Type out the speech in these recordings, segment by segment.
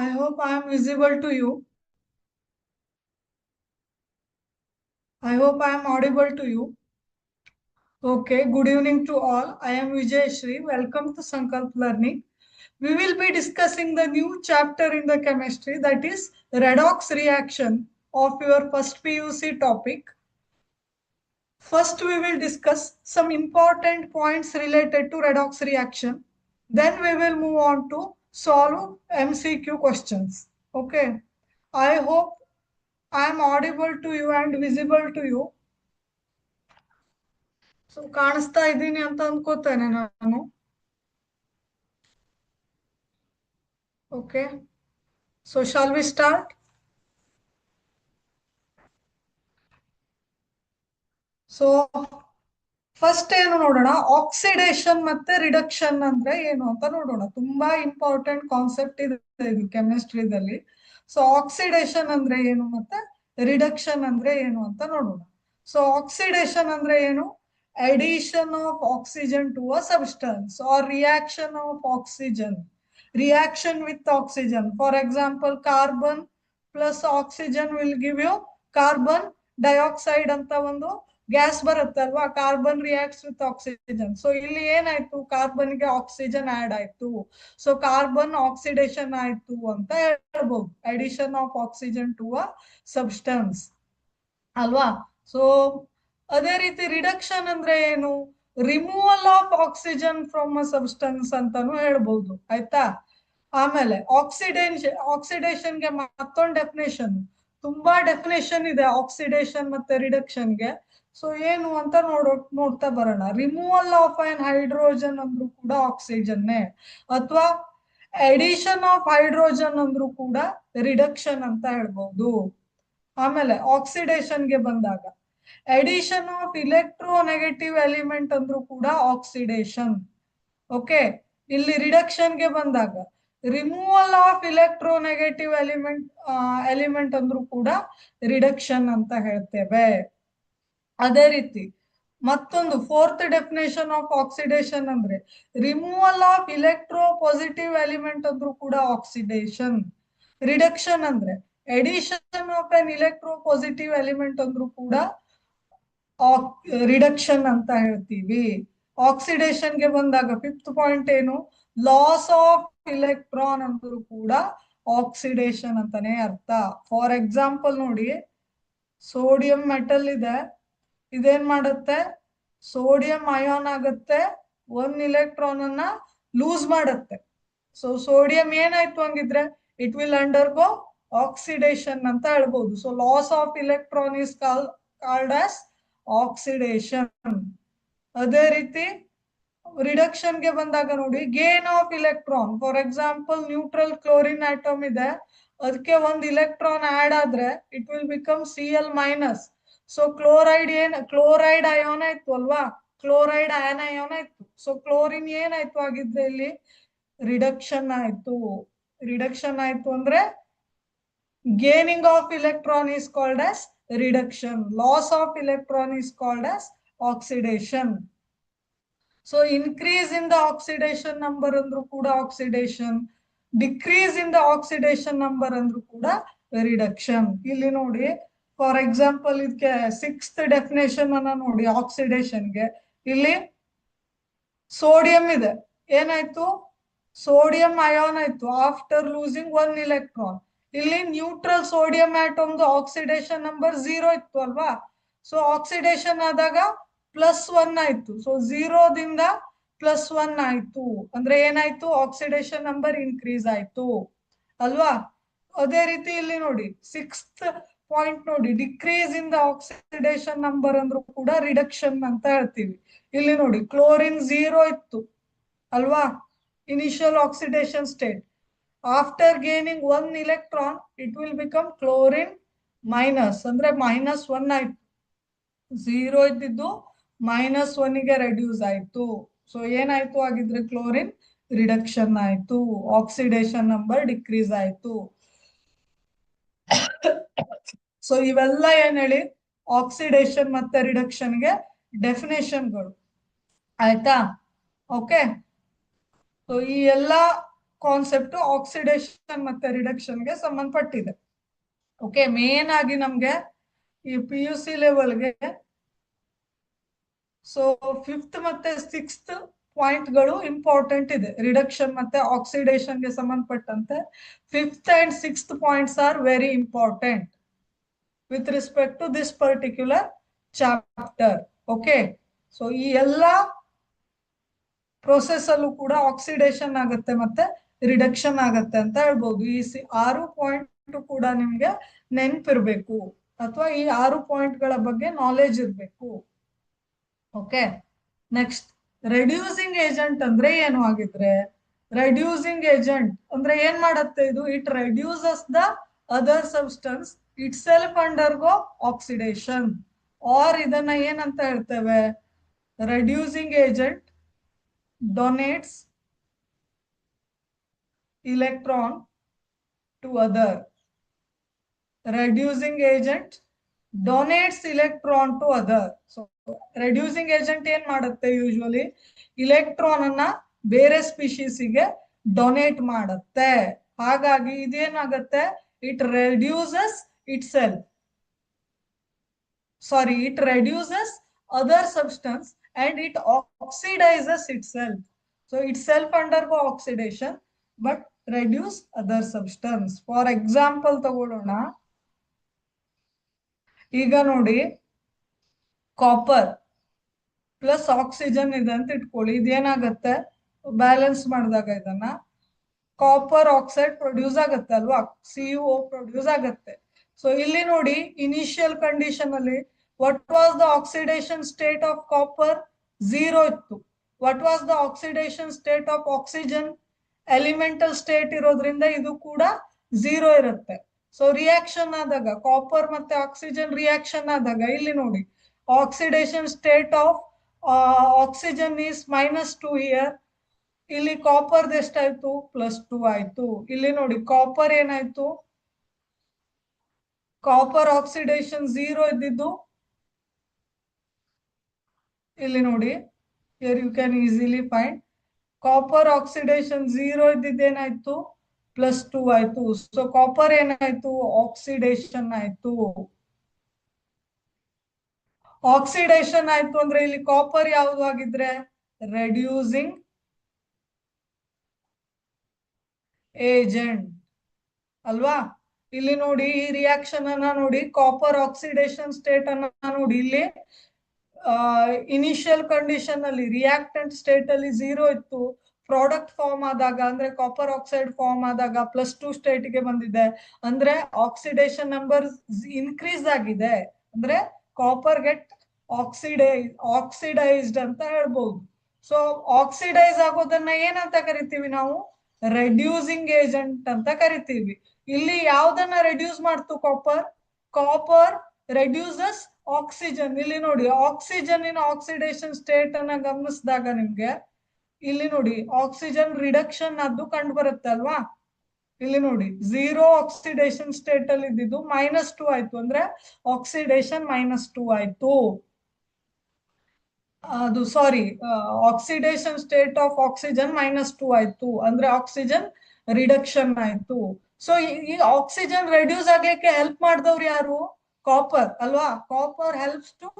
I hope I am visible to you. I hope I am audible to you. Okay, good evening to all. I am Vijay Shri. Welcome to Sankalp Learning. We will be discussing the new chapter in the chemistry, that is redox reaction of your first PUC topic. First, we will discuss some important points related to redox reaction. Then we will move on to solve MCQ questions. Okay. I hope I am audible to you and visible to you. So ಕಾಣಿಸ್ತಾ ಇದ್ದೀನಿ ಅಂತ ಅನ್ಕೋತೇನೆ ನಾನು. Okay, so shall we start? So first ಏನು ನೋಡೋಣ, oxidation ಮತ್ತೆ reduction ಅಂದ್ರೆ ಏನು ಅಂತ ನೋಡೋಣ. ತುಂಬಾ ಇಂಪಾರ್ಟೆಂಟ್ ಕಾನ್ಸೆಪ್ಟ್ ಇದೆ ಇದು ಕೆಮಿಸ್ಟ್ರಿದಲ್ಲಿ. ಸೊ ಆಕ್ಸಿಡೇಷನ್ ಅಂದ್ರೆ ಏನು ಮತ್ತೆ ರಿಡಕ್ಷನ್ ಅಂದ್ರೆ ಏನು ಅಂತ ನೋಡೋಣ. ಸೊ ಆಕ್ಸಿಡೇಷನ್ ಅಂದ್ರೆ ಏನು? addition of oxygen to a substance or reaction of oxygen, reaction with oxygen. For example, carbon plus oxygen will give you carbon dioxide ಅಂತ ಒಂದು ಗ್ಯಾಸ್ ಬರುತ್ತಲ್ವಾ, carbon reacts with oxygen. So ಇಲ್ಲಿ ಏನಾಯ್ತು, carbon ಗೆ oxygen add ಆಯ್ತು, so carbon oxidation ಆಯ್ತು ಅಂತ ಹೇಳ್ಬಹುದು. Addition of oxygen to a substance ಅಲ್ವಾ. ಸೊ ಅದೇ ರೀತಿ ರಿಡಕ್ಷನ್ ಅಂದ್ರೆ ಏನು? Removal of oxygen from a substance ಅಂತಾನು ಹೇಳ್ಬಹುದು. ಆಯ್ತಾ. ಆಮೇಲೆ ಆಕ್ಸಿಡೇಷನ್ ಗೆ ಮತ್ತೊಂದು ಡೆಫಿನೇಷನ್, ತುಂಬಾ ಡೆಫಿನೇಷನ್ ಇದೆ ಆಕ್ಸಿಡೇಷನ್ ಮತ್ತೆ ರಿಡಕ್ಷನ್ ಗೆ. ಸೊ ಏನು ಅಂತ ನೋಡ್ತಾ ಬರೋಣ. ರಿಮೂವಲ್ ಆಫ್ ಅನ್ ಹೈಡ್ರೋಜನ್ ಅಂದ್ರೂ ಕೂಡ ಆಕ್ಸಿಜನ್ನೇ, ಅಥವಾ ಎಡಿಷನ್ ಆಫ್ ಹೈಡ್ರೋಜನ್ ಅಂದ್ರೂ ಕೂಡ ರಿಡಕ್ಷನ್ ಅಂತ ಹೇಳ್ಬಹುದು. ಆಮೇಲೆ ಆಕ್ಸಿಡೇಷನ್ ಗೆ ಬಂದಾಗ ಎಡಿಷನ್ ಆಫ್ ಇಲೆಕ್ಟ್ರೋನೆಗೆಟಿವ್ ಎಲಿಮೆಂಟ್ ಅಂದ್ರೂ ಕೂಡ ಆಕ್ಸಿಡೇಷನ್. ಓಕೆ, ಇಲ್ಲಿ ರಿಡಕ್ಷನ್ ಗೆ ಬಂದಾಗ ರಿಮೂವಲ್ ಆಫ್ ಇಲೆಕ್ಟ್ರೋನೆಗೆಟಿವ್ ಎಲಿಮೆಂಟ್ ಅಂದ್ರೂ ಕೂಡ ರಿಡಕ್ಷನ್ ಅಂತ ಹೇಳ್ತೇವೆ. ಅದೇ ರೀತಿ ಮತ್ತೊಂದು ಫೋರ್ತ್ ಡೆಫಿನೇಷನ್ ಆಫ್ ಆಕ್ಸಿಡೇಷನ್ ಅಂದ್ರೆ removal of electropositive element ಅಂದ್ರೂ ಕೂಡ ಆಕ್ಸಿಡೇಷನ್. ರಿಡಕ್ಷನ್ ಅಂದ್ರೆ addition of an electropositive element ಅಂದ್ರೂ ಕೂಡ ರಿಡಕ್ಷನ್ ಅಂತ ಹೇಳ್ತೀವಿ. ಆಕ್ಸಿಡೇಷನ್ ಗೆ ಬಂದಾಗ ಫಿಫ್ತ್ ಪಾಯಿಂಟ್ ಏನು? ಲಾಸ್ ಆಫ್ ಇಲೆಕ್ಟ್ರಾನ್ ಅಂದ್ರೂ ಕೂಡ ಆಕ್ಸಿಡೇಷನ್ ಅಂತಾನೆ ಅರ್ಥ. ಫಾರ್ ಎಕ್ಸಾಂಪಲ್ ನೋಡಿ, ಸೋಡಿಯಂ ಮೆಟಲ್ ಇದೆ, ಇದೇನ್ ಮಾಡುತ್ತೆ? ಸೋಡಿಯಂ ಅಯಾನ್ ಆಗುತ್ತೆ, ಒಂದ್ ಇಲೆಕ್ಟ್ರಾನ್ ಅನ್ನ ಲೂಸ್ ಮಾಡುತ್ತೆ. ಸೊ ಸೋಡಿಯಂ ಏನಾಯ್ತು ಹಂಗಿದ್ರೆ? ಇಟ್ ವಿಲ್ ಅಂಡರ್ಗೋ ಆಕ್ಸಿಡೇಷನ್ ಅಂತ ಹೇಳ್ಬಹುದು. So loss of electron is called as oxidation. ಅದೇ ರೀತಿ ರಿಡಕ್ಷನ್ ಗೆ ಬಂದಾಗ ನೋಡಿ, gain of electron. For example neutral chlorine atom ಇದೆ, ಅದಕ್ಕೆ ಒಂದು ಇಲೆಕ್ಟ್ರಾನ್ ಆಡ್ ಆದ್ರೆ it will become Cl minus. So chloride ion ಆಯ್ತು ಅಲ್ವಾ, ಕ್ಲೋರೈಡ್ ಅಯಾನ್ ಆಯ್ತು. ಸೊ ಕ್ಲೋರಿನ್ ಏನಾಯ್ತು ಆಗಿದ್ರೆ ಇಲ್ಲಿ? ರಿಡಕ್ಷನ್ ಆಯ್ತು. ರಿಡಕ್ಷನ್ ಆಯ್ತು ಅಂದ್ರೆ gaining of electron is called as reduction. Loss of electron is called as oxidation. So increase in the oxidation number andru kuda oxidation, decrease in the oxidation number andru kuda reduction. Illi nodi, for example idke sixth definition anna nodi oxidation ge. Illi sodium ide, ಏನಾಯ್ತು? Sodium ion ಆಯ್ತು after losing one electron. ಇಲ್ಲಿ neutral sodium ಆಟಮ್ದು oxidation number 0 ಇತ್ತು ಅಲ್ವಾ. So oxidation ಆದಾಗ +1 ಆಯ್ತು. So 0ದಿಂದ +1 ಆಯ್ತು ಅಂದ್ರೆ ಏನಾಯ್ತು? ಆಕ್ಸಿಡೇಷನ್ ನಂಬರ್ ಇನ್ಕ್ರೀಸ್ ಆಯ್ತು ಅಲ್ವಾ. ಅದೇ ರೀತಿ ಇಲ್ಲಿ ನೋಡಿ ಸಿಕ್ಸ್ತ್ ಪಾಯಿಂಟ್ ನೋಡಿ, decrease in the oxidation number ಅಂದ್ರೂ ಕೂಡ ರಿಡಕ್ಷನ್ ಅಂತ ಹೇಳ್ತೀವಿ. ಇಲ್ಲಿ ನೋಡಿ ಕ್ಲೋರಿನ್ 0 ಇತ್ತು ಅಲ್ವಾ, initial oxidation state. After gaining one electron, it will become chlorine minus, ಅಂದ್ರೆ -1 ಆಯ್ತು. 0 ಇದ್ದಿದ್ದು -1 ಗೆ ರೆಡ್ಯೂಸ್ ಆಯ್ತು. ಸೊ ಏನಾಯ್ತು ಆಗಿದ್ರೆ? ಕ್ಲೋರಿನ್ ರಿಡಕ್ಷನ್ ಆಯ್ತು, ಆಕ್ಸಿಡೇಷನ್ ನಂಬರ್ ಡಿಕ್ರೀಸ್ ಆಯ್ತು. ಸೊ ಇವೆಲ್ಲ ಏನ್ ಹೇಳಿ, ಆಕ್ಸಿಡೇಷನ್ ಮತ್ತೆ ರಿಡಕ್ಷನ್ ಗೆ ಡೆಫಿನೇಷನ್ಗಳು. ಆಯ್ತಾ? ಓಕೆ, ಸೊ ಈ ಎಲ್ಲ ಕಾನ್ಸೆಪ್ಟ್ ಆಕ್ಸಿಡೇಷನ್ ಮತ್ತೆ ರಿಡಕ್ಷನ್ ಗೆ ಸಂಬಂಧಪಟ್ಟಿದೆ. ಓಕೆ, ಮೇನ್ ಆಗಿ ನಮ್ಗೆ ಈ PUC ಲೆವೆಲ್ಗೆ ಸೊ 5th ಮತ್ತೆ 6th ಪಾಯಿಂಟ್ ಗಳು ಇಂಪಾರ್ಟೆಂಟ್ ಇದೆ. ರಿಡಕ್ಷನ್ ಮತ್ತೆ ಆಕ್ಸಿಡೇಷನ್ ಗೆ ಸಂಬಂಧಪಟ್ಟಂತೆ 5th and 6th points are very important with respect to this particular chapter. Okay, so ಈ ಎಲ್ಲಾ ಪ್ರೋಸೆಸ್ ಅಲ್ಲೂ ಕೂಡ ಆಕ್ಸಿಡೇಷನ್ ಆಗುತ್ತೆ ಮತ್ತೆ ರಿಡಕ್ಷನ್ ಆಗತ್ತೆ ಅಂತ ಹೇಳ್ಬೋದು. ಈ 6 ಪಾಯಿಂಟ್ ಕೂಡ ನಿಮ್ಗೆ ನೆನ್ಪಿರ್ಬೇಕು ಅಥವಾ ಈ 6 ಪಾಯಿಂಟ್ ಗಳ ಬಗ್ಗೆ ನಾಲೆಜ್ ಇರ್ಬೇಕು. ಓಕೆ, ನೆಕ್ಸ್ಟ್ ರೆಡ್ಯೂಸಿಂಗ್ ಏಜೆಂಟ್ ಅಂದ್ರೆ ಏನು ಆಗಿದ್ರೆ, ರೆಡ್ಯೂಸಿಂಗ್ ಏಜೆಂಟ್ ಅಂದ್ರೆ ಏನ್ ಮಾಡತ್ತೆ ಇದು, it reduces the other substance itself undergo oxidation. Or ಇದನ್ನ ಏನಂತ ಹೇಳ್ತೇವೆ, reducing agent donates electron to other. Reducing agent donates electron to other. So reducing agent ಏನ್ ಮಾಡುತ್ತೆ, ಯೂಶುವಲಿ ಇಲೆಕ್ಟ್ರಾನ್ ಅನ್ನ ಬೇರೆ ಸ್ಪೀಶೀಸ್ ಗೆ ಡೊನೇಟ್ ಮಾಡುತ್ತೆ. ಹಾಗಾಗಿ ಇದೇನಾಗುತ್ತೆ, it reduces itself it reduces other substance and it oxidizes itself. So itself undergo oxidation but reduce other substance. For example ತಗೊಳ್ಳೋಣ, ಈಗ ನೋಡಿ ಕಾಪರ್ ಪ್ಲಸ್ ಆಕ್ಸಿಜನ್ ಇದೆ ಅಂತ ಇಟ್ಕೊಳ್ಳಿ. ಇದೇನಾಗತ್ತೆ, ಬ್ಯಾಲೆನ್ಸ್ ಮಾಡಿದಾಗ ಇದನ್ನ ಕಾಪರ್ ಆಕ್ಸೈಡ್ ಪ್ರೊಡ್ಯೂಸ್ ಆಗತ್ತೆ ಅಲ್ವಾ, CuO ಪ್ರೊಡ್ಯೂಸ್ ಆಗತ್ತೆ. ಸೊ ಇಲ್ಲಿ ನೋಡಿ ಇನಿಷಿಯಲ್ ಕಂಡೀಷನ್ ಅಲ್ಲಿ what was the oxidation state of copper, 0 ಇತ್ತು. What was the oxidation state of oxygen, elemental state ಇರೋದ್ರಿಂದ ಇದು ಕೂಡ 0 ಇರುತ್ತೆ. ಸೊ ರಿಯಾಕ್ಷನ್ ಆದಾಗ ಕಾಪರ್ ಮತ್ತೆ ಆಕ್ಸಿಜನ್ ರಿಯಾಕ್ಷನ್ ಆದಾಗ ಇಲ್ಲಿ ನೋಡಿ oxidation state of oxygen is -2 here. ಇಲ್ಲಿ ಕಾಪರ್ ಎಷ್ಟಾಯ್ತು, +2 ಆಯ್ತು. ಇಲ್ಲಿ ನೋಡಿ ಕಾಪರ್ ಏನಾಯ್ತು, ಕಾಪರ್ ಆಕ್ಸಿಡೇಷನ್ 0 ಇದ್ದಿದ್ದು ಇಲ್ಲಿ ನೋಡಿ, here you can easily find copper oxidation 0 ಇದ್ದಿದ್ದೇನಾಯ್ತು, +2 ಆಯ್ತು. ಸೊ ಕಾಪರ್ ಏನಾಯ್ತು, ಆಕ್ಸಿಡೇಷನ್ ಆಯ್ತು. ಆಕ್ಸಿಡೇಷನ್ ಆಯ್ತು ಅಂದ್ರೆ ಇಲ್ಲಿ ಕಾಪರ್ ಯಾವುದು ಆಗಿದ್ರೆ ರೆಡ್ಯೂಸಿಂಗ್ ಏಜೆಂಟ್ ಅಲ್ವಾ. ಇಲ್ಲಿ ನೋಡಿ ಈ ರಿಯಾಕ್ಷನ್ ಅನ್ನ ನೋಡಿ, ಕಾಪರ್ ಆಕ್ಸಿಡೇಷನ್ ಸ್ಟೇಟ್ ಅನ್ನ ನೋಡಿ, ಇಲ್ಲಿ ಇನಿಷಿಯಲ್ ಕಂಡೀಷನ್ ಅಲ್ಲಿ ರಿಯಾಕ್ಟೆಂಟ್ ಸ್ಟೇಟ್ ಅಲ್ಲಿ 0 ಇತ್ತು. ಪ್ರಾಡಕ್ಟ್ ಫಾರ್ಮ್ ಆದಾಗ ಅಂದ್ರೆ ಕಾಪರ್ ಆಕ್ಸೈಡ್ ಫಾರ್ಮ್ ಆದಾಗ +2 ಸ್ಟೇಟ್ ಗೆ ಬಂದಿದೆ. ಅಂದ್ರೆ ಆಕ್ಸಿಡೇಷನ್ ನಂಬರ್ ಇನ್ಕ್ರೀಸ್ ಆಗಿದೆ, ಅಂದ್ರೆ ಕಾಪರ್ ಗೆಟ್ ಆಕ್ಸಿಡೈಸ್ಡ್ ಅಂತ ಹೇಳ್ಬಹುದು. ಸೊ ಆಕ್ಸಿಡೈಸ್ ಆಗೋದನ್ನ ಏನಂತ ಕರಿತೀವಿ ನಾವು, ರೆಡ್ಯೂಸಿಂಗ್ ಏಜೆಂಟ್ ಅಂತ ಕರಿತೀವಿ. ಇಲ್ಲಿ ಯಾವ್ದನ್ನ ರೆಡ್ಯೂಸ್ ಮಾಡ್ತು, ಕಾಪರ್ ರೆಡ್ಯೂಸಸ್ ಆಕ್ಸಿಜನ್. ಇಲ್ಲಿ ನೋಡಿ ಆಕ್ಸಿಜನ್ ಇನ್ ಆಕ್ಸಿಡೇಷನ್ ಸ್ಟೇಟ್ ಅನ್ನ ಗಮನಿಸಿದಾಗ ನಿಮ್ಗೆ ಇಲ್ಲಿ ನೋಡಿ ಆಕ್ಸಿಜನ್ ರಿಡಕ್ಷನ್ ಅದು ಕಂಡು ಬರುತ್ತೆ ಅಲ್ವಾ. ಇಲ್ಲಿ ನೋಡಿ 0 ಆಕ್ಸಿಡೇಷನ್ ಸ್ಟೇಟ್ ಅಲ್ಲಿ ಇದ್ದಿದ್ದು -2 ಆಯ್ತು, ಅಂದ್ರೆ ಆಕ್ಸಿಡೇಷನ್ -2 ಆಯ್ತು. ಅದು sorry, oxidation state of oxygen -2 ಆಯ್ತು, ಅಂದ್ರೆ ಆಕ್ಸಿಜನ್ ರಿಡಕ್ಷನ್ ಆಯ್ತು. ಸೊ ಈ ಆಕ್ಸಿಜನ್ ರೆಡ್ಯೂಸ್ ಆಗ್ಲಿಕ್ಕೆ ಹೆಲ್ಪ್ ಮಾಡಿದವ್ರು ಯಾರು, ಕಾಪರ್ ಅಲ್ವಾ. Copper helps to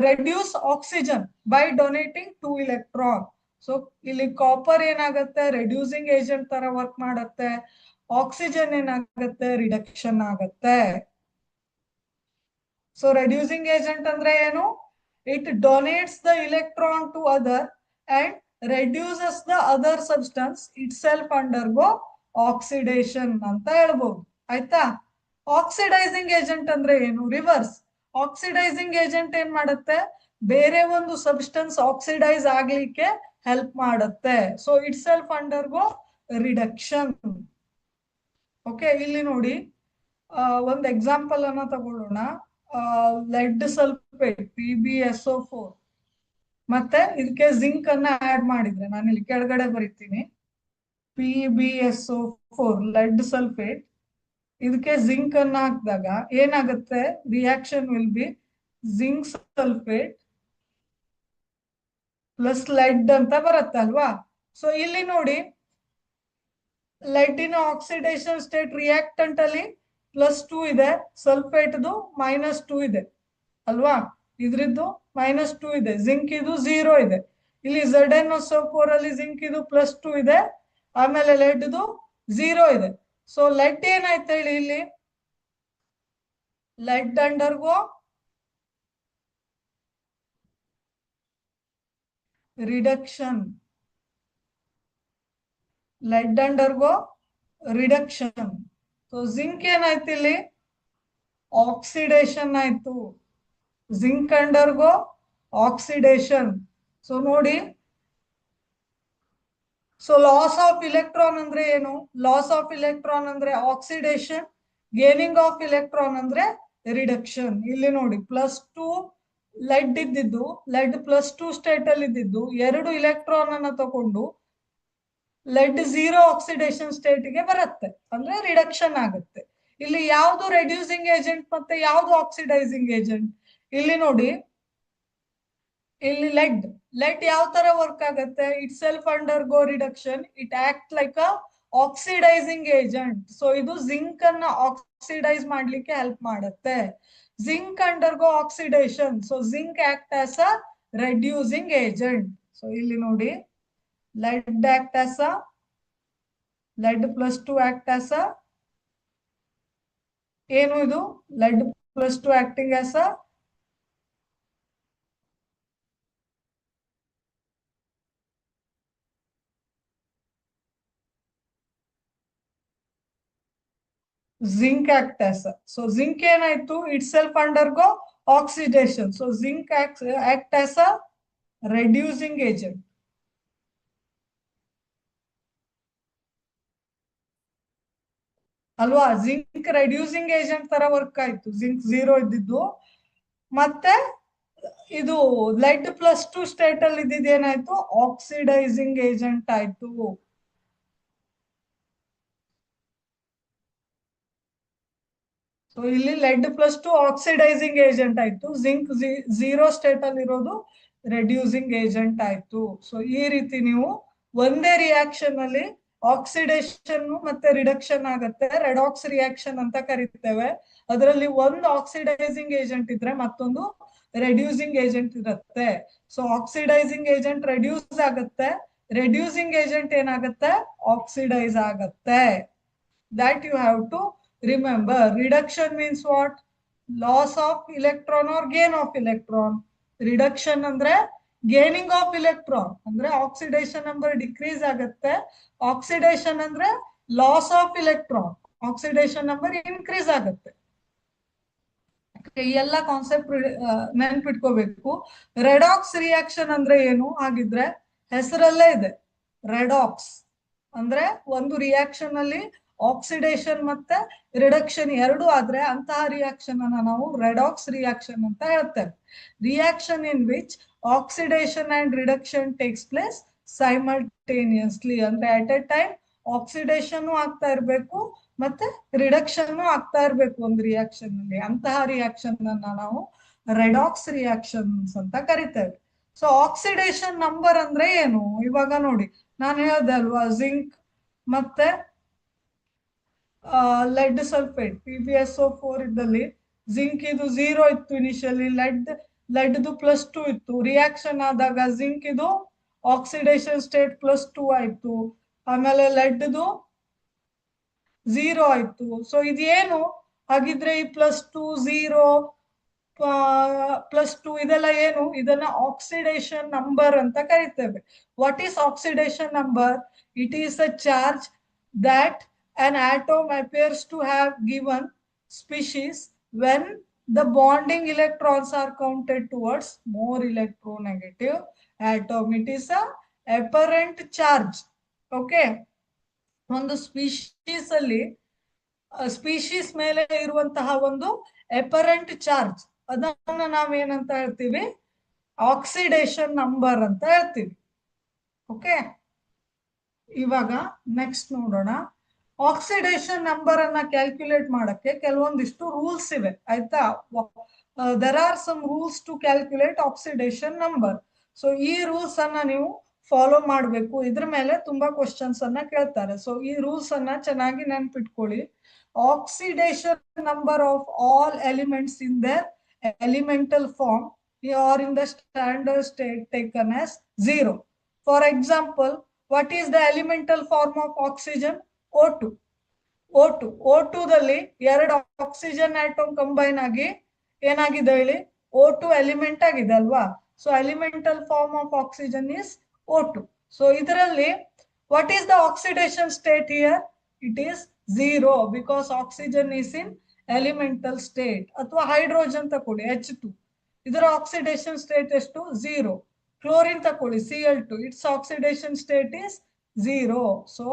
reduce oxygen by donating 2 electron. So ಇಲ್ಲಿ ಕಾಪರ್ ಏನಾಗತ್ತೆ, ರೆಡ್ಯೂಸಿಂಗ್ ಏಜೆಂಟ್ ತರ ವರ್ಕ್ ಮಾಡತ್ತೆ. ಆಕ್ಸಿಜನ್ ಏನಾಗತ್ತೆ, ರಿಡಕ್ಷನ್ ಆಗತ್ತೆ. ಸೊ ರೆಡ್ಯೂಸಿಂಗ್ ಏಜೆಂಟ್ ಅಂದ್ರೆ ಏನು, it donates the electron to other and reduces the other substance itself undergo oxidation ಅಂತ ಹೇಳ್ಬಹುದು. ಆಯ್ತಾ. ಆಕ್ಸಿಡೈಸಿಂಗ್ ಏಜೆಂಟ್ ಅಂದ್ರೆ ಏನು, ರಿವರ್ಸ್. ಆಕ್ಸಿಡೈಸಿಂಗ್ ಏಜೆಂಟ್ ಏನ್ ಮಾಡುತ್ತೆ, ಬೇರೆ ಒಂದು ಸಬ್ಸ್ಟೆನ್ಸ್ ಆಕ್ಸಿಡೈಸ್ ಆಗ್ಲಿಕ್ಕೆ ಹೆಲ್ಪ್ ಮಾಡುತ್ತೆ. So it self undergo reduction. Okay, ಇಲ್ಲಿ ನೋಡಿ ಒಂದು ಎಕ್ಸಾಂಪಲ್ ಅನ್ನ ತಗೊಳ್ಳೋಣ. ಲೆಡ್ ಸಲ್ಫೇಟ್ PbSO4 ಮತ್ತೆ ಇದಕ್ಕೆ ಜಿಂಕ್ ಅನ್ನ ಆಡ್ ಮಾಡಿದ್ರೆ, ನಾನು ಇಲ್ಲಿ ಕೆಳಗಡೆ ಬರೀತೀನಿ, PbSO4 ಲೆಡ್ ಸಲ್ಫೇಟ್, ಇದಕ್ಕೆ ಜಿಂಕ್ ಅನ್ನ ಹಾಕಿದಾಗ ಏನಾಗುತ್ತೆ, reaction will be zinc sulphate plus lead ಅಂತ ಬರುತ್ತೆ ಅಲ್ವಾ. ಸೊ ಇಲ್ಲಿ ನೋಡಿ lead in oxidation state reactant ಅಲ್ಲಿ +2 ಇದೆ, ಸಲ್ಫೇಟ್ದು -2 ಇದೆ ಅಲ್ವಾ, ಇದ್ರದ್ದು -2 ಇದೆ, ಜಿಂಕ್ ಇದು 0 ಇದೆ. ಇಲ್ಲಿ ZnSO4 ಅಲ್ಲಿ ಜಿಂಕ್ ಇದು +2 ಇದೆ, ಆಮೇಲೆ ಲೆಡ್ದು 0 ಇದೆ. ಸೊ ಲೆಡ್ ಏನಾಯ್ತು ಹೇಳಿ ಇಲ್ಲಿ, lead undergo reduction, lead undergo reduction. So zinc ಏನಾಯ್ತು ಇಲ್ಲಿ, ಆಕ್ಸಿಡೇಷನ್ ಆಯ್ತು, ಜಿಂಕ್ ಅಂಡರ್ಗೋ ಆಕ್ಸಿಡೇಷನ್. ಸೊ ನೋಡಿ, ಸೊ ಲಾಸ್ ಆಫ್ ಇಲೆಕ್ಟ್ರಾನ್ ಅಂದ್ರೆ ಏನು, ಲಾಸ್ ಆಫ್ ಇಲೆಕ್ಟ್ರಾನ್ ಅಂದ್ರೆ ಆಕ್ಸಿಡೇಷನ್, ಗೇನಿಂಗ್ ಆಫ್ ಇಲೆಕ್ಟ್ರಾನ್ ಅಂದ್ರೆ ರಿಡಕ್ಷನ್. ಇಲ್ಲಿ ನೋಡಿ +2 ಲೆಡ್ ಇದ್ದಿದ್ದು, ಲೆಡ್ +2 ಸ್ಟೇಟ್ ಅಲ್ಲಿ ಇದ್ದಿದ್ದು 2 ಇಲೆಕ್ಟ್ರಾನ್ ಅನ್ನ ತಗೊಂಡು ಲೆಡ್ 0 ಆಕ್ಸಿಡೇಷನ್ ಸ್ಟೇಟ್ ಗೆ ಬರುತ್ತೆ, ಅಂದ್ರೆ ರಿಡಕ್ಷನ್ ಆಗುತ್ತೆ. ಇಲ್ಲಿ ಯಾವುದು ರೆಡ್ಯೂಸಿಂಗ್ ಏಜೆಂಟ್ ಮತ್ತೆ ಯಾವುದು ಆಕ್ಸಿಡೈಸಿಂಗ್ ಏಜೆಂಟ್, ಇಲ್ಲಿ ನೋಡಿ, ಇಲ್ಲಿ ಲೆಡ್ ಯಾವ ತರ ವರ್ಕ್ ಆಗುತ್ತೆ, it self under go reduction, it act like a oxidising agent. So ಇದು ಜಿಂಕ್ ಅನ್ನ ಆಕ್ಸಿಡೈಸ್ ಮಾಡ್ಲಿಕ್ಕೆ ಹೆಲ್ಪ್ ಮಾಡುತ್ತೆ. Zinc under go oxidation, so zinc act as a reducing agent. So ಇಲ್ಲಿ ನೋಡಿ, lead act as a lead +2 act as a ಏನು ಇದು, lead +2 acting as a zinc act as a, so zinc ಏನಾಯ್ತು, itself undergo oxidation, so zinc act as a reducing agent. ಅಲ್ವಾ, zinc reducing agent ತರ work ಆಯ್ತು, zinc 0 ಇದ್ದಿದ್ದು. ಮತ್ತೆ ಇದು LED +2 state ಅಲ್ಲಿ ಇದ್ದಿದ್ದು ಏನಾಯ್ತು, ಆಕ್ಸಿಡೈಸಿಂಗ್ ಏಜೆಂಟ್ ಆಯ್ತು. ಸೊ ಇಲ್ಲಿ ಲೆಡ್ +2 ಆಕ್ಸಿಡೈಸಿಂಗ್ ಏಜೆಂಟ್ ಆಯ್ತು, ಜಿಂಕ್ 0 ಸ್ಟೇಟ್ ಅಲ್ಲಿ ಇರೋದು ರೆಡ್ಯೂಸಿಂಗ್ ಏಜೆಂಟ್ ಆಯ್ತು. ಸೊ ಈ ರೀತಿ ನೀವು ಒಂದೇ ರಿಯಾಕ್ಷನ್ ಅಲ್ಲಿ ಆಕ್ಸಿಡೇಷನ್ ಮತ್ತೆ ರಿಡಕ್ಷನ್ ಆಗತ್ತೆ, ರೆಡಾಕ್ಸ್ ರಿಯಾಕ್ಷನ್ ಅಂತ ಕರಿತೇವೆ. ಅದರಲ್ಲಿ ಒಂದು ಆಕ್ಸಿಡೈಸಿಂಗ್ ಏಜೆಂಟ್ ಇದ್ರೆ ಮತ್ತೊಂದು ರೆಡ್ಯೂಸಿಂಗ್ ಏಜೆಂಟ್ ಇರುತ್ತೆ. ಸೊ ಆಕ್ಸಿಡೈಸಿಂಗ್ ಏಜೆಂಟ್ ರೆಡ್ಯೂಸ್ ಆಗುತ್ತೆ, ರೆಡ್ಯೂಸಿಂಗ್ ಏಜೆಂಟ್ ಏನಾಗುತ್ತೆ, ಆಕ್ಸಿಡೈಸ್ ಆಗತ್ತೆ. That you have to remember. Reduction means what, loss of electron or gain of electron. Reduction ಅಂದ್ರೆ gaining of electron, ಅಂದ್ರೆ oxidation number decrease ಆಗುತ್ತೆ. Oxidation ಅಂದ್ರೆ loss of electron, oxidation number increase ಆಗುತ್ತೆ. ಈ ಎಲ್ಲ concept ನೆನ್ಪಿಟ್ಕೋಬೇಕು. Redox reaction ಅಂದ್ರೆ ಏನು, ಹಾಗಿದ್ರೆ ಹೆಸರಲ್ಲೇ ಇದೆ, ರೆಡಾಕ್ಸ್ ಅಂದ್ರೆ ಒಂದು ರಿಯಾಕ್ಷನ್ ಅಲ್ಲಿ ಆಕ್ಸಿಡೇಷನ್ ಮತ್ತೆ ರಿಡಕ್ಷನ್ ಎರಡು ಆದ್ರೆ ಅಂತಹ ರಿಯಾಕ್ಷನ್ ಅನ್ನ ನಾವು ರೆಡಾಕ್ಸ್ ರಿಯಾಕ್ಷನ್ ಅಂತ ಹೇಳ್ತೇವೆ. Reaction in which oxidation and reduction takes place simultaneously, ಅಂದ್ರೆ ಅಟ್ ಎ ಟೈಮ್ ಆಕ್ಸಿಡೇಷನ್ ಆಗ್ತಾ ಇರ್ಬೇಕು ಮತ್ತೆ ರಿಡಕ್ಷನ್ ಆಗ್ತಾ ಇರ್ಬೇಕು ಒಂದು ರಿಯಾಕ್ಷನ್ ಅಲ್ಲಿ, ಅಂತಹ ರಿಯಾಕ್ಷನ್ ಅನ್ನ ನಾವು ರೆಡಾಕ್ಸ್ ರಿಯಾಕ್ಷನ್ಸ್ ಅಂತ ಕರಿತೇವೆ. ಸೊ ಆಕ್ಸಿಡೇಷನ್ ನಂಬರ್ ಅಂದ್ರೆ ಏನು, ಇವಾಗ ನೋಡಿ ನಾನು ಹೇಳ್ದೆ ಅಲ್ವಾ, ಜಿಂಕ್ ಮತ್ತೆ ಲೆಡ್ ಸಲ್ಫೇಟ್ PbSO4 ಇದ್ದಲ್ಲಿ ಜಿಂಕ್ ಇದು 0 ಇತ್ತು ಇನಿಷಿಯಲಿ, ಲೆಡ್ದು +2 ಇತ್ತು, ರಿಯಾಕ್ಷನ್ ಆದಾಗ ಜಿಂಕ್ ಇದು ಆಕ್ಸಿಡೇಷನ್ ಸ್ಟೇಟ್ +2 ಆಯ್ತು, ಆಮೇಲೆ ಲೆಡ್ದು 0 ಆಯ್ತು. ಸೊ ಇದೇನು ಹಾಗಿದ್ರೆ ಈ +2 0 +2 ಇದೆಲ್ಲ ಏನು, ಇದನ್ನ ಆಕ್ಸಿಡೇಷನ್ ನಂಬರ್ ಅಂತ ಕರಿತೇವೆ. What is oxidation number, it is a charge that an atom appears to have given species when the bonding electrons are counted towards more electronegative atom. It is a apparent charge. Okay, ಒಂದು species ಅಲ್ಲಿ species ಮೇಲೆ ಇರುವಂತಹ ಒಂದು apparent charge, ಅದನ್ನ ನಾವೇನಂತ ಹೇಳ್ತೀವಿ, oxidation number ಅಂತ ಹೇಳ್ತೀವಿ. ಓಕೆ, ಇವಾಗ ನೆಕ್ಸ್ಟ್ ನೋಡೋಣ. ಆಕ್ಸಿಡೇಷನ್ ನಂಬರ್ ಅನ್ನ ಕ್ಯಾಲ್ಕುಲೇಟ್ ಮಾಡಕ್ಕೆ ಕೆಲವೊಂದಿಷ್ಟು ರೂಲ್ಸ್ ಇವೆ, ಆಯ್ತಾ. There are some rules to calculate oxidation number. So ಈ ರೂಲ್ಸ್ ಅನ್ನ ನೀವು ಫಾಲೋ ಮಾಡಬೇಕು. ಇದ್ರ ಮೇಲೆ ತುಂಬಾ ಕ್ವಶನ್ಸ್ ಅನ್ನ ಕೇಳ್ತಾರೆ. ಸೊ ಈ ರೂಲ್ಸ್ ಅನ್ನ ಚೆನ್ನಾಗಿ ನೆನ್ಪಿಟ್ಕೊಳ್ಳಿ. Oxidation number of all elements in their elemental form or in the standard state taken as 0. For example, what is the elemental form of oxygen? O2. O2 ದಲ್ಲಿ ಎರಡು ಆಕ್ಸಿಜನ್ ಆಟಮ್ ಕಂಬೈನ್ ಆಗಿ ಏನಾಗಿದೆ ಹೇಳಿ, O2 element ಆಗಿದೆ ಅಲ್ವಾ. So elemental form of oxygen is O2. So ಇದರಲ್ಲಿ what is the oxidation state here? It is 0 because oxygen is in elemental state. ಅಥವಾ hydrogen ತಕೊಳ್ಳಿ H2, ಇದರ ಆಕ್ಸಿಡೇಷನ್ ಸ್ಟೇಟ್ ಎಷ್ಟು? 0. ಕ್ಲೋರಿನ್ ತಕೊಳ್ಳಿ Cl2, its oxidation state is 0. So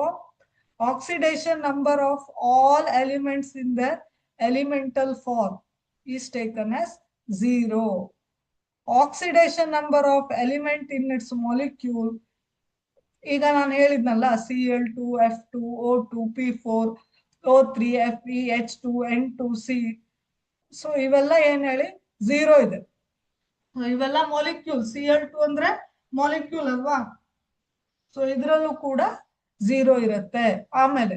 oxidation number of all elements in their elemental form is taken as 0. Oxidation number of element in its molecule, ಈಗ ನಾನು ಹೇಳಿದ್ನಲ್ಲ Cl2, F2, O2, P4, O3, Fe, H2, N2, C. So ಇವೆಲ್ಲ ಏನ್ ಹೇಳಿ 0 ಇದೆ. ಇವೆಲ್ಲ molecule. Cl2 ಅಂದ್ರೆ molecule ಅಲ್ವಾ. ಸೊ ಇದ್ರಲ್ಲೂ ಕೂಡ 0 ಇರುತ್ತೆ. ಆಮೇಲೆ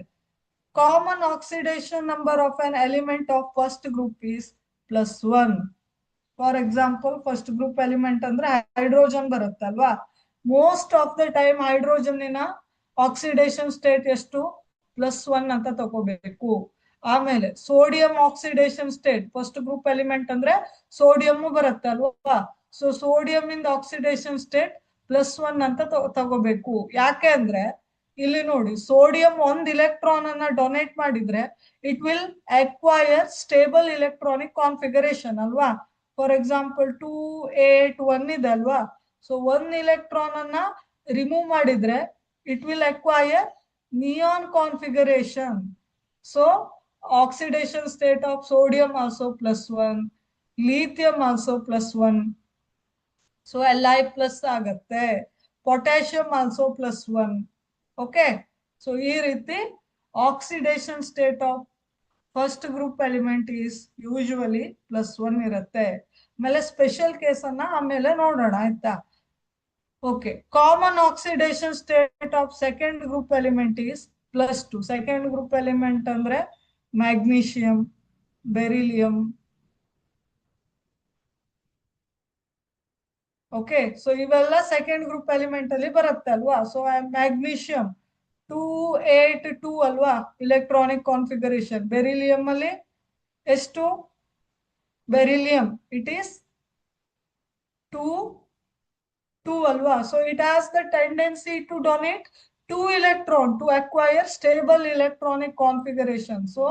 common oxidation number of an element of first group is +1. For example first group element ಅಂದ್ರೆ ಹೈಡ್ರೋಜನ್ ಬರುತ್ತೆ ಅಲ್ವಾ. Most of the time hydrogen oxidation state ಎಷ್ಟು? +1 ಅಂತ ತಗೋಬೇಕು. ಆಮೇಲೆ sodium oxidation state, first group element ಅಂದ್ರೆ ಸೋಡಿಯಂ ಬರುತ್ತೆ ಅಲ್ವಾ. ಸೊ ಸೋಡಿಯಂ ಇಂದ ಆಕ್ಸಿಡೇಷನ್ ಸ್ಟೇಟ್ +1 ಅಂತ ತಗೋಬೇಕು. ಯಾಕೆ ಅಂದ್ರೆ ಇಲ್ಲಿ ನೋಡಿ, ಸೋಡಿಯಂ 1 ಇಲೆಕ್ಟ್ರಾನ್ ಅನ್ನ ಡೊನೇಟ್ ಮಾಡಿದ್ರೆ it will acquire stable electronic configuration ಅಲ್ವಾ. ಫಾರ್ ಎಕ್ಸಾಂಪಲ್ 2 8 1 ಇದೆ ಅಲ್ವಾ. ಸೊ 1 ಇಲೆಕ್ಟ್ರಾನ್ ಅನ್ನ ರಿಮೂವ್ ಮಾಡಿದ್ರೆ it will acquire neon configuration. So oxidation state of sodium also +1, lithium also +1. So Li+ ಆಗತ್ತೆ. Potassium also +1. ಓಕೆ. ಸೊ ಈ ರೀತಿ oxidation state of first group element is usually +1 ಇರುತ್ತೆ. ಆಮೇಲೆ special case ಅನ್ನ ಆಮೇಲೆ ನೋಡೋಣ ಆಯ್ತಾ. Okay. Common oxidation state of second group element is +2. Second group element ಅಂದ್ರೆ ಮ್ಯಾಗ್ನೀಷಿಯಂ, ಬೆರಿಲಿಯಂ. ಓಕೆ. ಸೊ ಇವೆಲ್ಲ ಸೆಕೆಂಡ್ ಗ್ರೂಪ್ ಎಲಿಮೆಂಟ್ ಅಲ್ಲಿ ಬರುತ್ತೆ ಅಲ್ವಾ. ಸೊ ಮ್ಯಾಗ್ನೀಷಿಯಂ 2 8 2 ಅಲ್ವಾ ಇಲೆಕ್ಟ್ರಾನಿಕ್ ಕಾನ್ಫಿಗರೇಷನ್. ಬೆರಿಲಿಯಂ ಅಲ್ಲಿ ಎಷ್ಟು? ಬೆರಿಲಿಯಂ ಇಟ್ ಈಸ್ 2 2 ಅಲ್ವಾ. So it has the tendency to donate 2 electron to acquire stable electronic configuration. So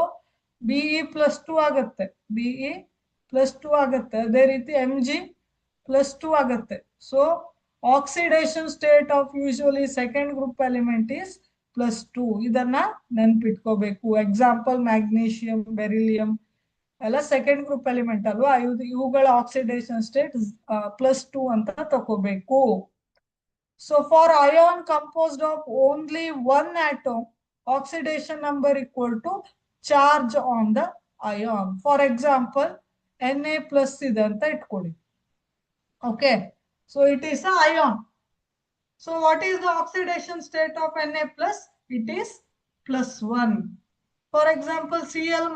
Be+2 ಆಗುತ್ತೆ. Be+2 ಆಗುತ್ತೆ. ಅದೇ ರೀತಿ Mg+2 ಆಗುತ್ತೆ. So oxidation state of usually second group element is +2. ಇದನ್ನ ನೆನ್ಪಿಟ್ಕೋಬೇಕು. ಎಕ್ಸಾಂಪಲ್ ಮ್ಯಾಗ್ನೀಷಿಯಂ, ಬೆರಿಲಿಯಂ ಎಲ್ಲ second group element ಅಲ್ವಾ. ಇವುಗಳ ಆಕ್ಸಿಡೇಷನ್ ಸ್ಟೇಟ್ +2 ಅಂತ ತಗೋಬೇಕು. So for ion composed of only 1 atom, oxidation number equal to charge on the ion. For example Na+ ಇದೆ ಅಂತ ಇಟ್ಕೊಳ್ಳಿ. Okay. So it is a ion. So what is the oxidation state of Na+? It is +1. For example Cl-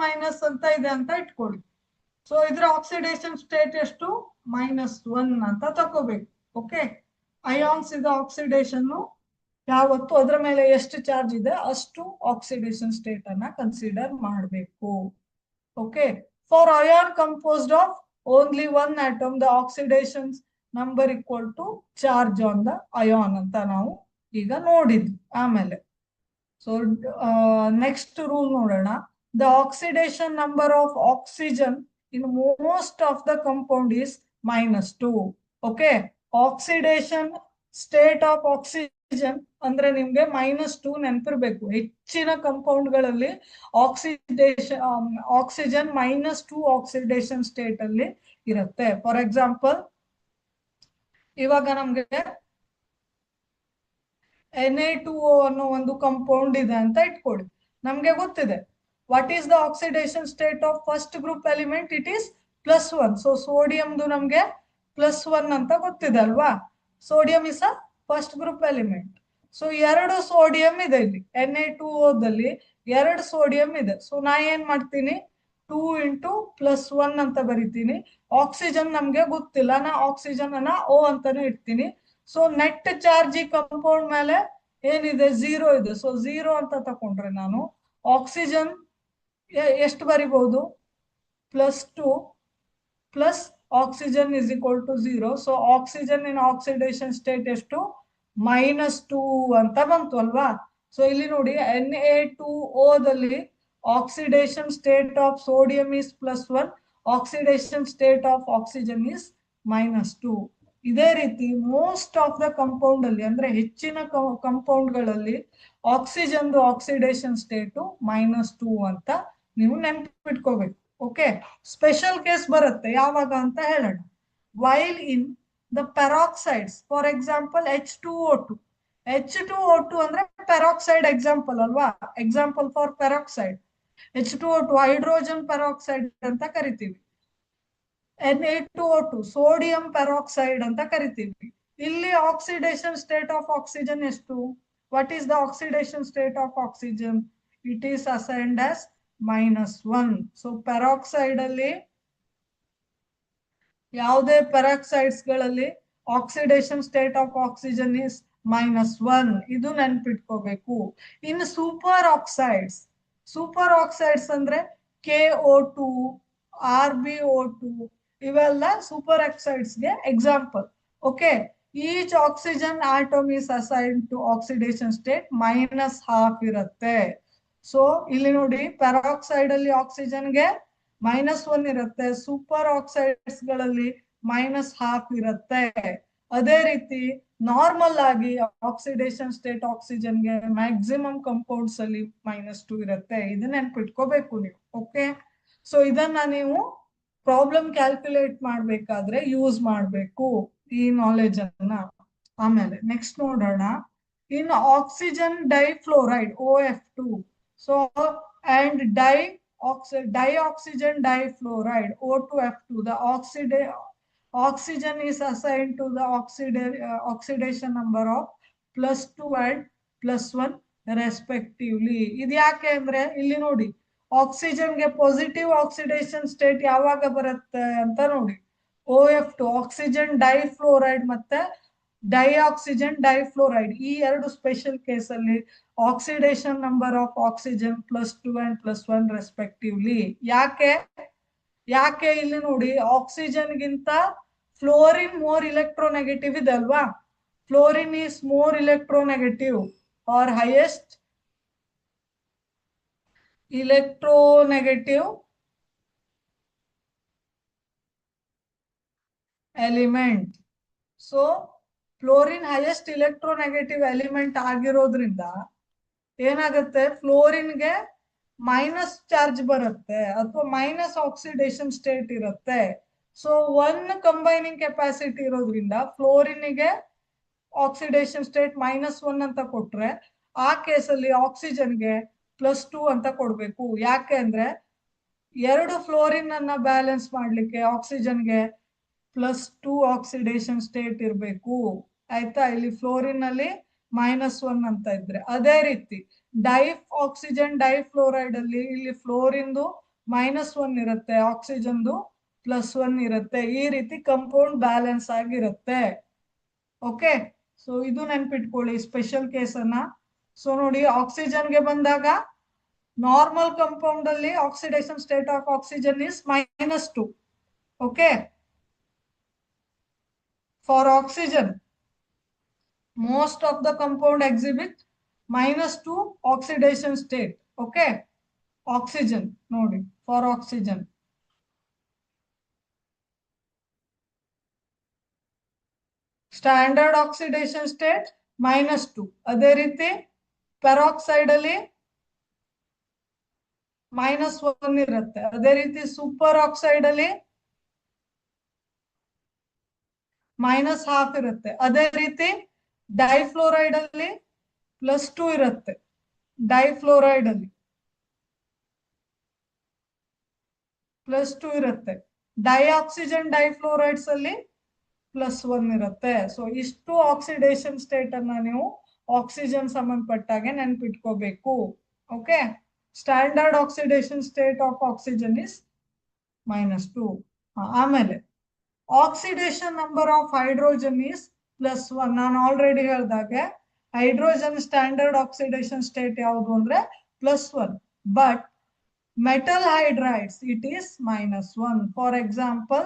ಅಂತ ಇದೆ ಅಂತ ಇಟ್ಕೊಳ್ಳಿ. So ಇದರ oxidation state ಎಷ್ಟು? -1 ಅಂತ ತಗೋಬೇಕು. ಓಕೆ. ಅಯಾನ್ಸ್ ಇದು ಆಕ್ಸಿಡೇಷನ್ ಯಾವತ್ತು ಅದರ ಮೇಲೆ ಎಷ್ಟು ಚಾರ್ಜ್ ಇದೆ ಅಷ್ಟು ಆಕ್ಸಿಡೇಷನ್ ಸ್ಟೇಟ್ ಅನ್ನ ಕನ್ಸಿಡರ್ ಮಾಡಬೇಕು. Okay. For ion composed of only 1 atom, the oxidation number equal to charge on the ion ಅಂತ ನಾವು ಈಗ ನೋಡಿದ್ವಿ. ಆಮೇಲೆ ಸೊ ನೆಕ್ಸ್ಟ್ ರೂಲ್ ನೋಡೋಣ. The oxidation number of oxygen in most of the compound is -2. Okay. Oxidation state of oxygen ಅಂದ್ರೆ ನಿಮ್ಗೆ -2 ನೆನಪಿರ್ಬೇಕು. ಹೆಚ್ಚಿನ compound ಗಳಲ್ಲಿ ಆಕ್ಸಿಜನ್ -2 ಆಕ್ಸಿಡೇಷನ್ ಸ್ಟೇಟ್ ಅಲ್ಲಿ ಇರುತ್ತೆ. ಫಾರ್ ಎಕ್ಸಾಂಪಲ್ ಇವಾಗ ನಮ್ಗೆ Na2O ಅನ್ನೋ ಒಂದು ಕಂಪೌಂಡ್ ಇದೆ ಅಂತ ಇಟ್ಕೊಳ್ಳಿ. ನಮ್ಗೆ ಗೊತ್ತಿದೆ what is the oxidation state of first group element? It is +1. So ಸೋಡಿಯಂದು ನಮ್ಗೆ +1 ಅಂತ ಗೊತ್ತಿದೆ ಅಲ್ವಾ. Sodium is a first group element. So 2 sodium ಇದೆ ಇಲ್ಲಿ Na2O ದಲ್ಲಿ 2 ಸೋಡಿಯಂ ಇದೆ. ಸೊ ನಾ ಏನ್ ಮಾಡ್ತೀನಿ 2 ಇಂಟು +1 ಅಂತ ಬರಿತೀನಿ. ಆಕ್ಸಿಜನ್ ನಮ್ಗೆ ಗೊತ್ತಿಲ್ಲ, ನಾ ಆಕ್ಸಿಜನ್ ಅನ್ನ O ಅಂತಾನೆ ಇಡ್ತೀನಿ. ಸೊ ನೆಟ್ ಚಾರ್ಜ್ ಈ ಕಂಪೌಂಡ್ ಮೇಲೆ ಏನಿದೆ 0 ಇದೆ. ಸೊ 0 ಅಂತ ತಕೊಂಡ್ರೆ ನಾನು ಆಕ್ಸಿಜನ್ ಎಷ್ಟು ಬರಿಬಹುದು +2 plus oxygen is equal to 0. So oxygen in oxidation state ಎಷ್ಟು -2 ಅಂತ ಬಂತು ಅಲ್ವಾ. ಸೊ ಇಲ್ಲಿ ನೋಡಿ Na2O ದಲ್ಲಿ oxidation state of sodium is +1, oxidation state of oxygen is -2. ಇದೇ ರೀತಿ ಮೋಸ್ಟ್ ಆಫ್ ದ ಕಂಪೌಂಡ್ ಅಲ್ಲಿ ಅಂದ್ರೆ ಹೆಚ್ಚಿನ ಕಂಪೌಂಡ್ ಗಳಲ್ಲಿ ಆಕ್ಸಿಜನ್ ಆಕ್ಸಿಡೇಷನ್ ಸ್ಟೇಟ್ -2 ಅಂತ ನೀವು ನೆನಪಿಟ್ಕೋಬೇಕು. ಓಕೆ, ಸ್ಪೆಷಲ್ ಕೇಸ್ ಬರುತ್ತೆ ಯಾವಾಗ ಅಂತ ಹೇಳೋಣ. While in the peroxides, for example H2O2. H2O2 ಅಂದ್ರೆ ಪೆರಾಕ್ಸೈಡ್ ಎಕ್ಸಾಂಪಲ್ ಅಲ್ವಾ, example for peroxide. H2O2 hydrogen peroxide ಅಂತ ಕರಿತೀವಿ. Na2O2 ಸೋಡಿಯಂ ಪೆರಾಕ್ಸೈಡ್ ಅಂತ ಕರಿತೀವಿ. ಇಲ್ಲಿ ಆಕ್ಸಿಡೇಷನ್ ಸ್ಟೇಟ್ ಆಫ್ ಆಕ್ಸಿಜನ್ ಎಷ್ಟು? What is the oxidation state of oxygen? It is assigned as -1. So peroxide ಅಲ್ಲಿ ಯಾವುದೇ ಪೆರಾಕ್ಸೈಡ್ಸ್ ಗಳಲ್ಲಿ oxidation state of oxygen is -1. ಇದು ನೆನ್ಪಿಟ್ಕೋಬೇಕು. ಇನ್ನು ಸೂಪರ್ ಆಕ್ಸೈಡ್ಸ್, ಸೂಪರ್ ಆಕ್ಸೈಡ್ಸ್ ಅಂದ್ರೆ KO2, RbO2 ಇವೆಲ್ಲ ಸೂಪರ್ ಆಕ್ಸೈಡ್ಸ್ ಗೆ example. Okay, each oxygen atom is assigned to oxidation state -12 ಇರುತ್ತೆ. So ಇಲ್ಲಿ ನೋಡಿ ಪೆರಾಕ್ಸೈಡ್ ಅಲ್ಲಿ ಆಕ್ಸಿಜನ್ ಗೆ -1 ಇರುತ್ತೆ, ಸೂಪರ್ ಆಕ್ಸೈಡ್ಸ್ ಗಳಲ್ಲಿ -12 ಇರುತ್ತೆ. ಅದೇ ರೀತಿ ನಾರ್ಮಲ್ ಆಗಿ ಆಕ್ಸಿಡೇಷನ್ ಸ್ಟೇಟ್ ಆಕ್ಸಿಜನ್ ಗೆ ಮ್ಯಾಕ್ಸಿಮಮ್ ಕಂಪೌಂಡ್ಸ್ ಅಲ್ಲಿ -2 ಇರುತ್ತೆ. ಇದನ್ನ ನೆನ್ಪಿಟ್ಕೋಬೇಕು ನೀವು. ಓಕೆ, ಸೊ ಇದನ್ನ ನೀವು ಪ್ರಾಬ್ಲಮ್ ಕ್ಯಾಲ್ಕುಲೇಟ್ ಮಾಡ್ಬೇಕಾದ್ರೆ ಯೂಸ್ ಮಾಡ್ಬೇಕು ಈ ನಾಲೆಜ್ ಅನ್ನ. ಆಮೇಲೆ ನೆಕ್ಸ್ಟ್ ನೋಡೋಣ. In oxygen difluoride OF2, so and dioxygen difluoride O2F2, the oxygen is assigned to the oxidation number of +2 and +1 respectively. ಇದು ಯಾಕೆ ಅಂದ್ರೆ ಇಲ್ಲಿ ನೋಡಿ ಆಕ್ಸಿಜನ್ ಗೆ ಪಾಸಿಟಿವ್ ಆಕ್ಸಿಡೇಷನ್ ಸ್ಟೇಟ್ ಯಾವಾಗ ಬರುತ್ತೆ ಅಂತ ನೋಡಿ. OF2 ಆಕ್ಸಿಜನ್ ಡೈಫ್ಲೋರೈಡ್ ಮತ್ತೆ ಡೈಆಕ್ಸಿಜನ್ ಡೈಫ್ಲೋರೈಡ್ ಈ 2 ಸ್ಪೆಷಲ್ ಕೇಸ್ ಅಲ್ಲಿ oxidation number of oxygen +2 and +1 respectively. ಯಾಕೆ ಇಲ್ಲಿ ನೋಡಿ ಆಕ್ಸಿಜನ್ ಗಿಂತ ಫ್ಲೋರಿನ್ ಮೋರ್ ಇಲೆಕ್ಟ್ರೋನೆಗೆಟಿವ್ ಇದೆ ಅಲ್ವಾ. Fluorine is more electronegative or highest electronegative element. So fluorine highest electronegative element ಆಗಿರೋದ್ರಿಂದ ಏನಾಗುತ್ತೆ, ಫ್ಲೋರಿನ್ಗೆ ಮೈನಸ್ ಚಾರ್ಜ್ ಬರುತ್ತೆ ಅಥವಾ ಮೈನಸ್ ಆಕ್ಸಿಡೇಷನ್ ಸ್ಟೇಟ್ ಇರುತ್ತೆ. ಸೊ 1 ಕಂಬೈನಿಂಗ್ ಕೆಪಾಸಿಟಿ ಇರೋದ್ರಿಂದ ಫ್ಲೋರಿನ್ಗೆ ಆಕ್ಸಿಡೇಷನ್ ಸ್ಟೇಟ್ -1 ಅಂತ ಕೊಟ್ರೆ ಆ ಕೇಸಲ್ಲಿ ಆಕ್ಸಿಜನ್ಗೆ +2 ಅಂತ ಕೊಡ್ಬೇಕು. ಯಾಕೆ ಅಂದ್ರೆ 2 ಫ್ಲೋರಿನ್ ಅನ್ನ ಬ್ಯಾಲೆನ್ಸ್ ಮಾಡ್ಲಿಕ್ಕೆ ಆಕ್ಸಿಜನ್ಗೆ +2 ಆಕ್ಸಿಡೇಷನ್ ಸ್ಟೇಟ್ ಇರಬೇಕು. ಆಯ್ತಾ, ಇಲ್ಲಿ ಫ್ಲೋರಿನ್ ಅಲ್ಲಿ -1 ಅಂತ ಇದ್ರೆ. ಅದೇ ರೀತಿ ಆಕ್ಸಿಜನ್ ಡೈಫ್ಲೋರೈಡ್ ಅಲ್ಲಿ ಇಲ್ಲಿ ಫ್ಲೋರಿಂದು -1 ಇರುತ್ತೆ, ಆಕ್ಸಿಜನ್ದು +1 ಇರುತ್ತೆ. ಈ ರೀತಿ ಕಂಪೌಂಡ್ ಬ್ಯಾಲೆನ್ಸ್ ಆಗಿರುತ್ತೆ. ಓಕೆ, ಸೊ ಇದು ನೆನ್ಪಿಟ್ಕೊಳ್ಳಿ ಸ್ಪೆಷಲ್ ಕೇಸ್ ಅನ್ನ. ಸೊ ನೋಡಿ ಆಕ್ಸಿಜನ್ ಗೆ ಬಂದಾಗ ನಾರ್ಮಲ್ ಕಂಪೌಂಡ್ ಅಲ್ಲಿ oxidation state of oxygen is -2. Okay, for oxygen most of the compound exhibit -2 oxidation state. Okay, oxygen nodi for oxygen standard oxidation state -2. ಅದೇ ರೀತಿ peroxide ಅಲ್ಲಿ -1 ಇರುತ್ತೆ. ಅದೇ ರೀತಿ ಸೂಪರ್ ಆಕ್ಸೈಡ್ ಅಲ್ಲಿ -12 ಇರುತ್ತೆ. ಅದೇ ರೀತಿ ಡೈಫ್ಲೋರೈಡ್ ಅಲ್ಲಿ +2 ಇರುತ್ತೆ. ಡೈಫ್ಲೋರೈಡ್ ಅಲ್ಲಿ +2 ಇರುತ್ತೆ. ಡೈಆಕ್ಸಿಜನ್ ಡೈಫ್ಲೋರೈಡ್ಸ್ ಅಲ್ಲಿ +1 ಇರುತ್ತೆ. ಸೊ ಇಷ್ಟು ಆಕ್ಸಿಡೇಷನ್ ಸ್ಟೇಟ್ ಅನ್ನ ನೀವು ಆಕ್ಸಿಜನ್ ಸಂಬಂಧಪಟ್ಟಾಗೆ ನೆನ್ಪಿಟ್ಕೋಬೇಕು. Okay, standard oxidation state of oxygen is -2. ಆಮೇಲೆ oxidation number of hydrogen is +1. ನಾನು ಆಲ್ರೆಡಿ ಹೇಳ್ದಾಗೆ ಹೈಡ್ರೋಜನ್ ಸ್ಟ್ಯಾಂಡರ್ಡ್ ಆಕ್ಸಿಡೇಷನ್ ಸ್ಟೇಟ್ ಯಾವುದು ಅಂದ್ರೆ +1. But metal hydrides it is -1. For example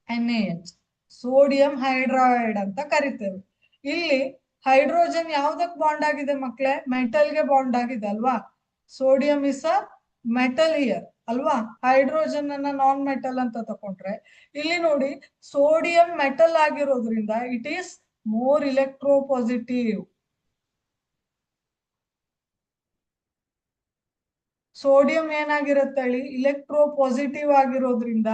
NaH, sodium hydride ಅಂತ ಕರಿತೇವೆ. ಇಲ್ಲಿ ಹೈಡ್ರೋಜನ್ ಯಾವ್ದಕ್ ಬಾಂಡ್ ಆಗಿದೆ ಮಕ್ಕಳೇ? ಮೆಟಲ್ಗೆ ಬಾಂಡ್ ಆಗಿದೆ ಅಲ್ವಾ. Sodium is a metal here ಅಲ್ವಾ. ಹೈಡ್ರೋಜನ್ ಅನ್ನ ನಾನ್ ಮೆಟಲ್ ಅಂತ ತಕೊಂಡ್ರೆ ಇಲ್ಲಿ ನೋಡಿ ಸೋಡಿಯಂ ಮೆಟಲ್ ಆಗಿರೋದ್ರಿಂದ ಇಟ್ ಈಸ್ ಮೋರ್ ಇಲೆಕ್ಟ್ರೋಪಾಸಿಟಿವ್. ಸೋಡಿಯಂ ಏನಾಗಿರುತ್ತೆ ಹೇಳಿ? ಇಲೆಕ್ಟ್ರೋಪಾಸಿಟಿವ್ ಆಗಿರೋದ್ರಿಂದ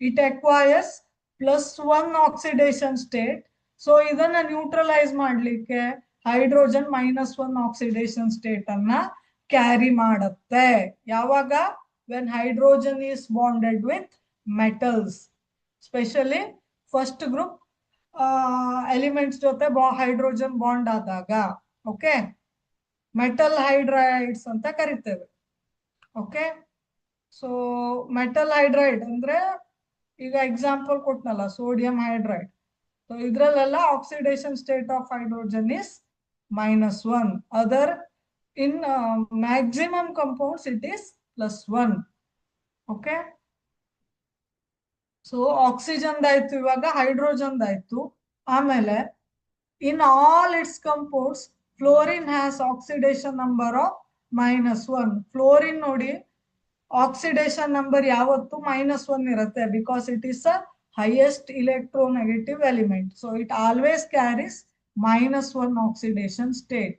it acquires +1 oxidation state. So ಇದನ್ನ ನ್ಯೂಟ್ರಲೈಸ್ ಮಾಡ್ಲಿಕ್ಕೆ ಹೈಡ್ರೋಜನ್ -1 ಆಕ್ಸಿಡೇಷನ್ ಸ್ಟೇಟ್ ಅನ್ನ ಕ್ಯಾರಿ ಮಾಡುತ್ತೆ. ಯಾವಾಗ? When hydrogen is bonded with metals, specially first group elements ಜೊತೆ ಹೈಡ್ರೋಜನ್ ಬಾಂಡ್ ಆದಾಗ. ಓಕೆ, ಮೆಟಲ್ ಹೈಡ್ರೈಡ್ಸ್ ಅಂತ ಕರಿತೇವೆ. ಓಕೆ, ಸೊ ಮೆಟಲ್ ಹೈಡ್ರೈಡ್ ಅಂದ್ರೆ ಈಗ ಎಕ್ಸಾಂಪಲ್ ಕೊಟ್ನಲ್ಲ ಸೋಡಿಯಂ ಹೈಡ್ರೈಡ್. ಸೊ ಇದ್ರಲ್ಲೆಲ್ಲ oxidation state of hydrogen is -1. Other in maximum compounds it is +1. Okay, so oxygen ಆಯ್ತು, ಇವಾಗ ಹೈಡ್ರೋಜನ್ ಆಯ್ತು. ಆಮೇಲೆ in all its compounds fluorine has oxidation number of -1. Fluorine ನೋಡಿ oxidation number ಯಾವತ್ತು -1 ಇರುತ್ತೆ, because it is a highest electronegative element. So it always carries -1 oxidation state.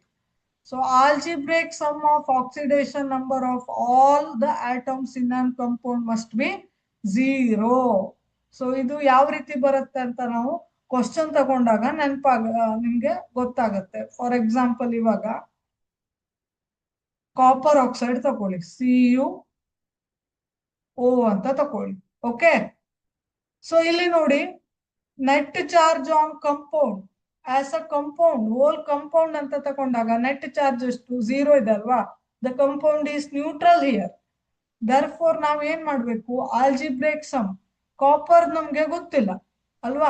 So algebraic sum of oxidation number of all the atoms in a compound must be 0. So ಇದು ಯಾವ ರೀತಿ ಬರುತ್ತೆ ಅಂತ ನಾವು question ತಗೊಂಡಾಗ ನಿಮ್ಗೆ ಗೊತ್ತಾಗುತ್ತೆ. ಫಾರ್ ಎಕ್ಸಾಂಪಲ್ ಇವಾಗ ಕಾಪರ್ ಆಕ್ಸೈಡ್ ತಕೊಳ್ಳಿ, CuO ಅಂತ ತಕೊಳ್ಳಿ. ಓಕೆ, ಸೊ ಇಲ್ಲಿ ನೋಡಿ net charge on compound as a compound, whole compound ಅಂತ ತಗೊಂಡಾಗ ನೆಟ್ ಚಾರ್ಜ್ ಎಷ್ಟು? 0 ಇದೆ ಅಲ್ವಾ. The compound is neutral here. Therefore ನಾವ್ ಏನ್ ಮಾಡ್ಬೇಕು? ಆಲ್ಜಿಬ್ರೇಕ್ ಸಮ್. ಕಾಪರ್ ನಮ್ಗೆ ಗೊತ್ತಿಲ್ಲ ಅಲ್ವಾ,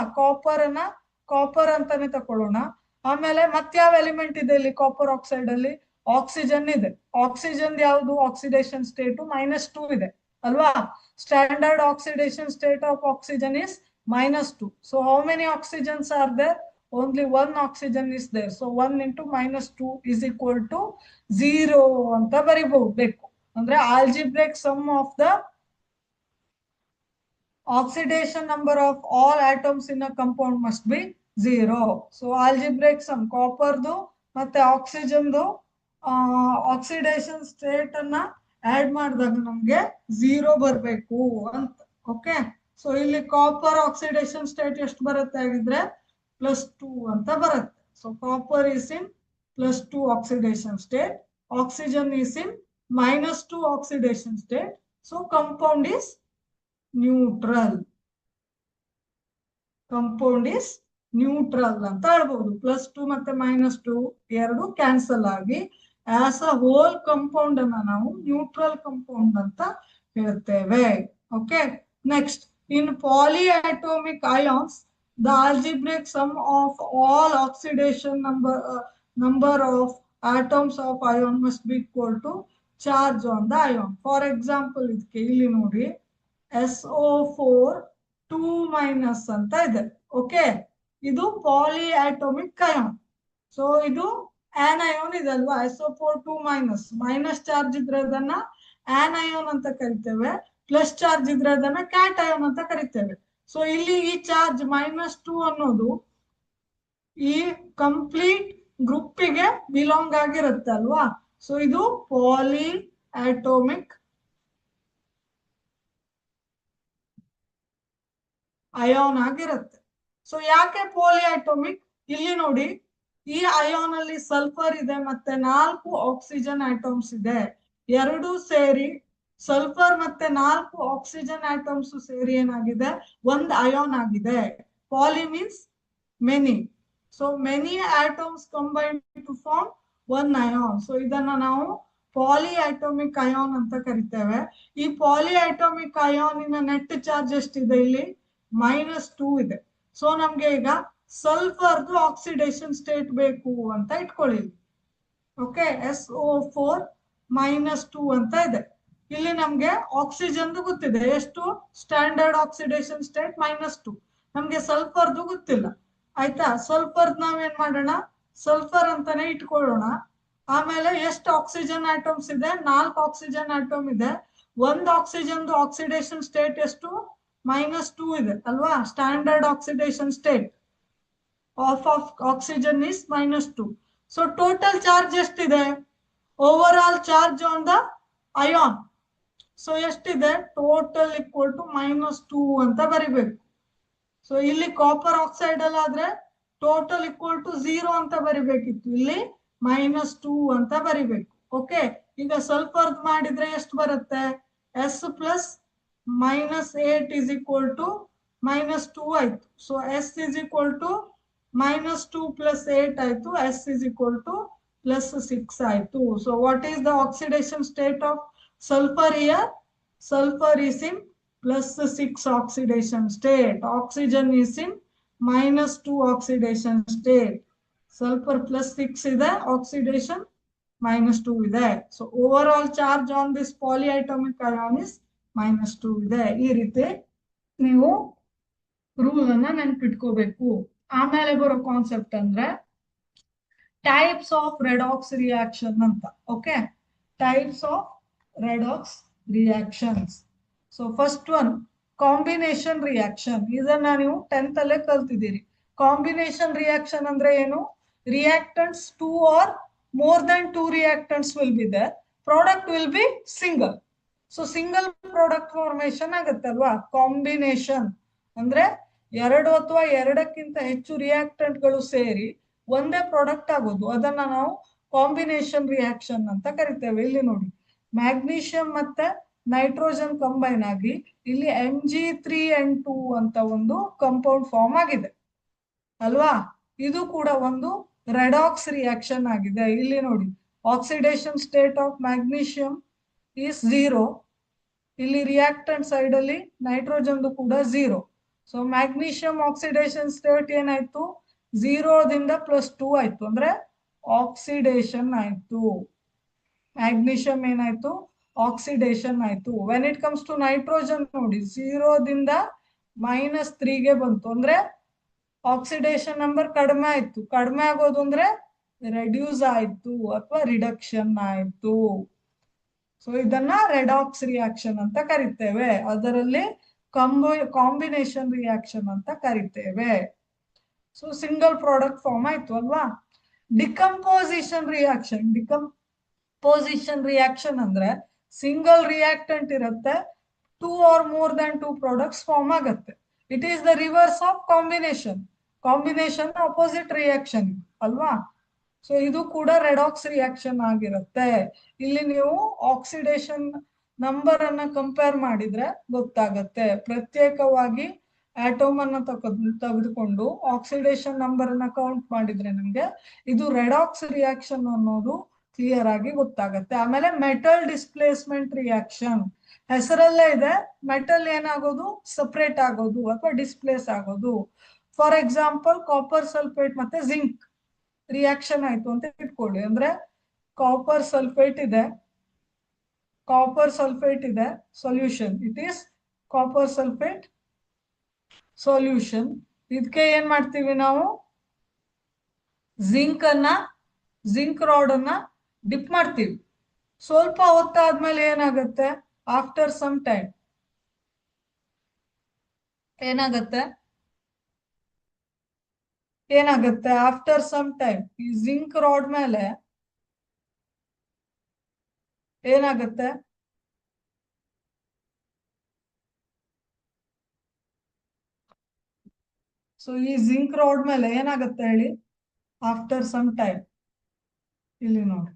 ಕಾಪರ್ ಅಂತಾನೆ ತಕೊಳ್ಳೋಣ. ಆಮೇಲೆ ಮತ್ಯಾವ ಎಲಿಮೆಂಟ್ ಇದೆ ಇಲ್ಲಿ ಕಾಪರ್ ಆಕ್ಸೈಡ್ ಅಲ್ಲಿ? ಆಕ್ಸಿಜನ್ ಇದೆ. ಆಕ್ಸಿಜನ್ ಯಾವುದು ಆಕ್ಸಿಡೇಷನ್ ಸ್ಟೇಟ್? -2 ಇದೆ ಅಲ್ವಾ. Standard oxidation state of oxygen is -2. So how many oxygens are there? Only 1 oxygen is there. So 1 × -2 is equal to 0 ಅಂತ ಬರಿಬಹುದು. ಅಂದ್ರೆ algebraic sum of the oxidation number of all atoms in a compound must be 0. So algebraic sum ಕಾಪರ್ದು ಮತ್ತೆ ಆಕ್ಸಿಜನ್ದು oxidation state ಅನ್ನ add ಮಾಡಿದಾಗ ನಮ್ಗೆ 0 ಬರಬೇಕು ಅಂತ. Okay, so ಇಲ್ಲಿ ಕಾಪರ್ ಆಕ್ಸಿಡೇಷನ್ ಸ್ಟೇಟ್ ಎಷ್ಟು ಬರುತ್ತೆ ಆಗಿದ್ರೆ? +2 ಅಂತ ಬರುತ್ತೆ. So copper is in +2 oxidation state, oxygen is in -2 oxidation state. So compound is neutral. Compound is neutral ಅಂತ ಹೇಳ್ಬಹುದು. +2 ಮತ್ತೆ -2 ಎರಡು ಕ್ಯಾನ್ಸಲ್ ಆಗಿ ಆಸ್ ಅ ಹೋಲ್ ಕಂಪೌಂಡ್ ಅನ್ನ ನಾವು ನ್ಯೂಟ್ರಲ್ ಕಂಪೌಂಡ್ ಅಂತ ಹೇಳ್ತೇವೆ. Okay, next in polyatomic ions the algebraic sum of all oxidation number of atoms of ion must be equal to charge on the ion. For example ಇದಕ್ಕೆ ಇಲ್ಲಿ ನೋಡಿ SO4 2- ಅಂತ ಇದೆ. Okay, ಇದು ಪಾಲಿಯಾಟೋಮಿಕ್ ಅಯಾನ್. ಸೊ ಇದು ಆನಯೋನ್ ಇದೆ ಅಲ್ವಾ. SO4 2- ಚಾರ್ಜ್ ಇದ್ರೆ ಅದನ್ನ ಆನಯೋನ್ ಅಂತ ಕರಿತೇವೆ, ಪ್ಲಸ್ ಚಾರ್ಜ್ ಇದ್ರೆ ಅದನ್ನ ಕ್ಯಾಟಯೋನ್ ಅಂತ ಕರಿತೇವೆ. ಸೊ ಇಲ್ಲಿ ಈ ಚಾರ್ಜ್ -2 ಅನ್ನೋದು ಈ ಕಂಪ್ಲೀಟ್ ಗ್ರೂಪಿಗೆ ಬಿಲಾಂಗ್ ಆಗಿರುತ್ತೆ ಅಲ್ವಾ. ಸೊ ಇದು ಪಾಲಿಯಾಟೋಮಿಕ್ ಅಯಾನ್ ಆಗಿರುತ್ತೆ. ಸೊ ಯಾಕೆ ಪಾಲಿಯಾಟೋಮಿಕ್? ಇಲ್ಲಿ ನೋಡಿ ಈ ಅಯಾನ್ ಅಲ್ಲಿ ಸಲ್ಫರ್ ಇದೆ ಮತ್ತೆ 4 ಆಕ್ಸಿಜನ್ ಆಟಮ್ಸ್ ಇದೆ. ಎರಡು ಸೇರಿ ಸಲ್ಫರ್ ಮತ್ತೆ 4 ಆಕ್ಸಿಜನ್ ಆಟಮ್ಸ್ ಸೇರಿ ಏನಾಗಿದೆ? ಒಂದು ಅಯಾನ್ ಆಗಿದೆ. Poly means many. So many atoms combine to form one ion. So ಇದನ್ನ ನಾವು ಪಾಲಿಅಟೋಮಿಕ್ ಅಯಾನ್ ಅಂತ ಕರಿತೇವೆ. ಈ ಪಾಲಿಅಟೋಮಿಕ್ ಅಯಾನಿನ ನೆಟ್ ಚಾರ್ಜ್ ಎಷ್ಟಿದೆ ಇಲ್ಲಿ? -2 ಇದೆ. ಸೊ ನಮ್ಗೆ ಈಗ ಸಲ್ಫರ್ದು ಆಕ್ಸಿಡೇಷನ್ ಸ್ಟೇಟ್ ಬೇಕು ಅಂತ ಇಟ್ಕೊಳ್ಳಿ. ಓಕೆ, SO4-2 ಅಂತ ಇದೆ. ಇಲ್ಲಿ ನಮ್ಗೆ ಆಕ್ಸಿಜನ್ ಗೊತ್ತಿದೆ, ಎಷ್ಟು? Standard oxidation state -2. ನಮ್ಗೆ ಸಲ್ಫರ್ದು ಗೊತ್ತಿಲ್ಲ. ಆಯ್ತಾ? ಸಲ್ಫರ್ ನಾವೇನ್ ಮಾಡೋಣ, ಸಲ್ಫರ್ ಅಂತಾನೆ ಇಟ್ಕೊಳ್ಳೋಣ. ಆಮೇಲೆ ಎಷ್ಟು ಆಕ್ಸಿಜನ್ ಆಟಮ್ಸ್ ಇದೆ? 4 ಆಕ್ಸಿಜನ್ ಆಟಮ್ ಇದೆ. ಒಂದು ಆಕ್ಸಿಜನ್ ಆಕ್ಸಿಡೇಷನ್ ಸ್ಟೇಟ್ ಎಷ್ಟು? -2 ಇದೆ ಅಲ್ವಾ? Standard oxidation state of oxygen is -2. So total charge ಎಷ್ಟಿದೆ? Overall charge on the ion. So ಎಷ್ಟಿದೆ? Total equal to -2 ಅಂತ ಬರಿಬೇಕು. ಸೊ ಇಲ್ಲಿ ಕಾಪರ್ ಆಕ್ಸೈಡ್ ಅಲ್ಲಾದ್ರೆ ಟೋಟಲ್ ಈಕ್ವಲ್ ಟು 0 ಅಂತ ಬರಿಬೇಕಿತ್ತು, ಇಲ್ಲಿ -2 ಅಂತ ಬರಿಬೇಕು. ಓಕೆ, ಈಗ ಸಲ್ಫರ್ ಮಾಡಿದ್ರೆ ಎಷ್ಟು ಬರುತ್ತೆ? S plus -8 is equal to -2 ಆಯ್ತು. So S is equal to -2 plus 8 ಆಯ್ತು. S is equal to +6 ಆಯ್ತು. So what is the oxidation state of sulfur here? Sulfur is in +6 oxidation state. Oxygen is in -2 oxidation state. Sulfur +6 ಇದೆ, oxidation -2 ಇದೆ. So overall charge on this polyatomic ion is -2 ಇದೆ. ಈ ರೀತಿ ನೀವು rule ಅನ್ನ ನೆನ್ಪಿಟ್ಕೋಬೇಕು. ಆಮೇಲೆ ಬರೋ ಕಾನ್ಸೆಪ್ಟ್ ಅಂದ್ರೆ ಟೈಪ್ಸ್ ಆಫ್ ರೆಡಾಕ್ಸ್ ರಿಯಾಕ್ಷನ್ ಅಂತ. Okay, types of redox reactions. So first one combination reaction. ಇದನ್ನ ನೀವು 10th ಅಲ್ಲೇ ಕಲ್ತಿದ್ದೀರಿ. ಕಾಂಬಿನೇಷನ್ ರಿಯಾಕ್ಷನ್ ಅಂದ್ರೆ ಏನು? Reactants 2 or more than 2 reactants will be there. Product will be single. So single product formation ಆಗುತ್ತಲ್ವಾ? Combination ಅಂದ್ರೆ 2 ಅಥವಾ 2ಕ್ಕಿಂತ ಹೆಚ್ಚು ರಿಯಾಕ್ಟೆಂಟ್ ಗಳು ಸೇರಿ ಒಂದೇ ಪ್ರಾಡಕ್ಟ್ ಆಗೋದು. ಅದನ್ನ ನಾವು ಕಾಂಬಿನೇಷನ್ ರಿಯಾಕ್ಷನ್ ಅಂತ ಕರಿತೇವೆ. ಇಲ್ಲಿ ನೋಡಿ, ಮ್ಯಾಗ್ನೀಷಿಯಂ ಮತ್ತೆ ನೈಟ್ರೋಜನ್ ಕಂಬೈನ್ ಆಗಿ ಇಲ್ಲಿ Mg3N2 ಅಂತ ಒಂದು ಕಂಪೌಂಡ್ ಫಾರ್ಮ್ ಆಗಿದೆ ಅಲ್ವಾ? ಇದು ಕೂಡ ಒಂದು ರೆಡಾಕ್ಸ್ ರಿಯಾಕ್ಷನ್ ಆಗಿದೆ. ಇಲ್ಲಿ ನೋಡಿ, oxidation state of magnesium is 0. ಇಲ್ಲಿ ರಿಯಾಕ್ಟೆಂಟ್ ಸೈಡ್ ಅಲ್ಲಿ ನೈಟ್ರೋಜನ್ ಕೂಡ 0. ಸೊ ಮ್ಯಾಗ್ನೀಷಿಯಂ ಆಕ್ಸಿಡೇಷನ್ ಸ್ಟೇಟ್ ಏನಾಯ್ತು? 0 ದಿಂದ +2 ಆಯ್ತು, ಅಂದ್ರೆ ಆಕ್ಸಿಡೇಷನ್ ಆಯ್ತು. ಮ್ಯಾಗ್ನೀಷಿಯಂ ಏನಾಯ್ತು? ಆಕ್ಸಿಡೇಷನ್ ಆಯ್ತು. When it comes to nitrogen ನೋಡಿ, 0 ದಿಂದ -3ಗೆ ಬಂತು, ಅಂದ್ರೆ ಆಕ್ಸಿಡೇಷನ್ ನಂಬರ್ ಕಡಿಮೆ ಆಯ್ತು. ಕಡಿಮೆ ಆಗೋದು ಅಂದ್ರೆ ರೆಡ್ಯೂಸ್ ಆಯ್ತು ಅಥವಾ ರಿಡಕ್ಷನ್ ಆಯ್ತು. ಸೊ ಇದನ್ನ ರೆಡಾಕ್ಸ್ ರಿಯಾಕ್ಷನ್ ಅಂತ ಕರಿತೇವೆ. ಅದರಲ್ಲಿ ಕಾಂಬಿನೇಷನ್ ರಿಯಾಕ್ಷನ್ ಅಂತ ಕರಿತೇವೆ. ಸೊ ಸಿಂಗಲ್ ಪ್ರಾಡಕ್ಟ್ ಫಾರ್ಮ್ ಆಯ್ತು ಅಲ್ವಾ? Decomposition reaction. ಡಿಕಂಪೋಸಿಷನ್ ರಿಯಾಕ್ಷನ್ ಅಂದ್ರೆ ಸಿಂಗಲ್ ರಿಯಾಕ್ಟೆಂಟ್ ಇರುತ್ತೆ, 2 or more than 2 products form ಆಗುತ್ತೆ. It is the reverse of combination. Combination opposite reaction ಅಲ್ವಾ? ಸೊ ಇದು ಕೂಡ ರೆಡಾಕ್ಸ್ ರಿಯಾಕ್ಷನ್ ಆಗಿರುತ್ತೆ. ಇಲ್ಲಿ ನೀವು ಆಕ್ಸಿಡೇಷನ್ ನಂಬರ್ ಅನ್ನ ಕಂಪೇರ್ ಮಾಡಿದ್ರೆ ಗೊತ್ತಾಗತ್ತೆ. ಪ್ರತ್ಯೇಕವಾಗಿ ಆಟೋಮ್ ಅನ್ನ ತೆಗೆದುಕೊಂಡು ಆಕ್ಸಿಡೇಷನ್ ನಂಬರ್ ಅನ್ನ ಕೌಂಟ್ ಮಾಡಿದ್ರೆ ನಮ್ಗೆ ಇದು ರೆಡಾಕ್ಸ್ ರಿಯಾಕ್ಷನ್ ಅನ್ನೋದು ಕ್ಲಿಯರ್ ಆಗಿ ಗೊತ್ತಾಗತ್ತೆ. ಆಮೇಲೆ ಮೆಟಲ್ ಡಿಸ್ಪ್ಲೇಸ್ಮೆಂಟ್ ರಿಯಾಕ್ಷನ್ ಹೆಸರಲ್ಲೇ ಇದೆ. ಮೆಟಲ್ ಏನಾಗೋದು? ಸಪರೇಟ್ ಆಗೋದು ಅಥವಾ ಡಿಸ್ಪ್ಲೇಸ್ ಆಗೋದು. ಫಾರ್ ಎಕ್ಸಾಂಪಲ್ ಕಾಪರ್ ಸಲ್ಫೇಟ್ ಮತ್ತೆ ಜಿಂಕ್ ರಿಯಾಕ್ಷನ್ ಆಯ್ತು ಅಂತ ಇಟ್ಕೊಳ್ಳಿ. ಅಂದ್ರೆ ಕಾಪರ್ ಸಲ್ಫೇಟ್ ಇದೆ, solution. It is copper sulphate solution. ಇದಕ್ಕೆ ಏನ್ ಮಾಡ್ತೀವಿ ನಾವು? ಜಿಂಕ್ ರಾಡ್ ಅನ್ನ ಡಿಪ್ ಮಾಡ್ತೀವಿ. ಸ್ವಲ್ಪ ಹೊತ್ತಾದ್ಮೇಲೆ ಏನಾಗುತ್ತೆ? ಆಫ್ಟರ್ ಸಮ್ ಟೈಮ್ ಏನಾಗತ್ತೆ? ಆಫ್ಟರ್ ಸಮ್ ಟೈಮ್ ಈ ಜಿಂಕ್ ರಾಡ್ ಮೇಲೆ ಏನಾಗುತ್ತೆ? ಸೊ ಈ ಜಿಂಕ್ ರಾಡ್ ಮೇಲೆ ಏನಾಗುತ್ತೆ ಹೇಳಿ? ಆಫ್ಟರ್ ಸಮ್ ಟೈಮ್ ಇಲ್ಲಿ ನೋಡಿ,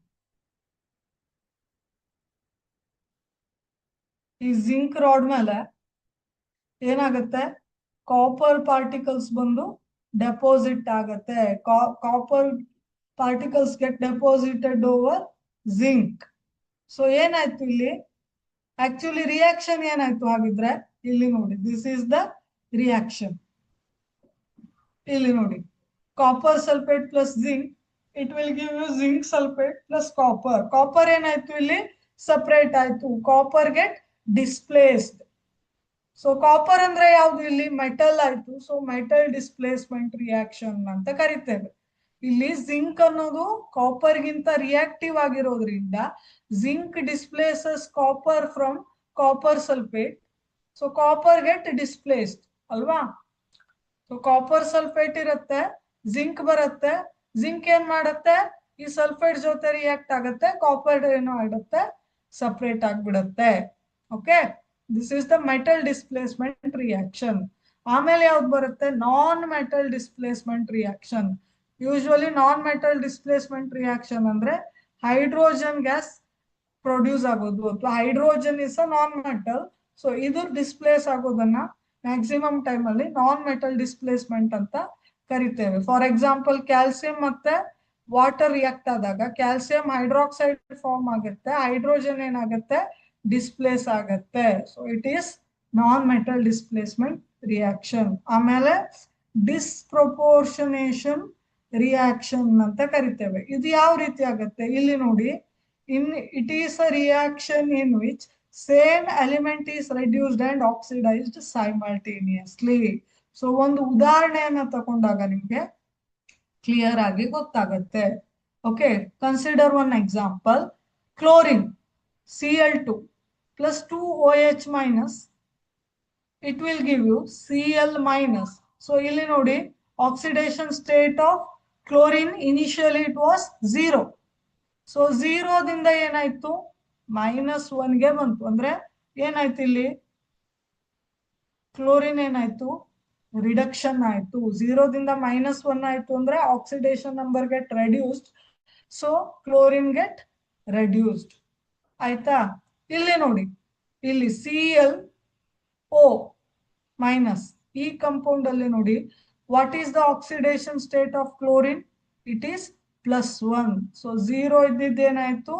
ಈ ಜಿಂಕ್ ರಾಡ್ ಮೇಲೆ ಏನಾಗುತ್ತೆ? ಕಾಪರ್ ಪಾರ್ಟಿಕಲ್ಸ್ ಬಂದು ಡೆಪಾಸಿಟ್ ಆಗತ್ತೆ. Copper particles get deposited over zinc. So ಏನಾಯ್ತು ಇಲ್ಲಿ ಆಕ್ಚುಲಿ ರಿಯಾಕ್ಷನ್ ಏನಾಯ್ತು ಹಾಗಿದ್ರೆ ಇಲ್ಲಿ ನೋಡಿ, ದಿಸ್ ಇಸ್ ದ ರಿಯಾಕ್ಷನ್. ಇಲ್ಲಿ ನೋಡಿ, copper sulphate plus zinc, it will give you zinc sulphate plus copper. Copper ಏನಾಯ್ತು ಇಲ್ಲಿ ಸಪರೇಟ್ ಆಯ್ತು, copper get displaced. So copper ಅಂದ್ರೆ ಯಾವ್ದು ಇಲ್ಲಿ ಮೆಟಲ್ ಆಯ್ತು. ಸೊ ಮೆಟಲ್ ಡಿಸ್ಪ್ಲೇಸ್ಮೆಂಟ್ ರಿಯಾಕ್ಷನ್ ಅಂತ ಕರಿತೇವೆ. ಇಲ್ಲಿ ಜಿಂಕ್ ಅನ್ನೋದು ಕಾಪರ್ ಗಿಂತ ರಿಯಾಕ್ಟಿವ್ ಆಗಿರೋದ್ರಿಂದ zinc displaces copper from copper sulphate. So copper get displaced ಅಲ್ವಾ. ಸೊ ಕಾಪರ್ ಸಲ್ಫೇಟ್ ಇರುತ್ತೆ, ಜಿಂಕ್ ಬರುತ್ತೆ, ಜಿಂಕ್ ಏನ್ ಮಾಡುತ್ತೆ ಈ ಸಲ್ಫೇಟ್ ಜೊತೆ ರಿಯಾಕ್ಟ್ ಆಗುತ್ತೆ, ಕಾಪರ್ ಏನೋ ಆಗುತ್ತೆ ಸಪರೇಟ್ ಆಗ್ಬಿಡುತ್ತೆ. Okay, this is the metal displacement reaction. ಆಮೇಲೆ ಯಾವ್ದು ಬರುತ್ತೆ non metal displacement reaction. Usually non metal displacement reaction ಅಂದ್ರೆ ಹೈಡ್ರೋಜನ್ ಗ್ಯಾಸ್ ಪ್ರೊಡ್ಯೂಸ್ ಆಗೋದು, ಅಥವಾ hydrogen is a non metal. So ಇದು ಡಿಸ್ಪ್ಲೇಸ್ ಆಗೋದನ್ನ ಮ್ಯಾಕ್ಸಿಮಮ್ ಟೈಮ್ ಅಲ್ಲಿ ನಾನ್ ಮೆಟಲ್ ಡಿಸ್ಪ್ಲೇಸ್ಮೆಂಟ್ ಅಂತ ಕರಿತೇವೆ. ಫಾರ್ ಎಕ್ಸಾಂಪಲ್ ಕ್ಯಾಲ್ಸಿಯಂ ಮತ್ತೆ ವಾಟರ್ ರಿಯಾಕ್ಟ್ ಆದಾಗ ಕ್ಯಾಲ್ಸಿಯಂ ಹೈಡ್ರಾಕ್ಸೈಡ್ ಫಾರ್ಮ್ ಆಗುತ್ತೆ, ಹೈಡ್ರೋಜನ್ ಏನಾಗುತ್ತೆ ಡಿಸ್ಪ್ಲೇಸ್ ಆಗತ್ತೆ. So it is non metal displacement reaction. ಆಮೇಲೆ ಡಿಸ್ಪ್ರೊಪೋರ್ಷನೇಷನ್ ರಿಯಾಕ್ಷನ್ ಅಂತ ಕರಿತೇವೆ. ಇದು ಯಾವ ರೀತಿ ಆಗುತ್ತೆ ಇಲ್ಲಿ ನೋಡಿ, it is a reaction in which same element is reduced and oxidized simultaneously. So ಒಂದು ಉದಾಹರಣೆಯನ್ನ ತಗೊಂಡಾಗ ನಿಮ್ಗೆ ಕ್ಲಿಯರ್ ಆಗಿ ಗೊತ್ತಾಗುತ್ತೆ. Okay, consider one example. Chlorine Cl2 plus 2OH minus, it will give you Cl minus. So ಇಲ್ಲಿ ನೋಡಿ oxidation state of chlorine initially it was 0. So 0ದಿಂದ ಏನಾಯ್ತು -1ಗೆ ಬಂತು. ಅಂದ್ರೆ ಏನಾಯ್ತು ಇಲ್ಲಿ ಕ್ಲೋರಿನ್ ಏನಾಯ್ತು ರಿಡಕ್ಷನ್ ಆಯ್ತು. 0ದಿಂದ -1 ಆಯ್ತು ಅಂದ್ರೆ oxidation number get reduced, so chlorine get reduced. ಆಯ್ತಾ. ಇಲ್ಲಿ ನೋಡಿ, ಇಲ್ಲಿ ClO ಮೈನಸ್ ಈ ಕಂಪೌಂಡ್ ಅಲ್ಲಿ ನೋಡಿ, what is the oxidation state of chlorine? It is +1. So 0 ಇದ್ದಿದ್ದೇನಾಯ್ತು